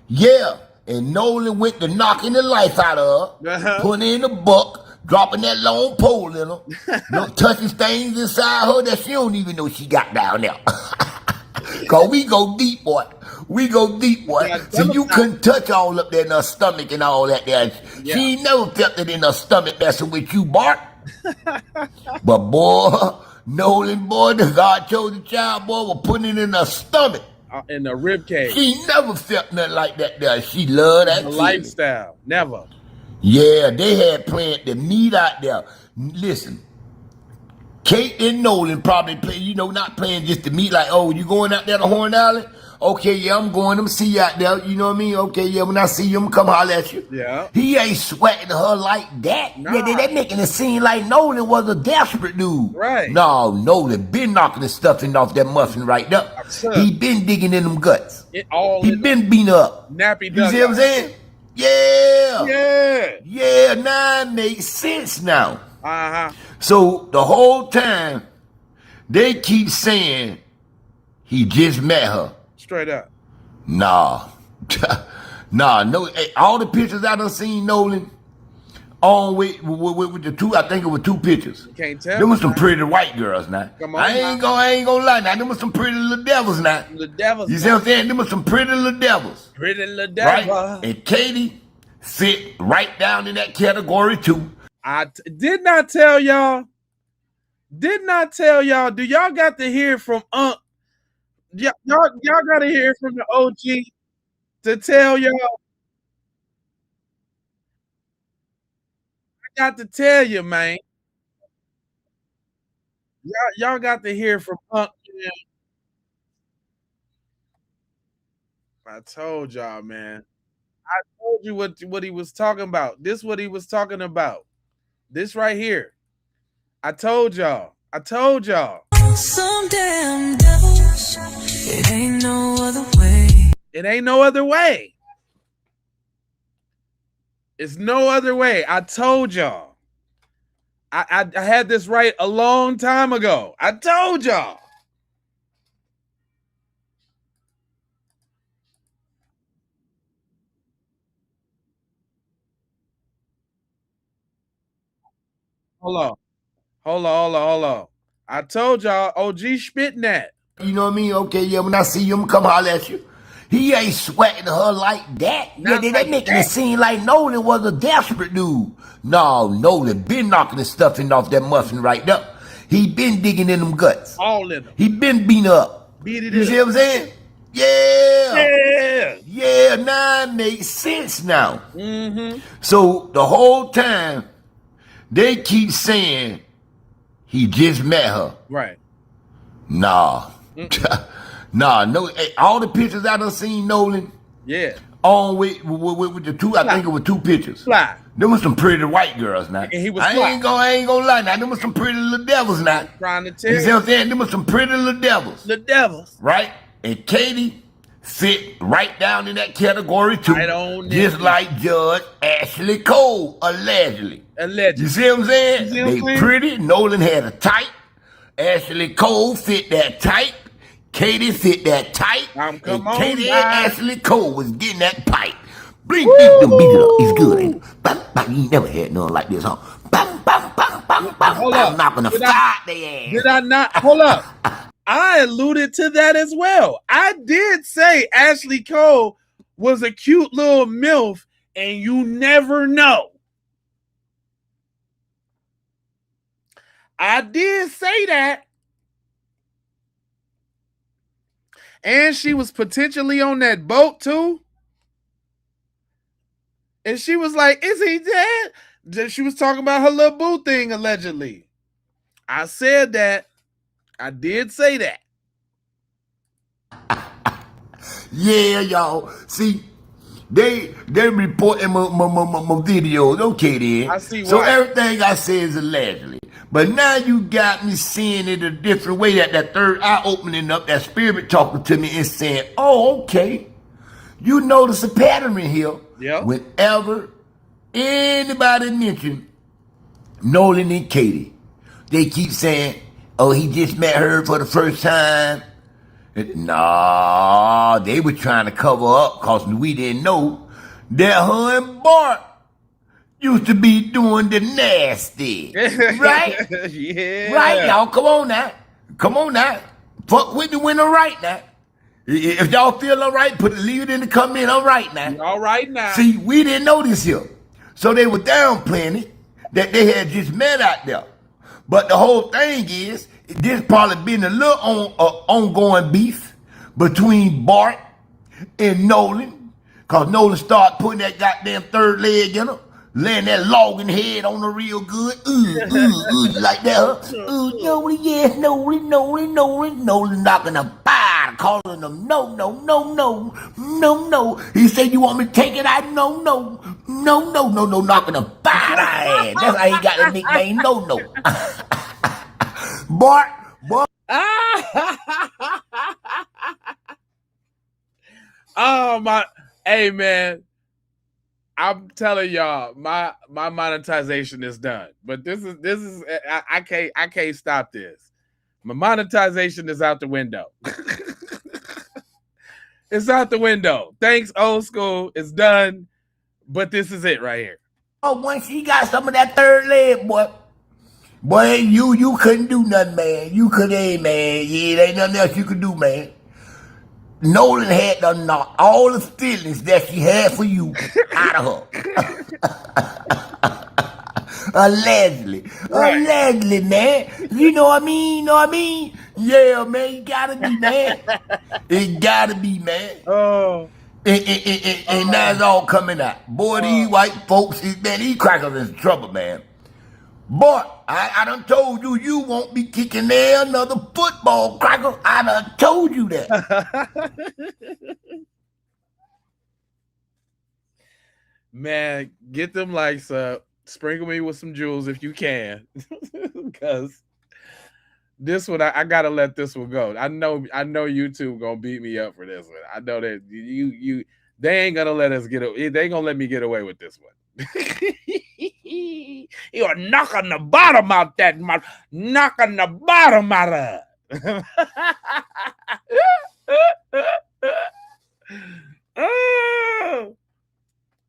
Yeah, and Nolan went to knocking the life out of her, putting in the buck, dropping that long pole in her, touching things inside her that she don't even know she got down there. Cause we go deep, boy. We go deep, boy. So you couldn't touch all up there in her stomach and all that there. Yeah. She ain't never felt it in her stomach messing with you, Bart. But boy, Nolan, boy, the God chose the child, boy, was putting it in her stomach. In the rib cage. She never felt nothing like that there. She loved that The feeling. lifestyle. Never. Yeah, they had planned the meet out there. Listen, Kate and Nolan probably play, not playing just to meet like, oh, you going out there to Horn Alley? Okay, yeah, I'm going. I'm see you out there. You know what I mean? Okay, yeah, when I see you, I'm come holler at you. Yeah. He ain't sweating her like that. Nah. Yeah, they making it seem like Nolan was a desperate dude. Right. No, Nolan been knocking the stuffing off that muffin right there. He been digging in them guts. He been beating up. Nappy You see what I'm saying? Yeah. Yeah. Yeah, now it makes sense now. Uh-huh. So the whole time, they keep saying he just met her. Straight up. Nah. No. Hey, all the pictures I done seen Nolan on with the two, I think it was two pictures. You can't tell. Them was some pretty white girls now. Come on, I ain't gonna lie now. Them was some pretty little devils now. The devils. You see what I'm saying? Them was some pretty little devils. Pretty little devil. Right? And Katie fit right down in that category too. I did not tell y'all. Do y'all got to hear from y'all got to hear from the OG to tell y'all. I got to tell you, man. Y'all got to hear from I told y'all, man. I told you what he was talking about. This what he was talking about. This right here. I told y'all. Some damn devils. It ain't no other way. It ain't no other way. It's no other way. I told y'all. I had this right a long time ago. I told y'all. Hold on. I told y'all OG spitting that. You know what I mean? Okay, yeah, when I see you, I'm come holler at you. He ain't sweating her like that. They making it seem like Nolan was a desperate dude. No, Nolan been knocking the stuffing off that muffin right there. He been digging in them guts. All in them. He been beating up. You see what I'm saying? Yeah. Yeah, now it makes sense now. Mm-hmm. So the whole time, they keep saying he just met her. Right. Nah. No. Hey, all the pictures I done seen Nolan. Yeah. On with the two, I think it was two pictures. Fly. Them was some pretty white girls now. And he was I ain't gonna lie now. Them was some pretty little devils now. Trying to tell you. See what I'm saying? Them was some pretty little devils. The devils. Right? And Katie fit right down in that category too. Right on just like Judge Ashley Cole, allegedly. You see what I'm saying? They pretty. Nolan had a type. Ashley Cole fit that type. Katie fit that tight. And Katie and Ashley Cole was getting that pipe. Beat them beat it up. It's good, ain't it? Bam, bam. You never had nothing like this, huh? Bam, bam, bam, bam, bam. Hold I'm up. not gonna fight their ass. Did I not? Hold up. I alluded to that as well. I did say Ashley Cole was a cute little MILF, and you never know. I did say that. And she was potentially on that boat too. And she was like, is he dead? She was talking about her little boo thing, allegedly. I said that. I did say that. Yeah, y'all. See, they reporting my videos. Okay, then. I see why. So everything I say is allegedly. But now you got me seeing it a different way. That third eye opening up, that spirit talking to me and saying, oh, okay. You notice a pattern in here. Yeah. Whenever anybody mention Nolan and Katie, they keep saying, oh, he just met her for the first time. Nah, they were trying to cover up because we didn't know that her and Bart used to be doing the nasty. Right? Yeah. Right, y'all. Come on now. Fuck with the winner right now. If y'all feel all right, leave it in the comment. All right now. All right now. See, we didn't know this here. So they were downplaying it, that they had just met out there. But the whole thing is, There's probably been a little ongoing beef between Bart and Nolan, cause Nolan started putting that goddamn third leg in her, laying that logging head on her real good, like that, huh? Nolan, yes, Nolan, knocking her fire, calling them no. He said, you want me to take it? I no, knocking her fire ass. That's how he got the nickname No. Bart. Oh my, hey man, I'm telling y'all, my monetization is done. But this is I can't stop this. My monetization is out the window. It's out the window. Thanks, old school. It's done. But this is it right here. Oh, once he got some of that third leg, boy, you couldn't do nothing, man. You couldn't, man. Yeah, there ain't nothing else you could do, man. Nolan had to knock all the feelings that she had for you out of her. Allegedly, man. You know what I mean? Yeah, man, it gotta be, man. It gotta be, man. Oh. And now it's all coming out. Boy, these white folks, man, these crackers in trouble, man. Boy, I done told you, you won't be kicking there another football, cracker. I done told you that. Man, get them likes up. Sprinkle me with some jewels if you can. Because this one, I gotta let this one go. I know YouTube gonna beat me up for this one. I know that they ain't gonna let us they ain't gonna let me get away with this one. You're knocking the bottom out that mouth, knocking the bottom out of it.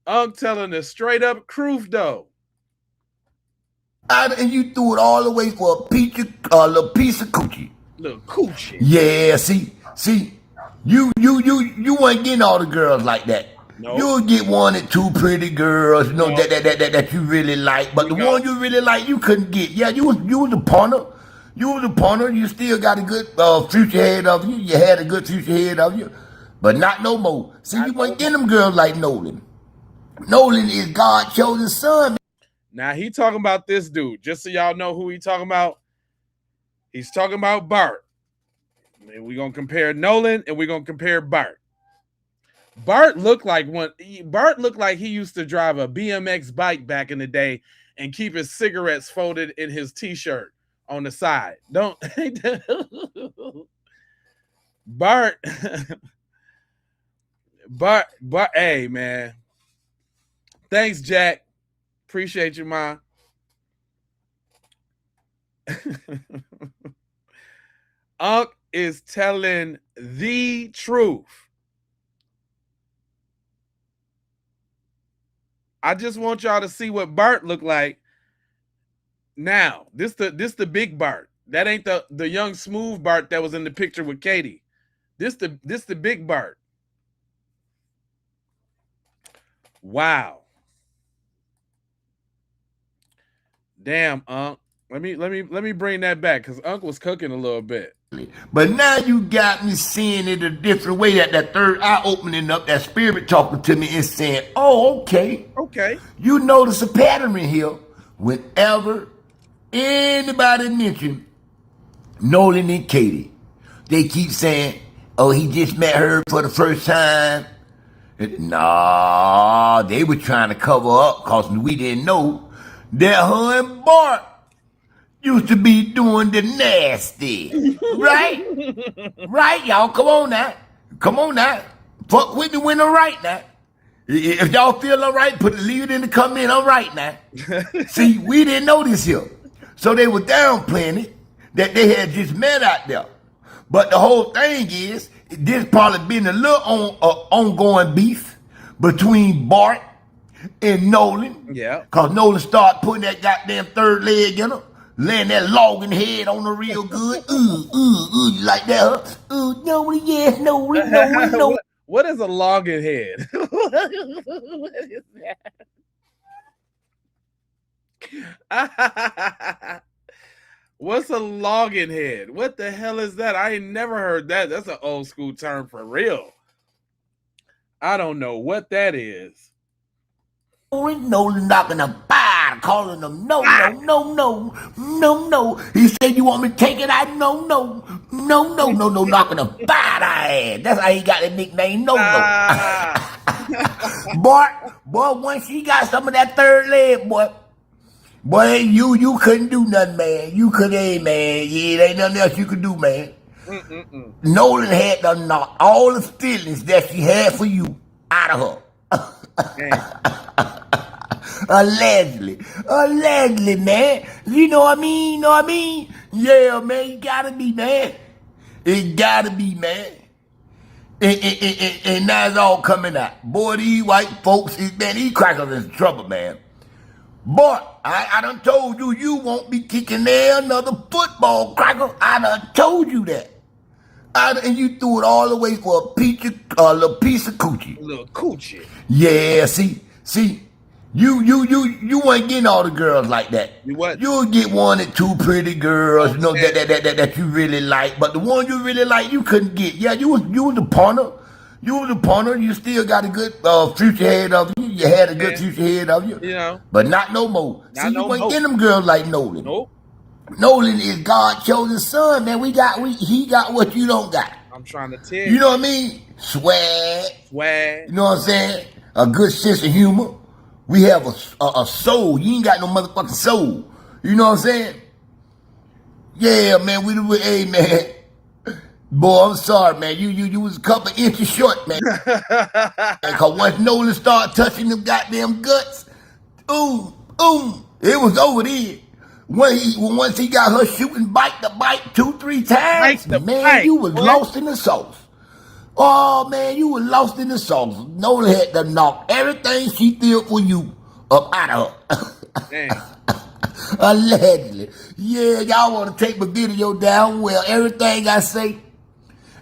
I'm telling the straight up proof though. And you threw it all away for a little piece of coochie. Little coochie. Yeah, see, you weren't getting all the girls like that. Nope. You'll get one or two pretty girls, that you really like, but the one you really like, you couldn't get. Yeah, you was a punter. You still got a good future ahead of you. You had a good future ahead of you, but not no more. See, you weren't getting them girls like Nolan. Nolan is God's chosen son. Now he talking about this dude. Just so y'all know who he talking about. He's talking about Bart. And we're gonna compare Nolan and we're gonna compare Bart. Bart looked like he used to drive a BMX bike back in the day and keep his cigarettes folded in his t-shirt on the side. Don't Bart, hey man. Thanks, Jack. Appreciate you, Ma. Unc is telling the truth. I just want y'all to see what Bart looked like. Now, this the big Bart. That ain't the young smooth Bart that was in the picture with Katie. This the big Bart. Wow. Damn, Unc. Let me bring that back because Unc was cooking a little bit. But now you got me seeing it a different way. That third eye opening up, that spirit talking to me and saying, "Oh, okay." You notice a pattern in here. Whenever anybody mention Nolan and Katie, they keep saying, "Oh, he just met her for the first time." Nah, they were trying to cover up because we didn't know that her and Bart used to be doing the nasty. Right? Right, y'all? Come on now. Fuck with the winner right now. If y'all feel all right, leave it in the comment. I'm right now. See, we didn't know this here. So they were downplaying it that they had just met out there. But the whole thing is, there's probably been a little ongoing beef between Bart and Nolan. Yeah. Because Nolan started putting that goddamn third leg in her, laying that logging head on her real good. Like that, huh? Nolan, yes, Nolan. What is a logging head? What is that? What's a login head? What the hell is that? I ain't never heard that. That's an old school term for real. I don't know what that is. Nolan knocking a bar, calling them no. He said, "You want me to take it?" I no, knocking a bar ass. That's how he got the nickname no. Boy, once he got some of that third leg, boy, you couldn't do nothing, man. You couldn't, man. Yeah, there ain't nothing else you could do, man. Nolan had to knock all the feelings that she had for you out of her. Allegedly, man. You know what I mean? Yeah, man, it gotta be, man. It gotta be, man. And now it's all coming out. Boy, these white folks, these crackers in trouble, man. Boy, I done told you, you won't be kicking there another football, cracker. I done told you that. And you threw it all away for a little piece of coochie. A little coochie. Yeah, see, you weren't getting all the girls like that. You what? You'll get one or two pretty girls, you know, that you really like, but the one you really like, you couldn't get. Yeah, you was the punter. You still got a good future ahead of you. You had a good future ahead of you. You know. But not no more. See, you weren't getting them girls like Nolan. Nope. Nolan is God's chosen son, man. He got what you don't got. I'm trying to tell you. You know what I mean? Swag. You know what I'm saying? A good sense of humor. We have a soul. You ain't got no motherfucking soul. You know what I'm saying? Yeah, man. Hey, man. Boy, I'm sorry, man. You was a couple inches short, man. Because once Nolan started touching them goddamn guts, it was over there. Once he got her shooting bite to bite 2-3 times, you was lost in the sauce. Oh, man, you were lost in the sauce. Nolan had to knock everything she did for you up out of her. Allegedly. Yeah, y'all want to take my video down? Well, everything I say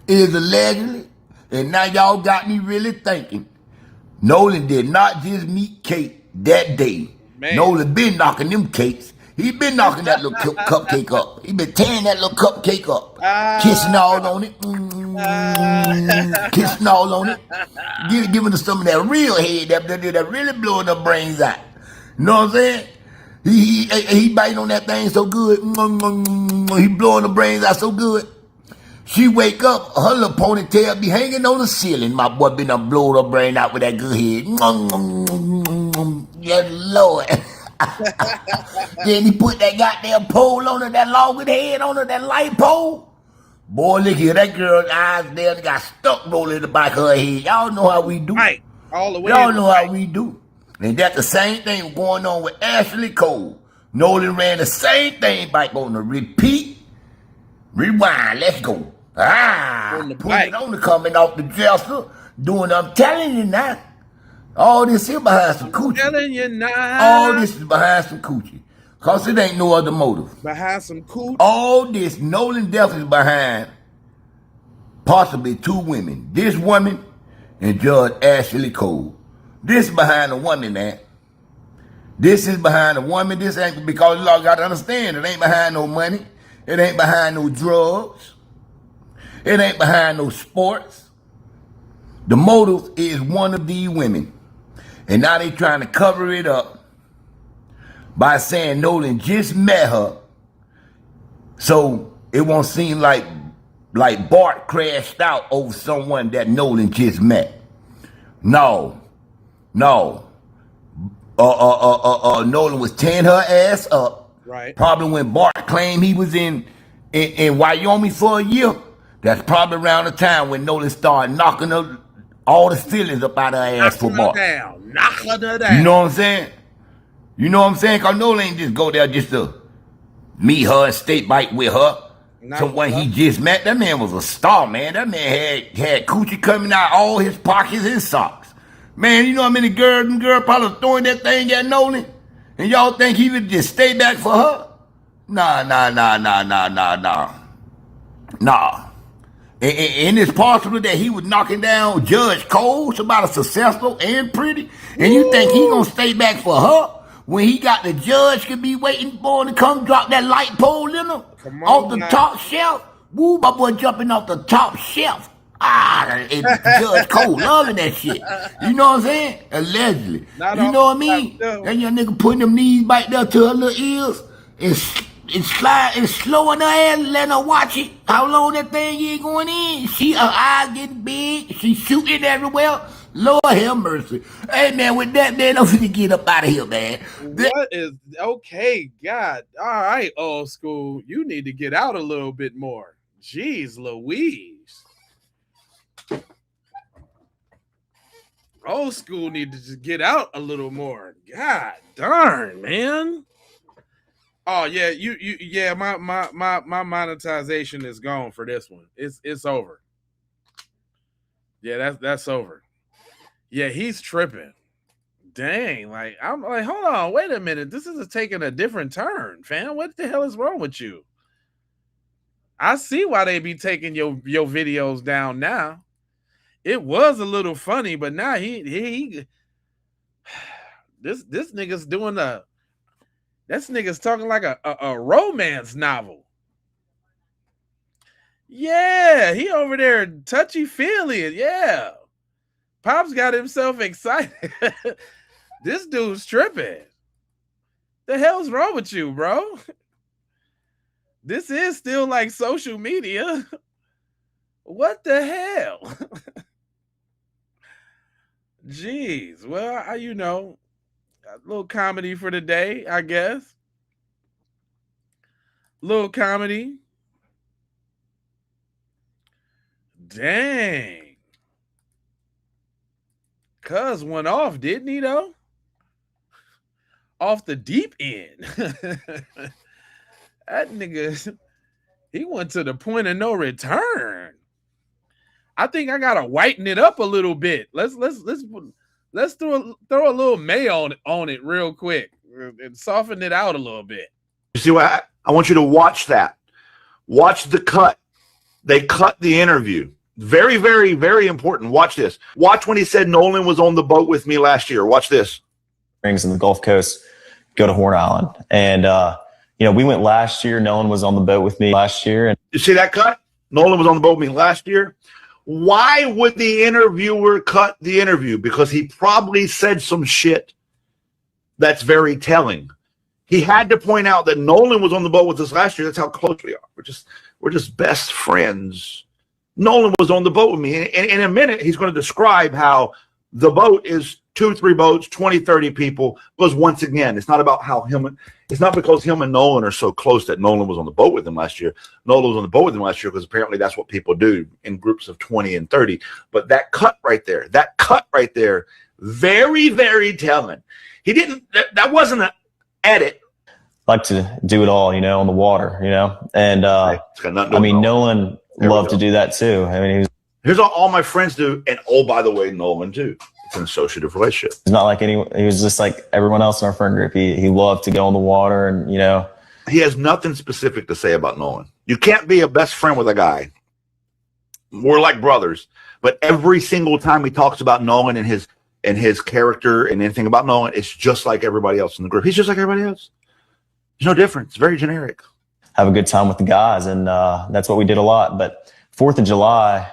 is allegedly. And now y'all got me really thinking. Nolan did not just meet Kate that day. Man. Nolan been knocking them cakes. He been knocking that little cupcake up. He been tearing that little cupcake up. Kissing all on it. Kissing all on it. Giving her some of that real head that really blowing her brains out. You know what I'm saying? He biting on that thing so good. He blowing her brains out so good. She wake up, her little ponytail be hanging on the ceiling. My boy been blowing her brain out with that good head. Yes, Lord. Then he put that goddamn pole on her, that longer head on her, that light pole. Boy, look here, that girl's eyes there got stuck rolling in the back of her head. Y'all know how we do. Right, all the way. Y'all know how we do. And that's the same thing going on with Ashley Cole. Nolan ran the same thing back on the repeat, rewind, let's go. Put it on the coming off the dresser, doing, I'm telling you now. All this here behind some coochie. Telling you now. All this is behind some coochie. Cause it ain't no other motive. Behind some coochie. All this, Nolan definitely behind possibly 2 women. This woman and Judge Ashley Cole. This behind a woman, man. This is behind a woman. This ain't because you got to understand. It ain't behind no money. It ain't behind no drugs. It ain't behind no sports. The motive is one of these women. And now they trying to cover it up by saying Nolan just met her. So it won't seem like Bart crashed out over someone that Nolan just met. No. Nolan was tearing her ass up. Right. Probably when Bart claimed he was in Wyoming for a year. That's probably around the time when Nolan started knocking her all the feelings up out of her ass for Bart. Knocking her down. You know what I'm saying? You know what I'm saying? Because Nolan ain't just go there just to meet her and state bite with her. Someone he just met. That man was a star, man. That man had coochie coming out all his pockets and socks. Man, you know how many girls probably throwing that thing at Nolan? And y'all think he would just stay back for her? Nah. And it's possible that he was knocking down Judge Cole, somebody successful and pretty, and you think he gonna stay back for her? when he got the judge could be waiting for him to come drop that light pole in him off the top shelf. Woo, my boy jumping off the top shelf. Judge Cole loving that shit. You know what I'm saying? Allegedly. You know what I mean? That young nigga putting them knees back there to her little ears and slowing her ass, letting her watch it. How long that thing is going in? Her eyes getting big. She shooting everywhere. Lord have mercy. Hey, man, with that, man, I'm gonna get up out of here, man. What is okay? God, all right, old school. You need to get out a little bit more. Jeez, Louise. Old school need to just get out a little more. God darn, man. Oh yeah, yeah. My monetization is gone for this one. It's over. Yeah, that's over. Yeah, he's tripping. Dang, like I'm like, hold on, wait a minute. This is taking a different turn, fam. What the hell is wrong with you? I see why they be taking your videos down now. It was a little funny, but now he this nigga's doing this nigga's talking like a romance novel. Yeah, he over there touchy-feely. Yeah. Pops got himself excited. This dude's tripping. The hell's wrong with you, bro? This is still like social media. What the hell? Jeez. Well, a little comedy for the day, I guess. Little comedy. Dang. Cuz went off, didn't he, though? Off the deep end. That nigga, he went to the point of no return. I think I gotta whiten it up a little bit. Let's throw a little mayo on it real quick and soften it out a little bit. You see what I want you to watch that. Watch the cut. They cut the interview. Very, very, very important. Watch this. Watch when he said Nolan was on the boat with me last year. Watch this. Rings in the Gulf Coast, go to Horn Island. And, we went last year. Nolan was on the boat with me last year. And you see that cut? Nolan was on the boat with me last year. Why would the interviewer cut the interview? Because he probably said some shit that's very telling. He had to point out that Nolan was on the boat with us last year. That's how close we are. We're just best friends. Nolan was on the boat with me. And in a minute, he's going to describe how the boat is 2-3 boats, 20, 30 people. Because once again, it's not about it's not because him and Nolan are so close that Nolan was on the boat with him last year. Nolan was on the boat with him last year because apparently that's what people do in groups of 20 and 30. But that cut right there, very, very telling. He didn't, that wasn't an edit. Like to do it all, on the water, and Nolan loved to do that too. I mean, here's all my friends do, and by the way, Nolan too. It's an associative relationship. It's not like he was just like everyone else in our friend group. He loved to go on the water, and he has nothing specific to say about Nolan. You can't be a best friend with a guy. We're like brothers, but every single time he talks about Nolan and his character and anything about Nolan, it's just like everybody else in the group. He's just like everybody else. There's no difference. It's very generic. Have a good time with the guys, and that's what we did a lot. But 4th of July,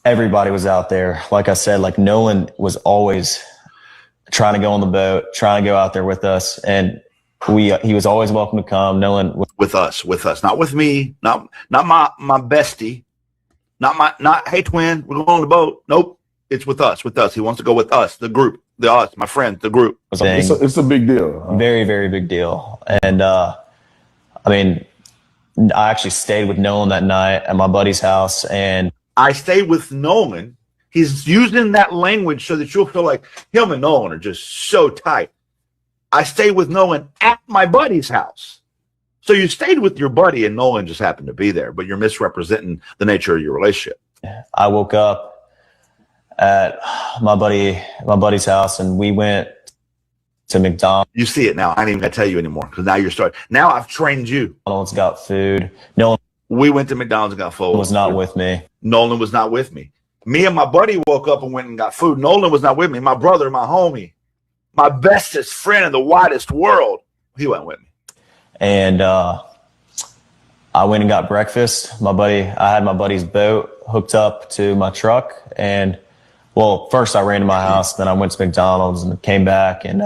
everybody was out there. Like I said, like Nolan was always trying to go on the boat, trying to go out there with us, and he was always welcome to come. Nolan with us, not with me, not my bestie, not hey twin, we're going on the boat. Nope, it's with us. He wants to go with us, the group, my friends, the group. It's a big deal. Very, very big deal. And I actually stayed with Nolan that night at my buddy's house, and I stayed with Nolan. He's using that language so that you'll feel like him and Nolan are just so tight. I stayed with Nolan at my buddy's house. So you stayed with your buddy and Nolan just happened to be there, but you're misrepresenting the nature of your relationship. I woke up at my buddy's house, and we went to McDonald's. You see it now. I ain't even gonna tell you anymore because now you're starting. Now I've trained you. Nolan's got food. Nolan. We went to McDonald's and got food. Was not with me. Nolan was not with me. Me and my buddy woke up and went and got food. Nolan was not with me. My brother, my homie. my bestest friend in the widest world. He went with me. And I went and got breakfast. I had my buddy's boat hooked up to my truck. And, well, first I ran to my house, then I went to McDonald's and came back. And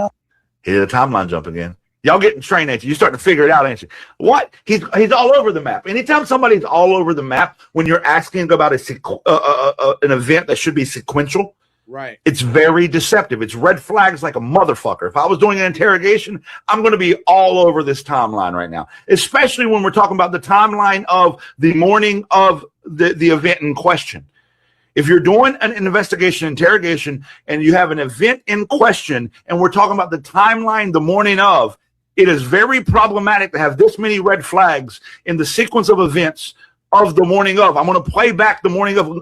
here's the timeline jump again. Y'all getting trained, ain't you? You're starting to figure it out, ain't you? What? He's all over the map. Anytime somebody's all over the map, when you're asking about an event that should be sequential, right? It's very deceptive. It's red flags like a motherfucker. If I was doing an interrogation, I'm going to be all over this timeline right now, especially when we're talking about the timeline of the morning of the event in question. If you're doing an investigation, interrogation, and you have an event in question, and we're talking about the timeline the morning of, it is very problematic to have this many red flags in the sequence of events of the morning of. I'm going to play back the morning of.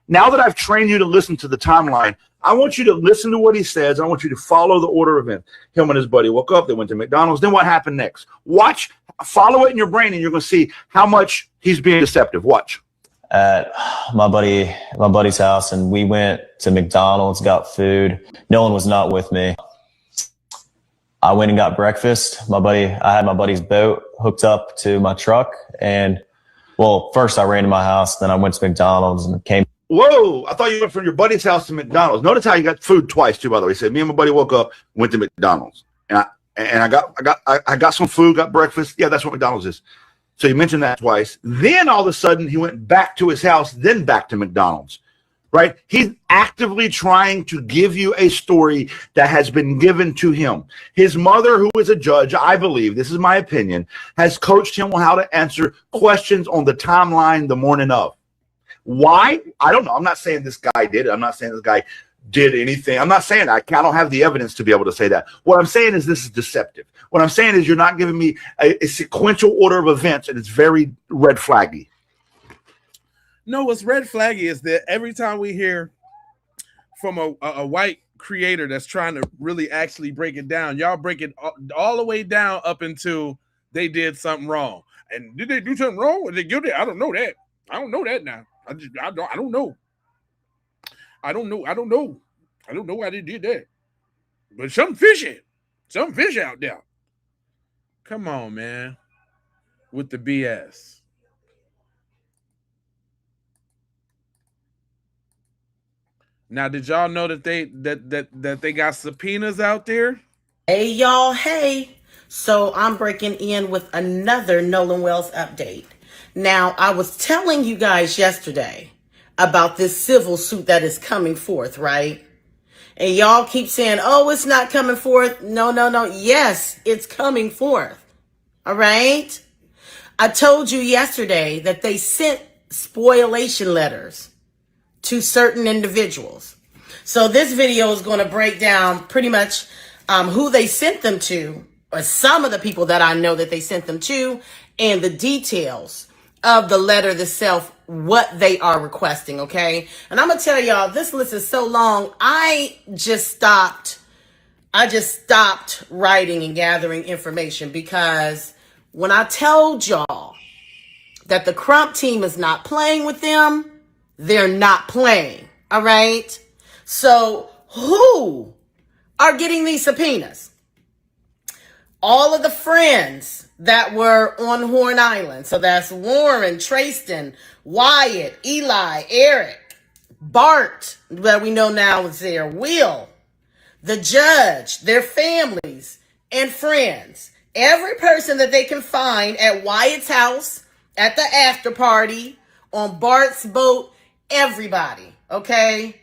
Now that I've trained you to listen to the timeline, I want you to listen to what he says. I want you to follow the order of events. Him and his buddy woke up. They went to McDonald's. Then what happened next? Watch, follow it in your brain, and you're going to see how much he's being deceptive. Watch. At my buddy's house, and we went to McDonald's, got food. Nolan was not with me. I went and got breakfast. I had my buddy's boat hooked up to my truck. And, well, first I ran to my house, then I went to McDonald's and came. Whoa, I thought you went from your buddy's house to McDonald's. Notice how you got food twice too, by the way. He said, me and my buddy woke up, went to McDonald's. And I got some food, got breakfast. Yeah, that's what McDonald's is. So you mentioned that twice. Then all of a sudden he went back to his house, then back to McDonald's, right? He's actively trying to give you a story that has been given to him. His mother, who is a judge, I believe, this is my opinion, has coached him on how to answer questions on the timeline the morning of. Why? I don't know. I'm not saying this guy did it. I'm not saying this guy did anything. I'm not saying that. I don't have the evidence to be able to say that. What I'm saying is this is deceptive. What I'm saying is you're not giving me a sequential order of events, and it's very red flaggy. No, what's red flaggy is that every time we hear from a white creator that's trying to really actually break it down, y'all break it all the way down up until they did something wrong. And did they do something wrong? Were they guilty? I don't know that. I don't know that now. I don't know. I don't know why they did that. But something fishy out there. Come on, man. With the BS. Now, did y'all know that they got subpoenas out there? Hey, y'all. Hey. So I'm breaking in with another Nolan Wells update. Now, I was telling you guys yesterday about this civil suit that is coming forth, right? And y'all keep saying, oh, it's not coming forth. No. Yes, it's coming forth. All right? I told you yesterday that they sent spoliation letters to certain individuals. So this video is going to break down pretty much who they sent them to, or some of the people that I know that they sent them to, and the details of the letter itself, what they are requesting, okay? And I'm going to tell y'all, this list is so long, I just stopped writing and gathering information, because when I told y'all that the Crump team is not playing with them, they're not playing, all right? So who are getting these subpoenas? All of the friends that were on Horn Island. So that's Warren, Trayston, Wyatt, Eli, Eric, Bart, that we know now is there, Will, the judge, their families, and friends. Every person that they can find at Wyatt's house, at the after party, on Bart's boat, everybody, okay?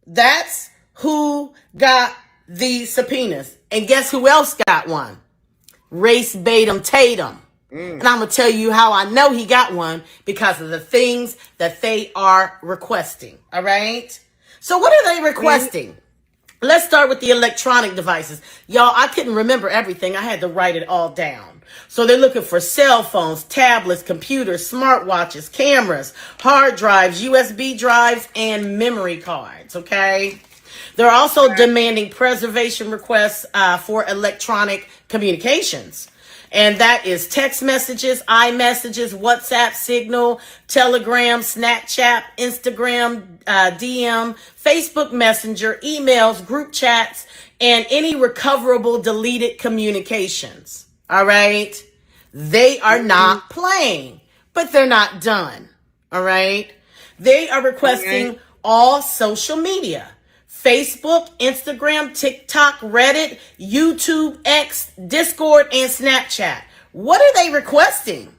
That's who got the subpoenas. And guess who else got one? Race Batum Tatum. And I'm going to tell you how I know he got one, because of the things that they are requesting. All right? So what are they requesting? Let's start with the electronic devices. Y'all, I couldn't remember everything. I had to write it all down. So they're looking for cell phones, tablets, computers, smartwatches, cameras, hard drives, USB drives, and memory cards. Okay? They're also demanding preservation requests for electronic communications. And that is text messages, iMessages, WhatsApp, Signal, Telegram, Snapchat, Instagram, DM, Facebook Messenger, emails, group chats, and any recoverable deleted communications. All right? They are not playing, but they're not done. All right? They are requesting all social media. Facebook, Instagram, TikTok, Reddit, YouTube, X, Discord, and Snapchat. What are they requesting?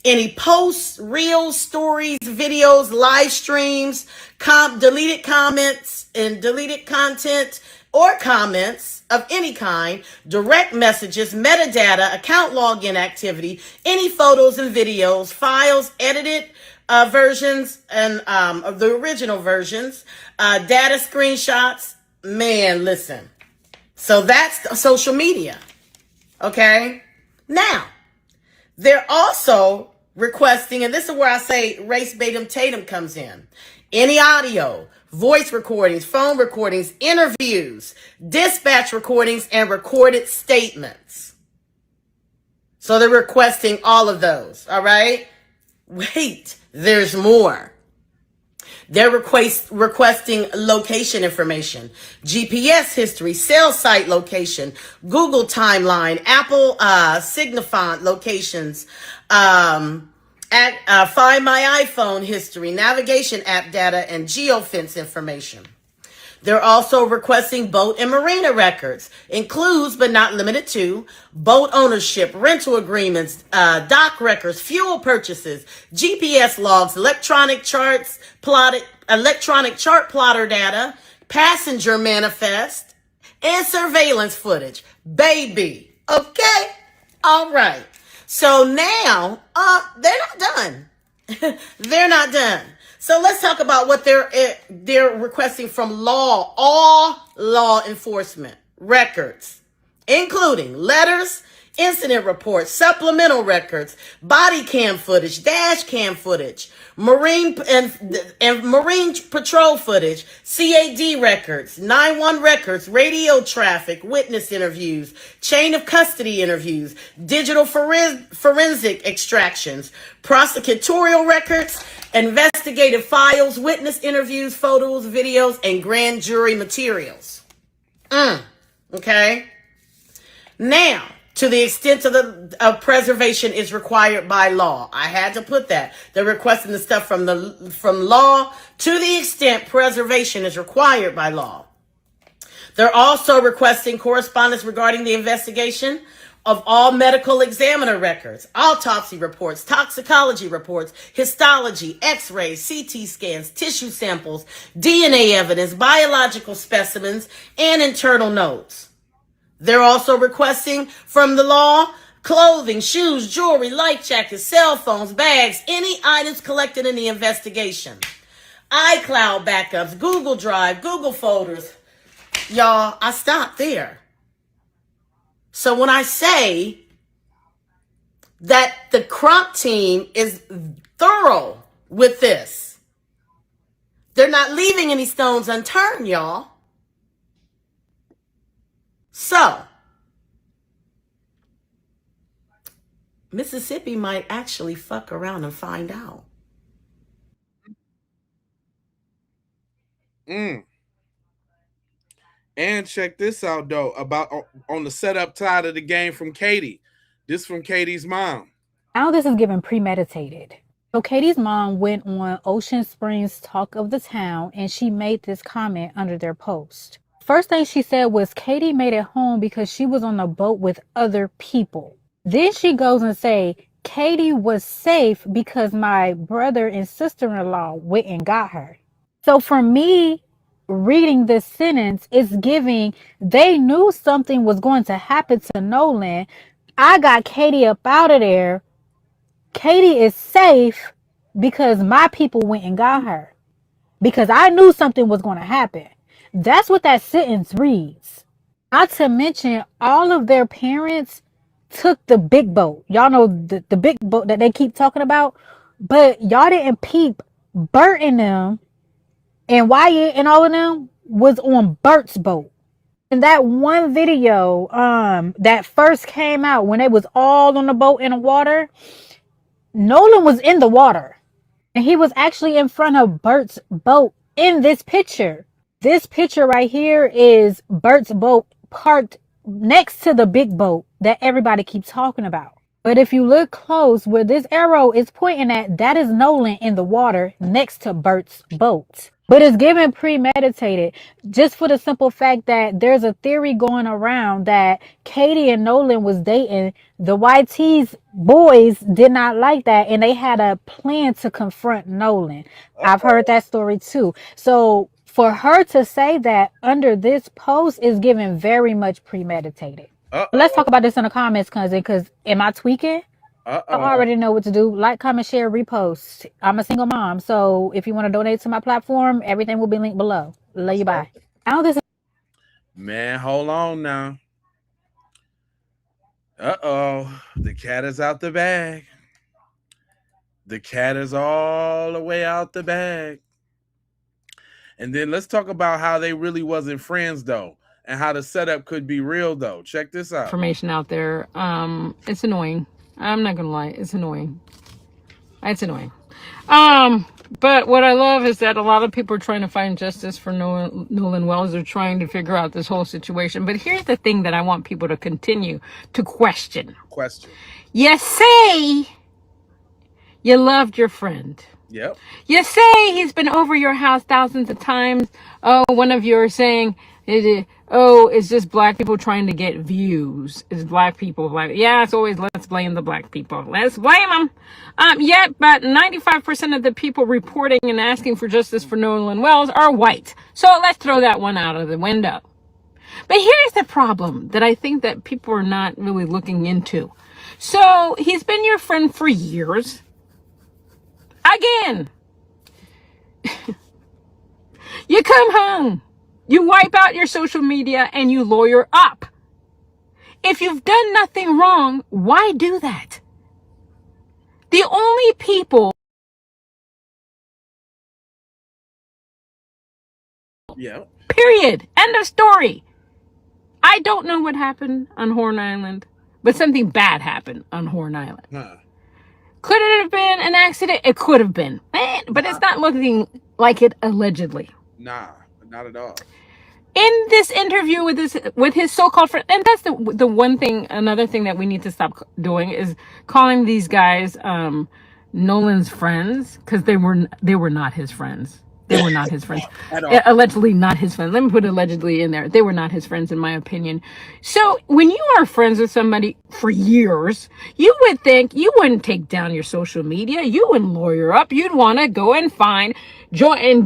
Any posts, reels, stories, videos, live streams, deleted comments and deleted content or comments of any kind, direct messages, metadata, account login activity, any photos and videos, files, edited versions and of the original versions, data screenshots. Man, listen. So that's social media. Okay? Now, they're also requesting, and this is where I say race baitum Tatum comes in. Any audio, voice recordings, phone recordings, interviews, dispatch recordings, and recorded statements. So they're requesting all of those. All right? Wait, there's more. They're requesting location information, GPS history, cell site location, Google timeline, Apple Signifont locations, Find My iPhone history, navigation app data, and geofence information. They're also requesting boat and marina records, includes but not limited to boat ownership, rental agreements, dock records, fuel purchases, GPS logs, electronic chart plotter data, passenger manifest, and surveillance footage. Baby. Okay? All right. So now, they're not done. They're not done. So let's talk about what they're requesting from all law enforcement records, including letters, incident reports, supplemental records, body cam footage, dash cam footage, marine patrol footage, CAD records, 911 records, radio traffic, witness interviews, chain of custody interviews, digital forensic extractions, prosecutorial records, investigative files, witness interviews, photos, videos, and grand jury materials. Okay? Now, to the extent of preservation is required by law. I had to put that. They're requesting the stuff from law to the extent preservation is required by law. They're also requesting correspondence regarding the investigation of all medical examiner records, autopsy reports, toxicology reports, histology, x-rays, CT scans, tissue samples, DNA evidence, biological specimens, and internal notes. They're also requesting from the law clothing, shoes, jewelry, life jackets, cell phones, bags, any items collected in the investigation. iCloud backups, Google Drive, Google folders. Y'all, I stopped there. So when I say that the Crump team is thorough with this, they're not leaving any stones unturned, y'all. So, Mississippi might actually fuck around and find out. And check this out, though, about on the setup side of the game from Katie. This from Katie's mom. Now this is given premeditated. So Katie's mom went on Ocean Springs Talk of the Town and she made this comment under their post. First thing she said was Katie made it home because she was on a boat with other people. Then she goes and say Katie was safe because my brother and sister-in-law went and got her. So for me, reading this sentence is giving they knew something was going to happen to Nolan. I got Katie up out of there. Katie is safe because my people went and got her. Because I knew something was going to happen. That's what that sentence reads. Not to mention, all of their parents took the big boat. Y'all know the big boat that they keep talking about. But y'all didn't peep Bert and them and Wyatt and all of them was on Bert's boat. In that one video, that first came out when they was all on the boat in the water, Nolan was in the water. And he was actually in front of Bert's boat in this picture. This picture right here is Bert's boat parked next to the big boat that everybody keeps talking about. But if you look close, where this arrow is pointing at, that is Nolan in the water next to Bert's boat. But it's given premeditated, just for the simple fact that there's a theory going around that Katie and Nolan was dating. The YT's boys did not like that, and they had a plan to confront Nolan. I've heard that story too. So for her to say that under this post is given very much premeditated. Let's talk about this in the comments, cousin, because am I tweaking? I already know what to do. Like, comment, share, repost. I'm a single mom, so if you want to donate to my platform, everything will be linked below. Love you, bye. Man, hold on now. The cat is out the bag. The cat is all the way out the bag. And then let's talk about how they really wasn't friends, though, and how the setup could be real, though. Check this out. Information out there. It's annoying. I'm not gonna lie, it's annoying. It's annoying. But what I love is that a lot of people are trying to find justice for Nolan Wells. They're trying to figure out this whole situation. But here's the thing that I want people to continue to question. You say you loved your friend. Yep. You say he's been over your house thousands of times. Oh, one of you are saying, it's just black people trying to get views. It's black people. Yeah, it's always let's blame the black people. Let's blame them. Yet, but 95% of the people reporting and asking for justice for Nolan Wells are white. So let's throw that one out of the window. But here's the problem that I think that people are not really looking into. So he's been your friend for years. Again, you come home, you wipe out your social media, and you lawyer up. If you've done nothing wrong, why do that? The only people... Yeah. Period. End of story. I don't know what happened on Horn Island, but something bad happened on Horn Island. Could it have been an accident? It could have been. But it's not looking like it allegedly. Nah, not at all. In this interview with his so-called friend, and that's the one thing, another thing that we need to stop doing is calling these guys Nolan's friends, because they were not his friends. They were not his friends. Allegedly not his friends. Let me put allegedly in there. They were not his friends, in my opinion. So when you are friends with somebody for years, you would think you wouldn't take down your social media. You wouldn't lawyer up. You'd want to go and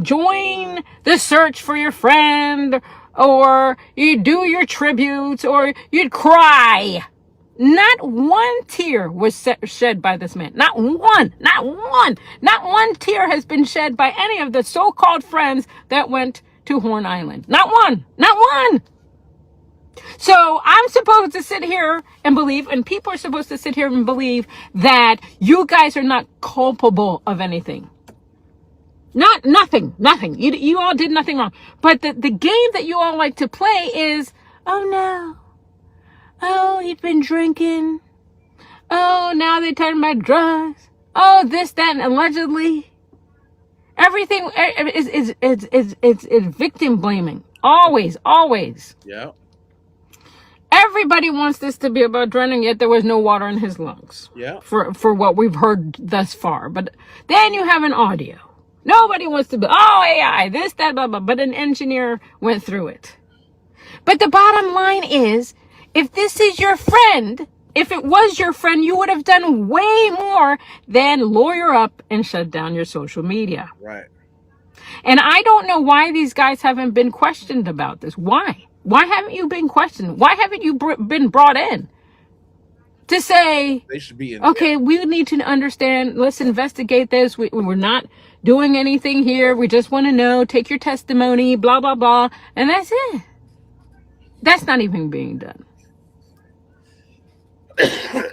join the search for your friend, or you'd do your tributes, or you'd cry. Not one tear was shed by this man. Not one tear has been shed by any of the so-called friends that went to Horn Island. Not one. So I'm supposed to sit here and believe, and people are supposed to sit here and believe that you guys are not culpable of anything. Nothing. You all did nothing wrong. But the game that you all like to play is, oh no. Oh, he'd been drinking. Oh, now they're talking about drugs. Oh, this, that, and allegedly. Everything is victim blaming. Always. Yeah. Everybody wants this to be about drowning, yet there was no water in his lungs. Yeah. For what we've heard thus far. But then you have an audio. Nobody wants to be, AI, this, that, blah, blah. But an engineer went through it. But the bottom line is, if this is your friend, if it was your friend, you would have done way more than lawyer up and shut down your social media. Right. And I don't know why these guys haven't been questioned about this. Why? Why haven't you been questioned? Why haven't you been brought in to say, they should be in okay, we need to understand, let's investigate this. We're not doing anything here. We just want to know, take your testimony, blah, blah, blah. And that's it. That's not even being done.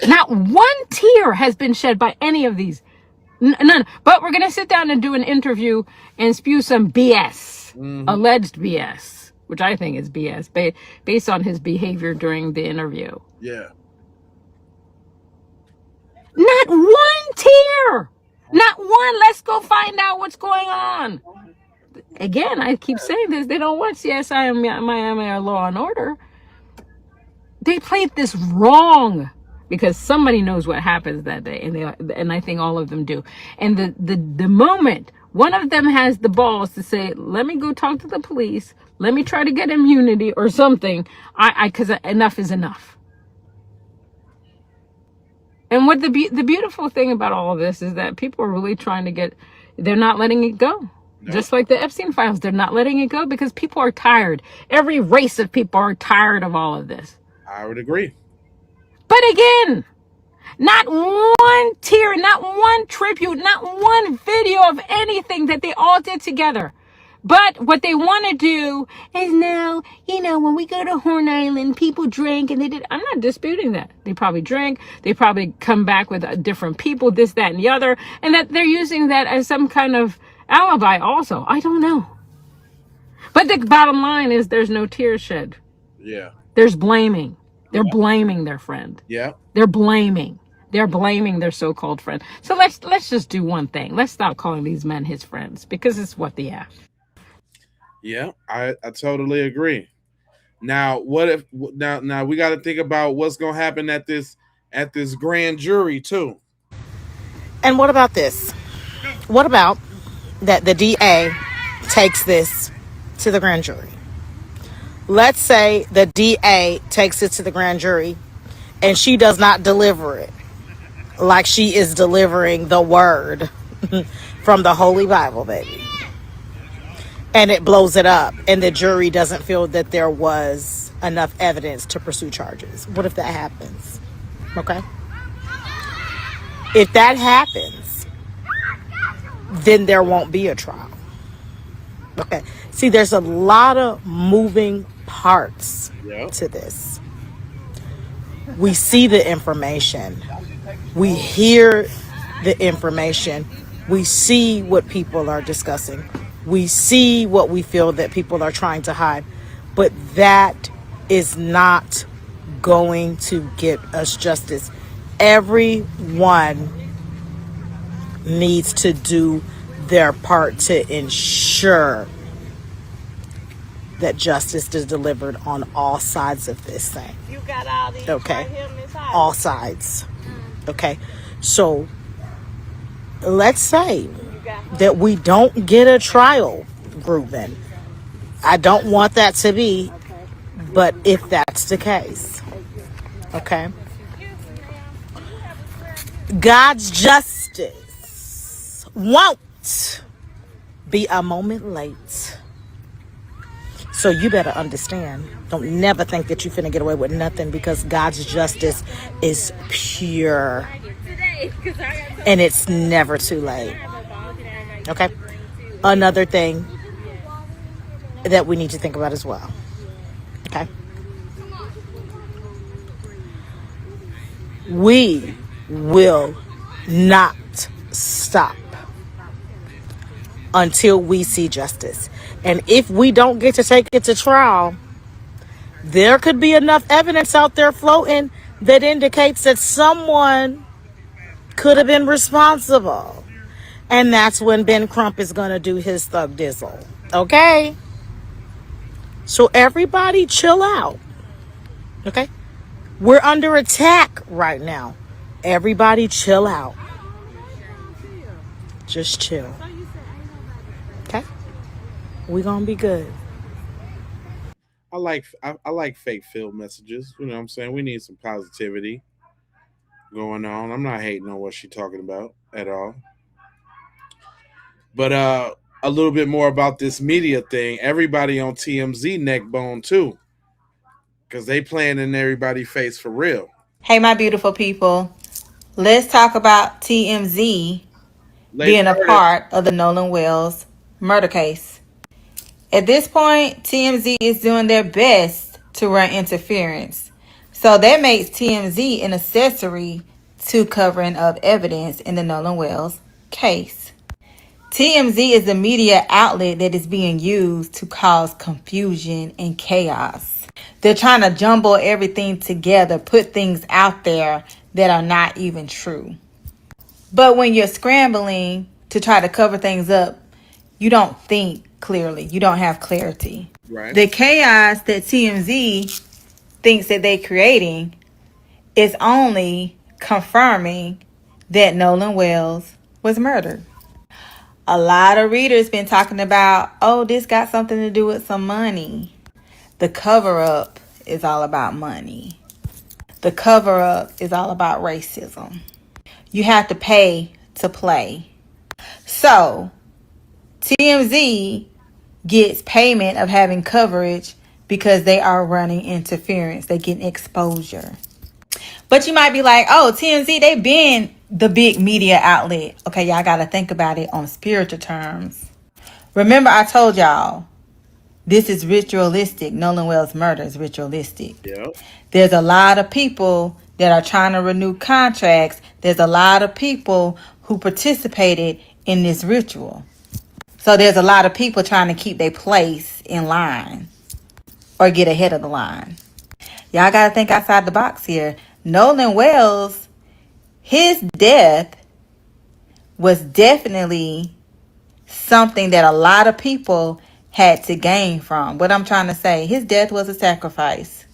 Not one tear has been shed by any of these. None. But we're going to sit down and do an interview and spew some BS. Alleged BS. which I think is BS, based on his behavior during the interview. Yeah. Not one tear. Not one. Let's go find out what's going on. Again, I keep saying this. They don't watch CSI and Miami or Law and Order. They played this wrong because somebody knows what happens that day, and I think all of them do. And the moment one of them has the balls to say, "Let me go talk to the police. Let me try to get immunity or something," because enough is enough. And what the beautiful thing about all of this is that people are really trying to get, they're not letting it go. No. Just like the Epstein files, they're not letting it go because people are tired. Every race of people are tired of all of this. I would agree. But again, not one tear, not one tribute, not one video of anything that they all did together. But what they want to do is now, when we go to Horn Island, people drink and they did. I'm not disputing that. They probably drink. They probably come back with different people, this, that, and the other. And that they're using that as some kind of alibi also. I don't know. But the bottom line is there's no tears shed. Yeah. There's blaming. They're blaming their friend. Yeah. They're blaming their so-called friend. So let's just do one thing. Let's stop calling these men his friends because it's what they are. Yeah, I totally agree. Now, what if now we got to think about what's going to happen at this grand jury too. And what about this? What about that the DA takes this to the grand jury? Let's say the DA takes it to the grand jury and she does not deliver it like she is delivering the word from the Holy Bible, baby. And it blows it up and the jury doesn't feel that there was enough evidence to pursue charges. What if that happens? Okay. If that happens, then there won't be a trial. Okay. See, there's a lot of moving parts to this. We see the information. We hear the information. We see what people are discussing. We see what we feel that people are trying to hide. But that is not going to get us justice. Everyone needs to do their part to ensure that justice is delivered on all sides of this thing. You got all these okay. right here, Miss Holly. All sides. Okay. So let's say that we don't get a trial, Ruben. I don't want that to be, but if that's the case, okay, God's justice won't be a moment late. So you better understand. Don't never think that you're finna get away with nothing because God's justice is pure. And it's never too late. Okay? Another thing that we need to think about as well. Okay? We will not stop until we see justice. And if we don't get to take it to trial, there could be enough evidence out there floating that indicates that someone could have been responsible. And that's when Ben Crump is going to do his thug dizzle. Okay? So everybody chill out. Okay? We're under attack right now. Everybody chill out. Just chill. Okay? We're going to be good. I like fake filled messages. You know what I'm saying? We need some positivity going on. I'm not hating on what she's talking about at all. But a little bit more about this media thing. Everybody on TMZ neck bone too. Because they playing in everybody's face for real. Hey, my beautiful people. Let's talk about TMZ being a part of the Nolan Wells murder case. At this point, TMZ is doing their best to run interference. So that makes TMZ an accessory to covering up evidence in the Nolan Wells case. TMZ is the media outlet that is being used to cause confusion and chaos. They're trying to jumble everything together, put things out there that are not even true. But when you're scrambling to try to cover things up, you don't think clearly. You don't have clarity. Right. The chaos that TMZ thinks that they're creating is only confirming that Nolan Wells was murdered. A lot of readers been talking about, oh, this got something to do with some money. The cover-up is all about money. The cover-up is all about racism. You have to pay to play. So, TMZ gets payment of having coverage because they are running interference. They get exposure. But you might be like, oh, TMZ, they been the big media outlet. Okay, y'all got to think about it on spiritual terms. Remember, I told y'all, this is ritualistic. Nolan Wells' murder is ritualistic. Yep. There's a lot of people that are trying to renew contracts. There's a lot of people who participated in this ritual. So there's a lot of people trying to keep their place in line or get ahead of the line. Y'all got to think outside the box here. Nolan Wells, his death was definitely something that a lot of people had to gain from. What I'm trying to say, his death was a sacrifice.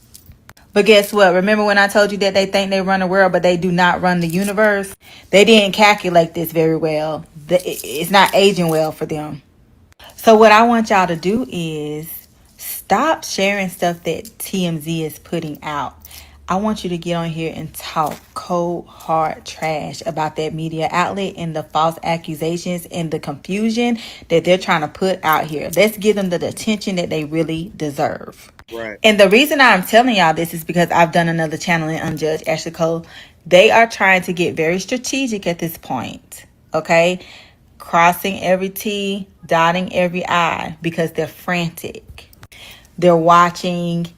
But guess what? Remember when I told you that they think they run the world, but they do not run the universe? They didn't calculate this very well. It's not aging well for them. So what I want y'all to do is stop sharing stuff that TMZ is putting out. I want you to get on here and talk cold, hard trash about that media outlet and the false accusations and the confusion that they're trying to put out here. Let's give them the attention that they really deserve. Right. And the reason I'm telling y'all this is because I've done another channel in Unjudged Ashley Cole. They are trying to get very strategic at this point. Okay? Crossing every T, dotting every I, because they're frantic. They're watching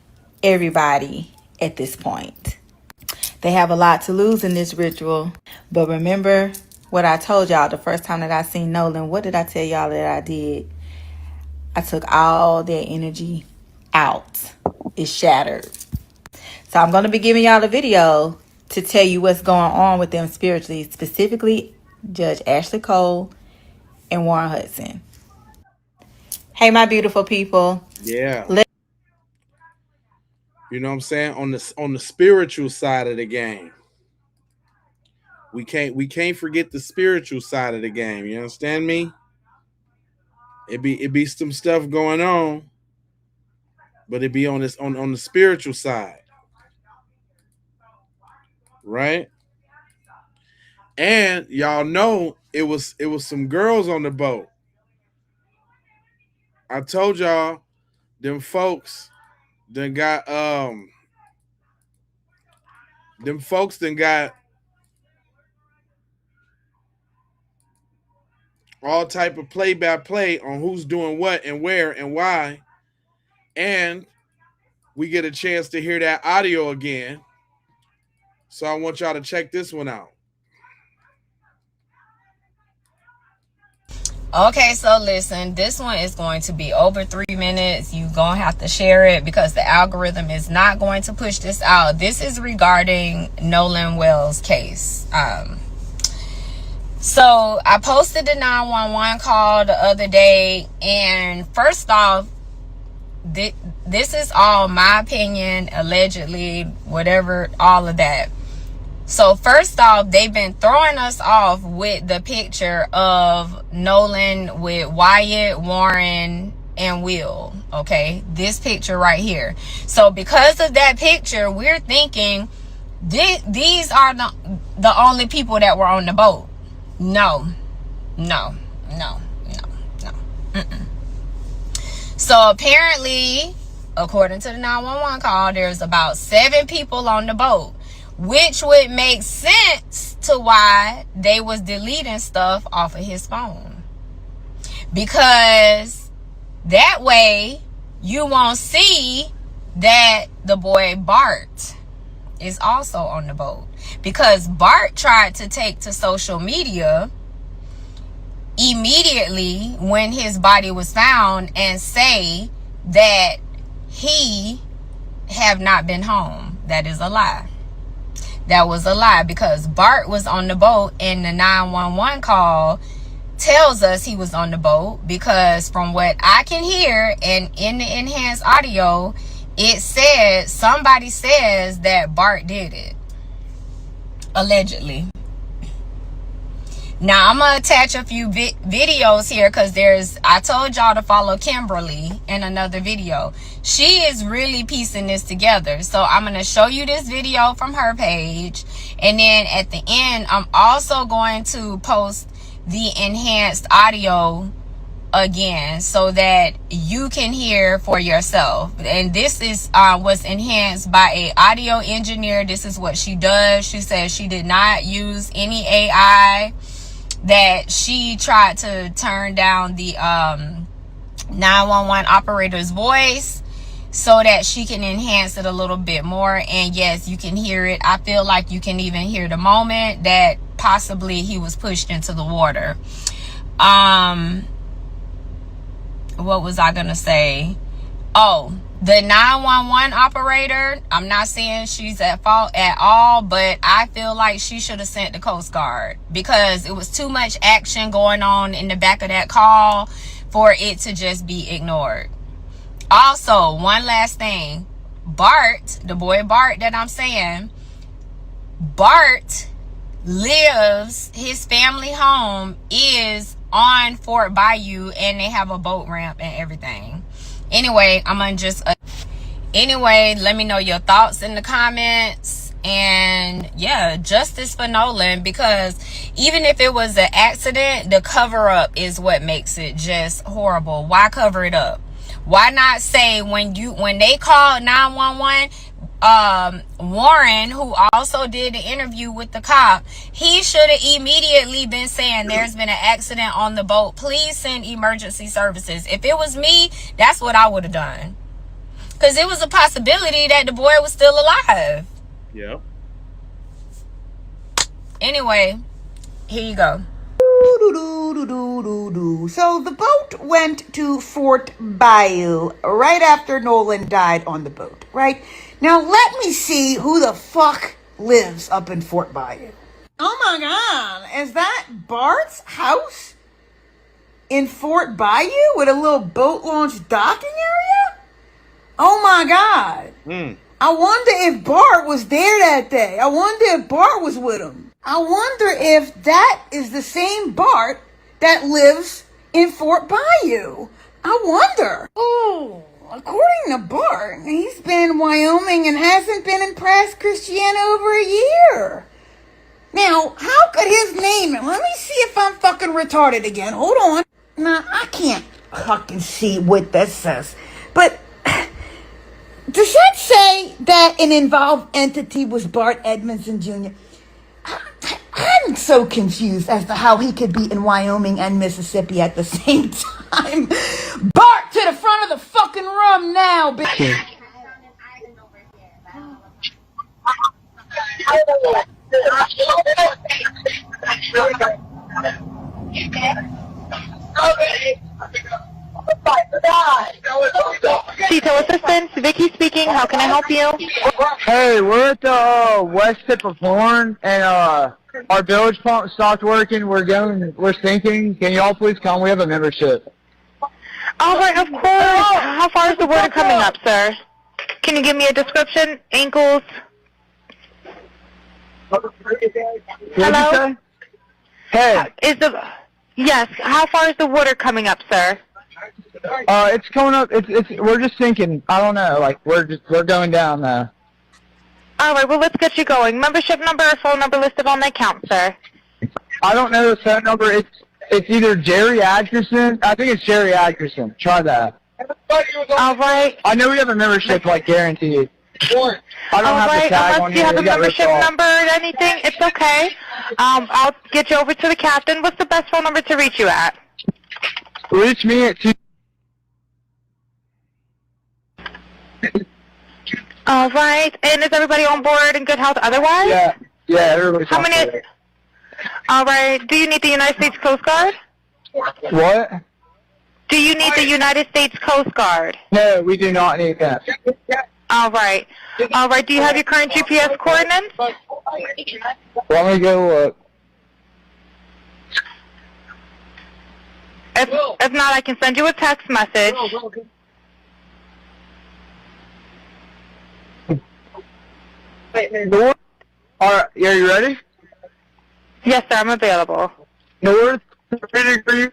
everybody at this point. They have a lot to lose in this ritual. But remember what I told y'all the first time that I seen Nolan. What did I tell y'all that I did? I took all their energy out. It's shattered. So I'm going to be giving y'all a video to tell you what's going on with them spiritually. Specifically, Judge Ashley Cole and Warren Hudson. Hey, my beautiful people. Yeah. You know what I'm saying? On the spiritual side of the game. We can't forget the spiritual side of the game. You understand me? It be some stuff going on, but it be on the spiritual side. Right? And y'all know it was some girls on the boat. I told y'all them folks then got all type of play-by-play on who's doing what and where and why. And we get a chance to hear that audio again. So I want y'all to check this one out. Okay, so listen, this one is going to be over 3 minutes. You're going to have to share it because the algorithm is not going to push this out. This is regarding Nolan Wells' case. So I posted the 911 call the other day, and first off, this is all my opinion, allegedly, whatever, all of that. So first off, they've been throwing us off with the picture of Nolan with Wyatt, Warren, and Will. Okay, this picture right here. So because of that picture, we're thinking these are the only people that were on the boat. No. So apparently, according to the 911 call, there's about 7 people on the boat, which would make sense to why they was deleting stuff off of his phone. Because that way you won't see that the boy Bart is also on the boat. Because Bart tried to take to social media immediately when his body was found and say that he have not been home. That is a lie. That was a lie, because Bart was on the boat, and the 911 call tells us he was on the boat, because from what I can hear and in the enhanced audio, it said, somebody says that Bart did it, allegedly. Now I'm gonna attach a few videos here, because I told y'all to follow Kimberly in another video. She is really piecing this together. So I'm gonna show you this video from her page, and then at the end I'm also going to post the enhanced audio again so that you can hear for yourself. And this is was enhanced by a audio engineer. This is what she does. She says she did not use any AI, that she tried to turn down the 911 operator's voice so that she can enhance it a little bit more. And yes, you can hear it. I feel like you can even hear the moment that possibly he was pushed into the water. What was I gonna say? Oh, the 911 operator, I'm not saying she's at fault at all, but I feel like she should have sent the Coast Guard, because it was too much action going on in the back of that call for it to just be ignored. Also, one last thing. Bart, the boy Bart that I'm saying, Bart lives, his family home is on Fort Bayou, and they have a boat ramp and everything. Anyway, I'm gonna just anyway, let me know your thoughts in the comments. And yeah, justice for Nolan, because even if it was an accident, the cover up is what makes it just horrible. Why cover it up? Why not say when they called 911, Warren, who also did the interview with the cop, he should have immediately been saying there's been an accident on the boat, please send emergency services. If it was me, that's what I would have done, because it was a possibility that the boy was still alive. Yeah. Anyway, here you go. So the boat went to Fort Bayou right after Nolan died on the boat, right? Now let me see who the fuck lives up in Fort Bayou. Oh my God, is that Bart's house in Fort Bayou with a little boat launch docking area? Oh my God. I wonder if Bart was there that day. I wonder if Bart was with him. I wonder if that is the same Bart that lives in Fort Bayou. I wonder. Oh, according to Bart, he's been in Wyoming and hasn't been in Press Christiana over a year. Now, how could his name... Let me see if I'm fucking retarded again. Hold on. Nah, I can't fucking see what that says. But... does that say that an involved entity was Bart Edmondson Jr.? I'm so confused as to how he could be in Wyoming and Mississippi at the same time. Bart, to the front of the fucking room now, bitch. Detail assistance, Vicky speaking. How can I help you? Hey, we're at the west tip of Horn, and our bilge pump stopped working. We're sinking. Can y'all please come? We have a membership. All right, of course. How far is the water coming up, sir? Can you give me a description? Ankles? Hello? Hey. Yes. How far is the water coming up, sir? It's coming up. We're just sinking. I don't know. Like we're going down now. All right. Well, let's get you going. Membership number or phone number listed on the account, sir. I don't know the phone number. It's either Jerry Atkerson. I think it's Jerry Atkerson. Try that. All right. I know we have a membership, like guaranteed. I don't have the tag on Unless you have a membership number or anything, it's okay. I'll get you over to the captain. What's the best phone number to reach you at? Reach me at 2. All right. And is everybody on board in good health otherwise? Yeah, everybody's How on many? board. All right. Do you need the United States Coast Guard? What? Do you need the United States Coast Guard? No, we do not need that. All right. All right. Do you have your current GPS coordinates? Let me go look. If not, I can send you a text message. North. All right, are you ready? Yes, sir. I'm available. North 3 degrees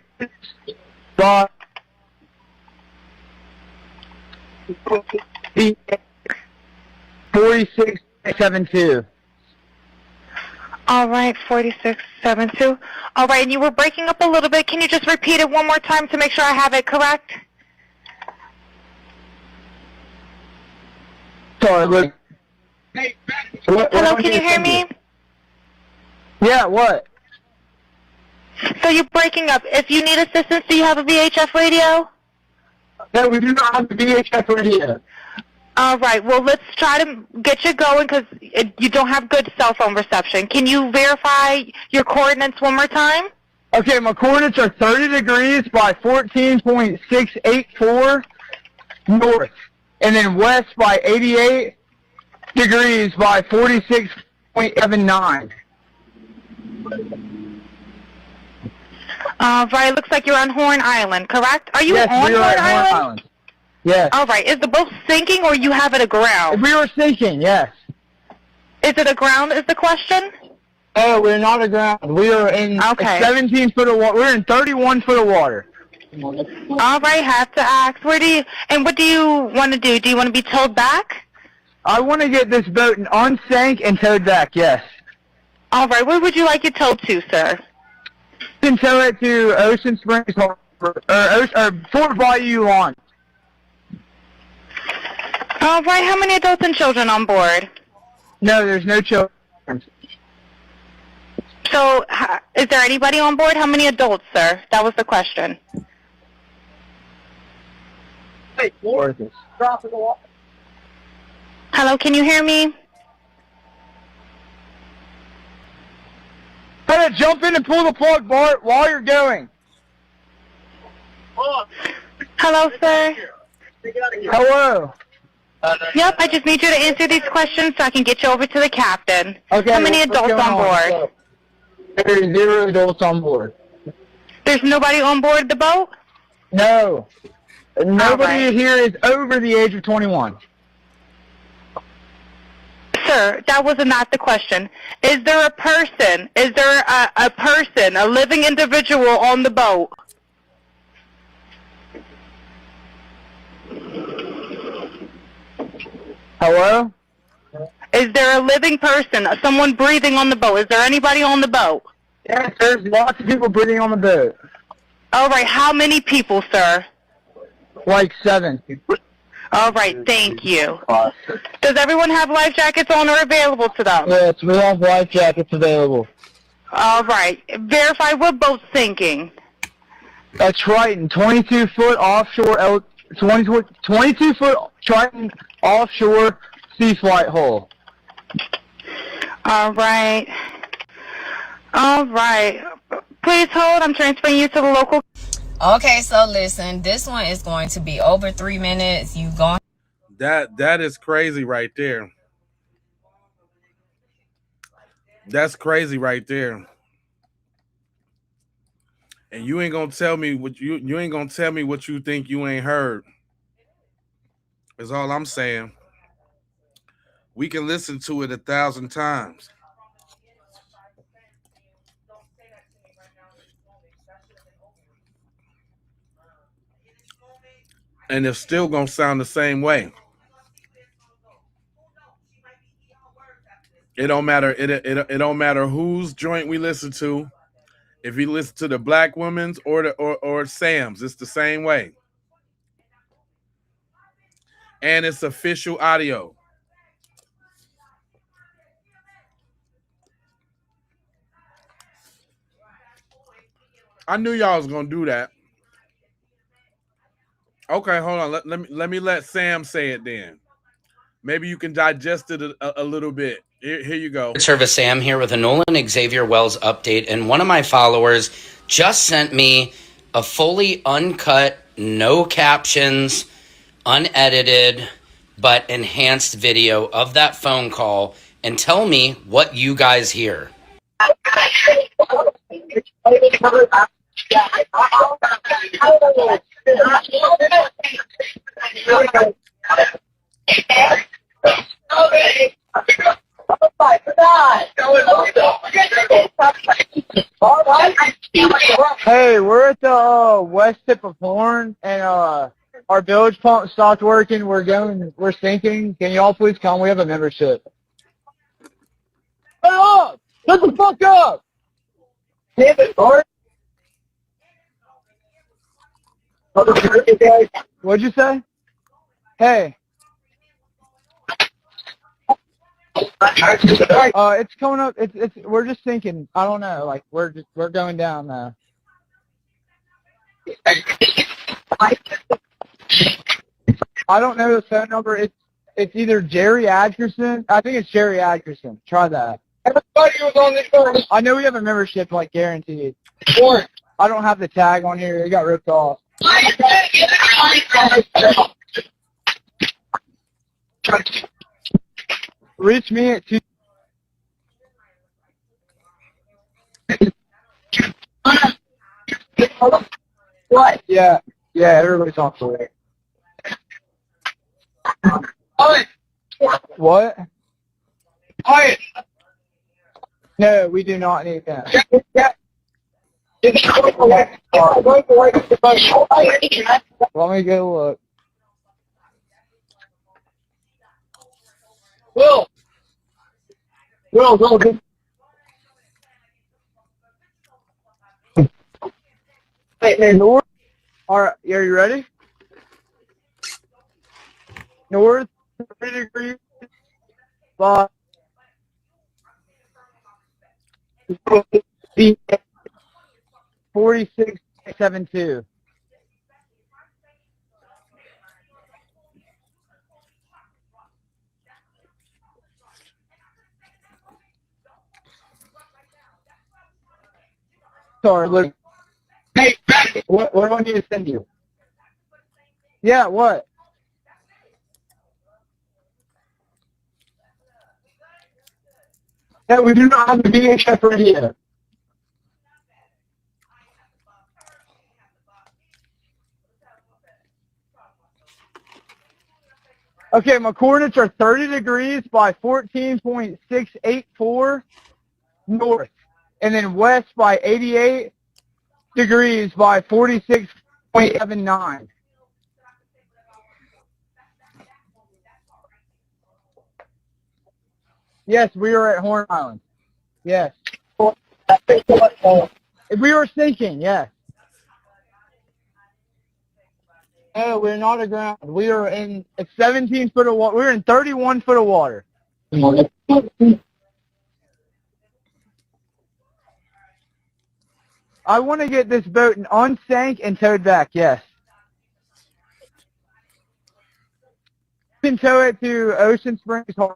by 4672. All right, 4672. All right, and you were breaking up a little bit. Can you just repeat it one more time to make sure I have it correct? Sorry, look. Hello, can you hear me? Yeah, what? So you're breaking up. If you need assistance, do you have a VHF radio? No, we do not have the VHF radio. All right, well, let's try to get you going because you don't have good cell phone reception. Can you verify your coordinates one more time? Okay, my coordinates are 30 degrees by 14.684 north, and then west by 88 degrees by 46.79. Right, looks like you're on Horn Island, correct? Are you Yes, on we are Horn at Horn Island? Island. Yes. All right, is the boat sinking or you have it aground? We were sinking, yes. Is it aground is the question? Oh, we're not aground. We are in 17 foot of water. We're in 31 foot of water. All right, have to ask. What do you want to do? Do you want to be towed back? I want to get this boat unsank and towed back, yes. All right, where would you like it towed to, sir? You can tow it to Ocean Springs Harbor, or Fort Bayou Lawn. All right, how many adults and children on board? No, there's no children. So, is there anybody on board? How many adults, sir? That was the question. Hello, can you hear me? Hey, jump in and pull the plug, Bart, while you're going. Hello, sir. Hello. Yep, I just need you to answer these questions so I can get you over to the captain. Okay. How many what's adults going on board? There's 0 adults on board. There's nobody on board the boat? No. Nobody right. here is over the age of 21. Sir, that was not the question. Is there a person, a living individual on the boat? Hello? Is there a living person, someone breathing on the boat? Is there anybody on the boat? Yes, there's lots of people breathing on the boat. All right, how many people, sir? Like 7. All right, thank you. Does everyone have life jackets on or available to them? Yes, we have life jackets available. All right, verify what boat's sinking. A Triton, 22 foot offshore, 22 foot Triton offshore sea flight hull. All right. All right. Please hold. I'm transferring you to the local. Okay, so listen, this one is going to be over 3 minutes. You going? That is crazy right there. That's crazy right there. And you ain't gonna tell me what you ain't gonna tell me what you think you ain't heard. Is all I'm saying. We can listen to it 1,000 times. And it's still gonna sound the same way. It don't matter. It don't matter whose joint we listen to. If you listen to the Black Women's or Sam's, it's the same way. And it's official audio. I knew y'all was gonna do that. Okay, hold on. Let me let Sam say it then. Maybe you can digest it a little bit. Here you go. Service Sam here with a Nolan Wells update, and one of my followers just sent me a fully uncut, no captions, unedited, but enhanced video of that phone call and tell me what you guys hear. Hey, we're at the west tip of Horn, and our bilge pump stopped working. We're sinking. Can y'all please come? We have a membership. Shut up! Shut the fuck up! Damn it, Bart. What'd you say? Hey. It's coming up. We're just sinking. I don't know. Like we're going down now. I don't know the phone number. It's either Jerry Atkerson. I think it's Jerry Atkerson. Try that. Everybody was on this phone. I know we have a membership, like guaranteed. Or I don't have the tag on here. It got ripped off. Reach me at 2. What? Yeah, everybody's on Foolery. What? No, we do not need that. Let me go look. Will, go. Hey, North. Are you ready? North 3 degrees. 46.72. Sorry, look. Hey, what do I need to send you? Yeah, what? Yeah, we do not have a VHF radio. Okay, my coordinates are 30 degrees by 14.684 north, and then west by 88 degrees by 46.79. Yes, we are at Horn Island. Yes. We were sinking, yes. No, we're not aground. We are in 17 foot of water. We're in 31 foot of water. I want to get this boat unsank and towed back, yes. You can tow it to Ocean Springs Harbor,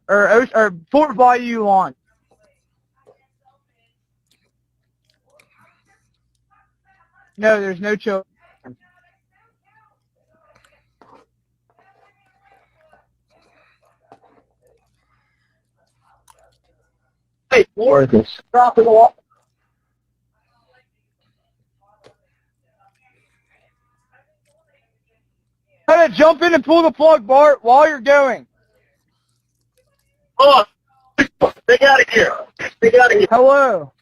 or Fort Bayou launch. No, there's no children. Hey, where is this? Drop it off. Try to jump in and pull the plug, Bart, while you're going. Oh, stay out of here. Stay out of here. Hello.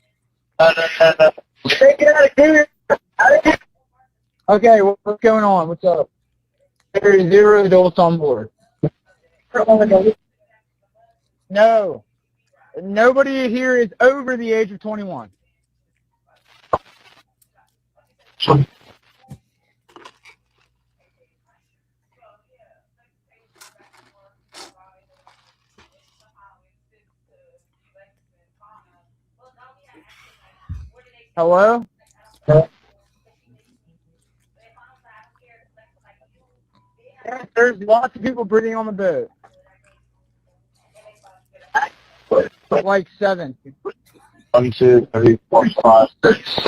Stay out of here. Okay, what's going on? What's up? There are 0 adults on board. No. Nobody here is over the age of 21. Hello? There's lots of people breathing on the boat. Like 7. 1, 2, 3, 4, 5, 6.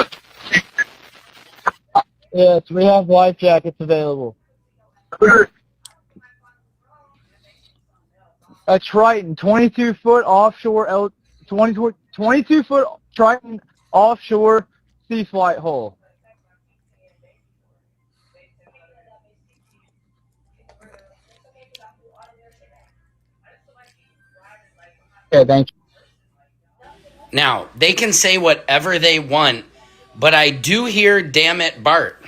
Yes, we have life jackets available. A Triton, 22-foot offshore, 22-foot Triton offshore sea flight hull. Okay, thank you. Now, they can say whatever they want, but I do hear, damn it, Bart.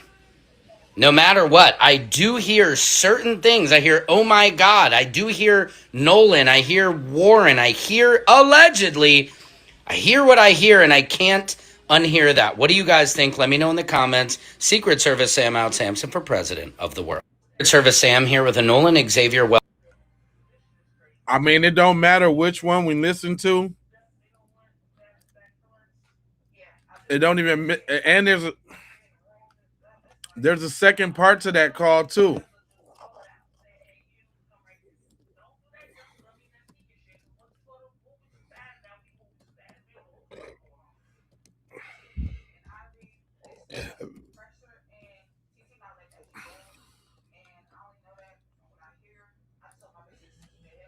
No matter what, I do hear certain things. I hear, oh my God. I do hear Nolan. I hear Warren. I hear, allegedly, I hear what I hear, and I can't unhear that. What do you guys think? Let me know in the comments. Secret Service Sam out Samson for president of the world. Secret Service Sam here with a Nolan Xavier Wells. I mean, it don't matter which one we listen to. It don't even, and there's a second part to that call too.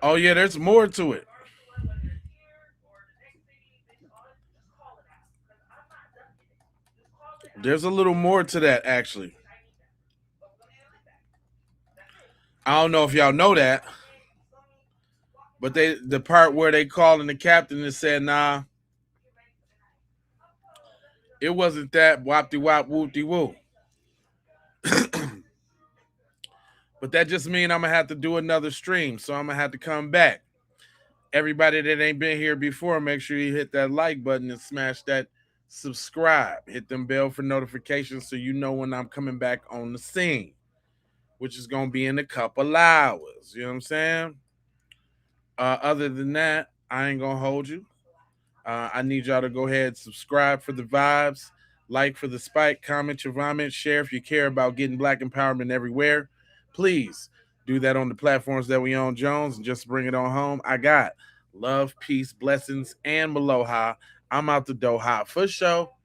Oh yeah, there's more to it. There's a little more to that, actually. I don't know if y'all know that, but the part where they called in the captain and said, nah, it wasn't that whoopty wop whoopty woo. But that just means I'm going to have to do another stream, so I'm going to have to come back. Everybody that ain't been here before, make sure you hit that like button and smash that subscribe. Hit them bell for notifications so you know when I'm coming back on the scene, which is going to be in a couple hours. You know what I'm saying? Other than that, I ain't going to hold you. I need y'all to go ahead, subscribe for the vibes, like for the spike, comment your vomit, share if you care about getting black empowerment everywhere. Please do that on the platforms that we own, Jones, and just bring it on home. I got love, peace, blessings, and maloha. I'm out the Doha for show.